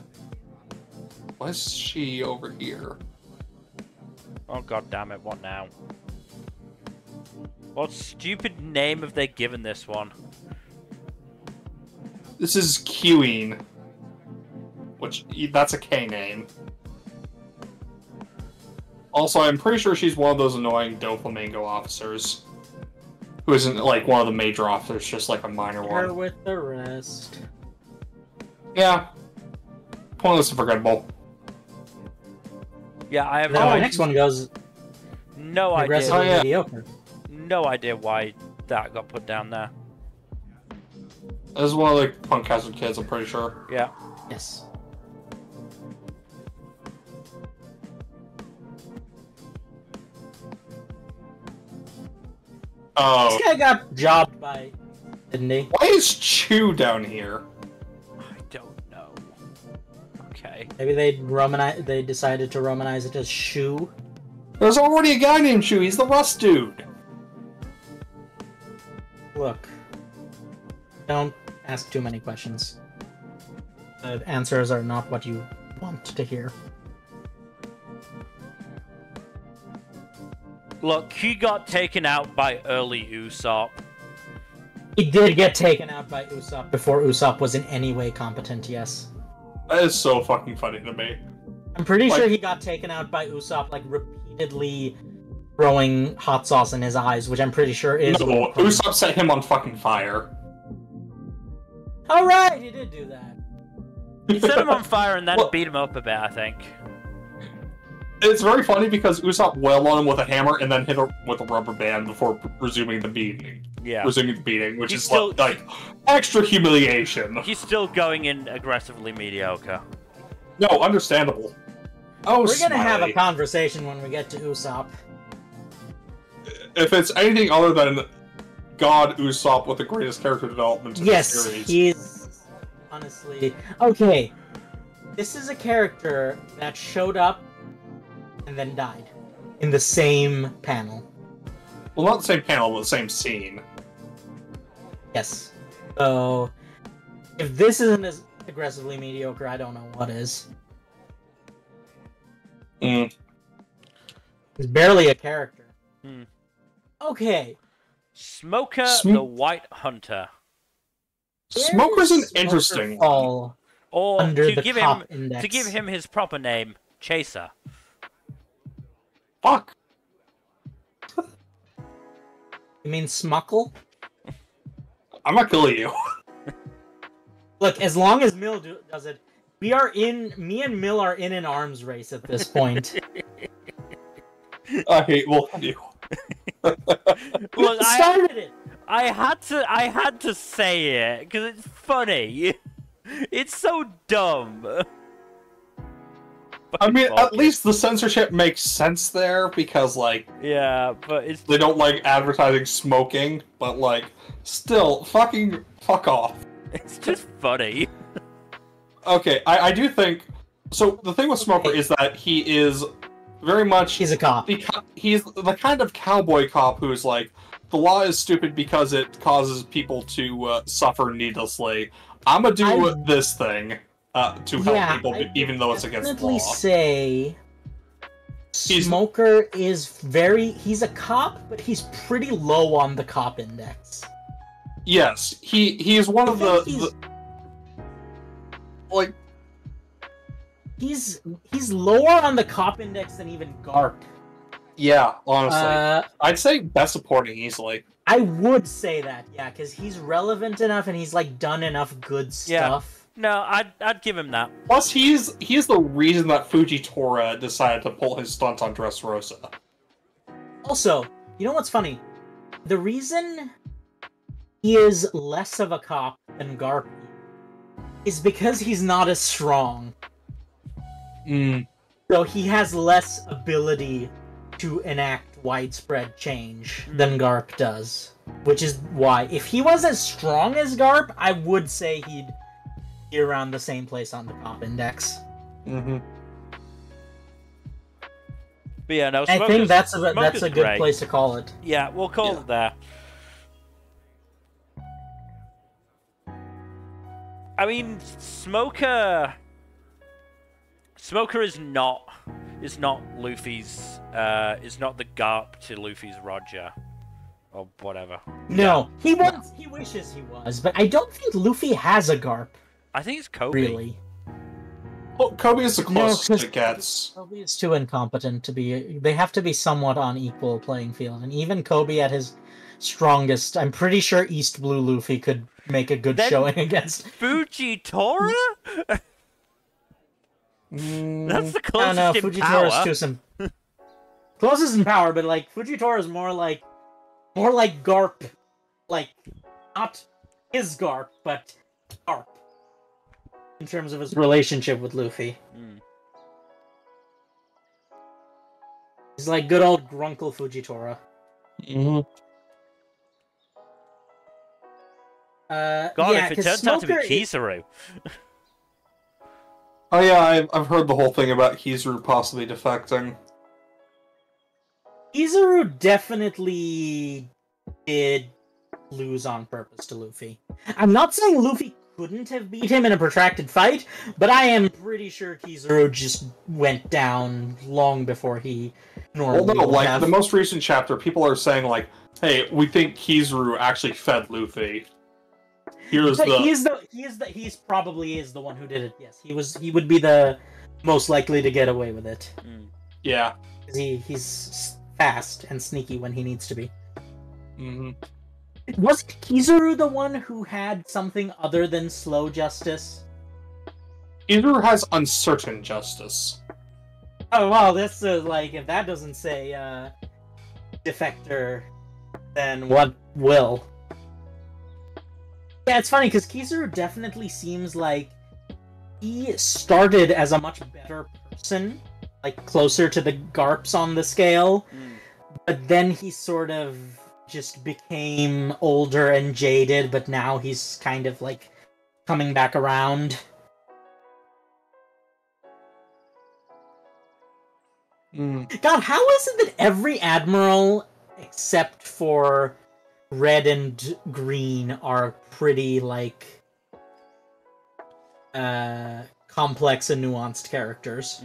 is she over here? Oh god damn it, what now? What stupid name have they given this one? This is Queen. Which, that's a K name. Also, I'm pretty sure she's one of those annoying Doflamingo officers. Who isn't, like, one of the major officers, just like a minor Her one. with the rest. Yeah. Pointless and forgettable. Yeah, I have Then the next one goes... no idea. Aggressively mediocre. No idea why that got put down there. This is one of the punk hazard kids, I'm pretty sure. Yeah. Yes. Oh. This guy got jobbed by... Didn't he? Why is Chew down here? I don't know. Okay. Maybe they decided to Romanize it as Shoe. There's already a guy named Chew, he's the Rust dude. Look. Don't ask too many questions. The answers are not what you want to hear. Look, he got taken out by early Usopp. He did get taken out by Usopp before Usopp was in any way competent, yes. That is so fucking funny to me. I'm pretty sure he got taken out by Usopp, like, repeatedly throwing hot sauce in his eyes, which I'm pretty sure is... No, Usopp set him on fucking fire. Oh, right! He did do that. He set him on fire and then beat him up a bit, I think. It's very funny because Usopp wailed on him with a hammer and then hit him with a rubber band before resuming the beating. Yeah. Resuming the beating, which He's is still... like extra humiliation. He's still going in aggressively mediocre. No, understandable. Oh, We're gonna have a Smiley. conversation when we get to Usopp. If it's anything other than God Usopp with the greatest character development in the Yes, series. he's... honestly... Okay, this is a character that showed up and then died in the same panel. Well, not the same panel, but the same scene. Yes. So, if this isn't as aggressively mediocre, I don't know what is. Mm. He's barely a character. Hmm. Okay. Smoker the White Hunter. Smoker's an Smoker interesting one. fall Or under to the give cop him index. to give him his proper name, Chaser. Fuck. You mean Smuckle? I'm not killing you. Look, as long as Mill does it, me and Mill are in an arms race at this point. I hate both of you. Look, Started it! I had to say it because it's funny. It's so dumb. I mean, Fuck at it. least the censorship makes sense there because, like, Yeah, but it's they don't like advertising smoking, but, like, still, fucking fuck off. it's just funny. Okay, I do think. So the thing with Smoker is that he is very much. He's a cop. He's the kind of cowboy cop who's like, the law is stupid because it causes people to suffer needlessly. I'm gonna do this thing to help people, even though it's against the definitely law. say Smoker is he's a cop, but he's pretty low on the cop index. Yes, he is one of the like. He's lower on the cop index than even Garp. Yeah, honestly, I'd say best supporting easily. I would say that, yeah, because he's relevant enough and he's like done enough good stuff. No, I'd give him that. Plus, he's the reason that Fujitora decided to pull his stunt on Dressrosa. Also, you know what's funny? The reason he is less of a cop than Garp is because he's not as strong. So he has less ability to enact widespread change than Garp does. Which is why, if he was as strong as Garp, I would say he'd be around the same place on the cop index. But yeah, no, I think that's a good place to call it. Yeah, we'll call it there. I mean, Smoker is not Luffy's is not the Garp to Luffy's Roger or whatever. No, he wishes he was, but I don't think Luffy has a Garp. I think it's Kobe. Really. Well, Kobe is the closest it gets. Kobe is too incompetent to be. They have to be somewhat on equal playing field, and even Kobe at his strongest, I'm pretty sure East Blue Luffy could make a good showing against Fujitora. That's the closest in Fujitora's power. to some closest in power, but like Fujitora is more like Garp, like not his Garp, but Garp in terms of his relationship with Luffy. He's like good old Grunkle Fujitora. God, if it turns out to be Kizaru. Oh yeah, I've heard the whole thing about Kizaru possibly defecting. Kizaru definitely did lose on purpose to Luffy. I'm not saying Luffy couldn't have beat him in a protracted fight, but I am pretty sure Kizaru just went down long before he normally would have. The most recent chapter, people are saying like, "Hey, we think Kizaru actually fed Luffy." He's probably the one who did it. Yes, he would be the most likely to get away with it. Yeah, he's fast and sneaky when he needs to be. Was Kizaru the one who had something other than slow justice? Kizaru has uncertain justice. Oh well, that's like if that doesn't say defector, then what will? Yeah, it's funny because Kizaru definitely seems like he started as a much better person, like closer to the Garps on the scale, but then he sort of just became older and jaded, but now he's kind of like coming back around. God, how is it that every admiral except for Red and Green are pretty, like, complex and nuanced characters?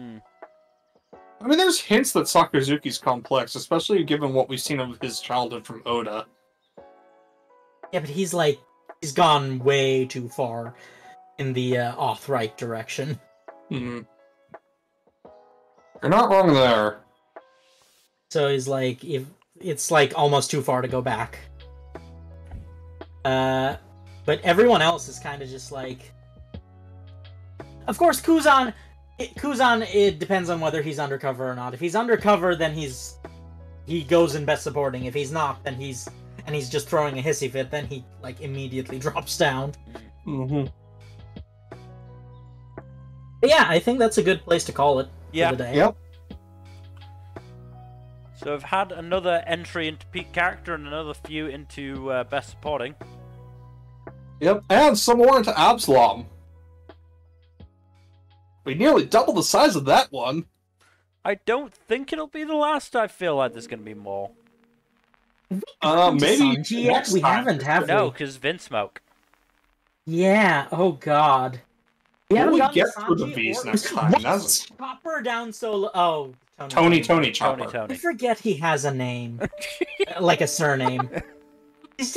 I mean, there's hints that Sakazuki's complex, especially given what we've seen of his childhood from Oda. Yeah, but he's gone way too far in the off-right direction. You're not wrong there. So he's like, if it's like almost too far to go back. But everyone else is kind of just like... Of course, Kuzan, it depends on whether he's undercover or not. If he's undercover, then he goes in best supporting. If he's not, then he's just throwing a hissy fit, then he, like, immediately drops down. But yeah, I think that's a good place to call it for the day. Yep. So I've had another entry into peak character and another few into best supporting. Yep, and some more into Absalom. We nearly doubled the size of that one. I don't think it'll be the last. I feel like there's going to be more. Maybe we haven't, have we? No, because Vinsmoke. Yeah, oh god. We What haven't will we gotten get Sanji for the V's next time? What? Chopper down solo. Oh, Tony Chopper. I forget he has a name. Like a surname. He's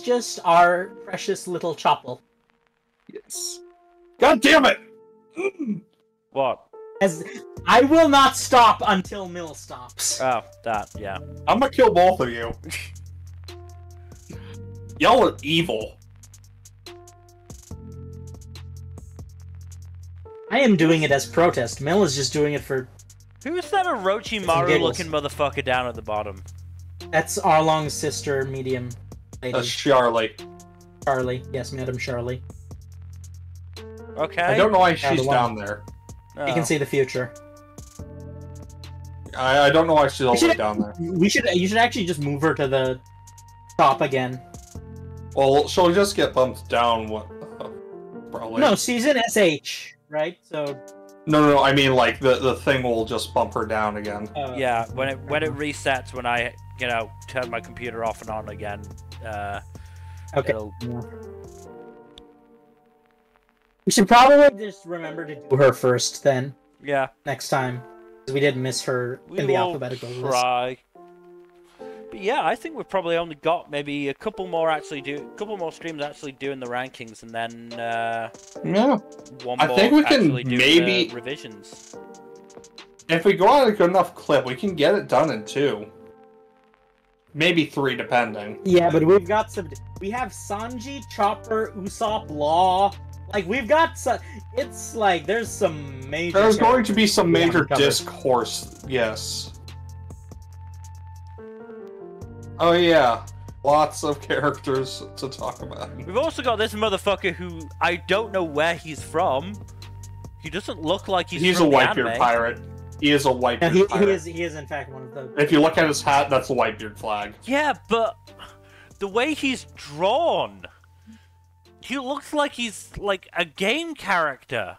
just our precious little Chopple. Yes. God damn it! What? As I will not stop until Mill stops. Oh, that, yeah. I'm gonna kill both of you. Y'all are evil. I am doing it as protest. Mill is just doing it for Who's that Orochimaru looking motherfucker down at the bottom? That's Arlong's sister, medium lady. Charlie. Charlie. Yes, Madam Charlie. Okay. I don't know why she's down there. You can see the future. I don't know why she's all the way down there. You should actually just move her to the top again. Well, she'll just get bumped down. Probably. No, she's in SH, right? So. No. I mean, like the thing will just bump her down again. Yeah, when it resets, when I turn my computer off and on again. Okay. It'll... We should probably just remember to do her first, then. Yeah. Next time, because we did miss her in the alphabetical list. Try. But yeah, I think we've probably only got maybe a couple more streams actually doing the rankings, and then one more I think we can maybe revisions. If we go on a good enough clip, we can get it done in 2. Maybe 3, depending. Yeah, but we have Sanji, Chopper, Usopp, Law. Like, we've got it's like, there's some major... There's going to be some major discourse, yes. Oh yeah, lots of characters to talk about. We've also got this motherfucker who, I don't know where he's from. He doesn't look like he's from a Whitebeard pirate. He is a Whitebeard pirate. He is in fact one of the... If you look at his hat, that's the Whitebeard flag. Yeah, but the way he's drawn... He looks like he's, like, a game character.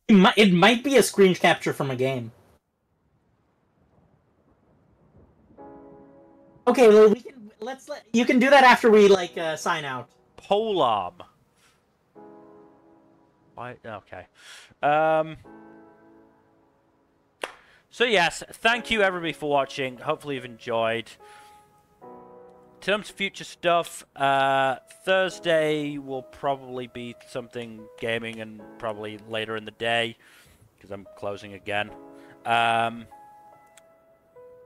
It might be a screen capture from a game. Okay, well, you can do that after we, like, sign out. Polearm. Why? Okay. So, yes, thank you, everybody, for watching. Hopefully you've enjoyed. In terms of future stuff, Thursday will probably be something gaming and probably later in the day, because I'm closing again.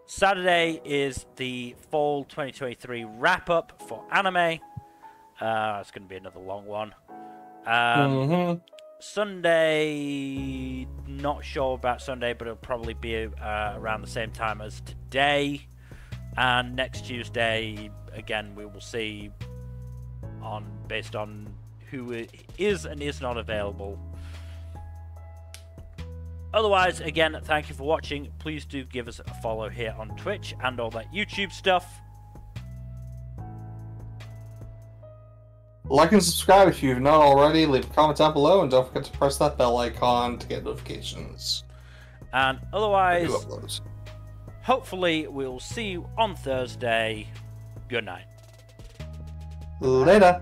Saturday is the fall 2023 wrap-up for anime. It's going to be another long one. Sunday, not sure about Sunday, but it'll probably be around the same time as today. And next Tuesday, again, we will see based on who is and is not available. Otherwise, again, thank you for watching. Please do give us a follow here on Twitch and all that YouTube stuff. Like and subscribe if you've not already. Leave a comment down below, and don't forget to press that bell icon to get notifications. And otherwise, hopefully we'll see you on Thursday. Good night. Later.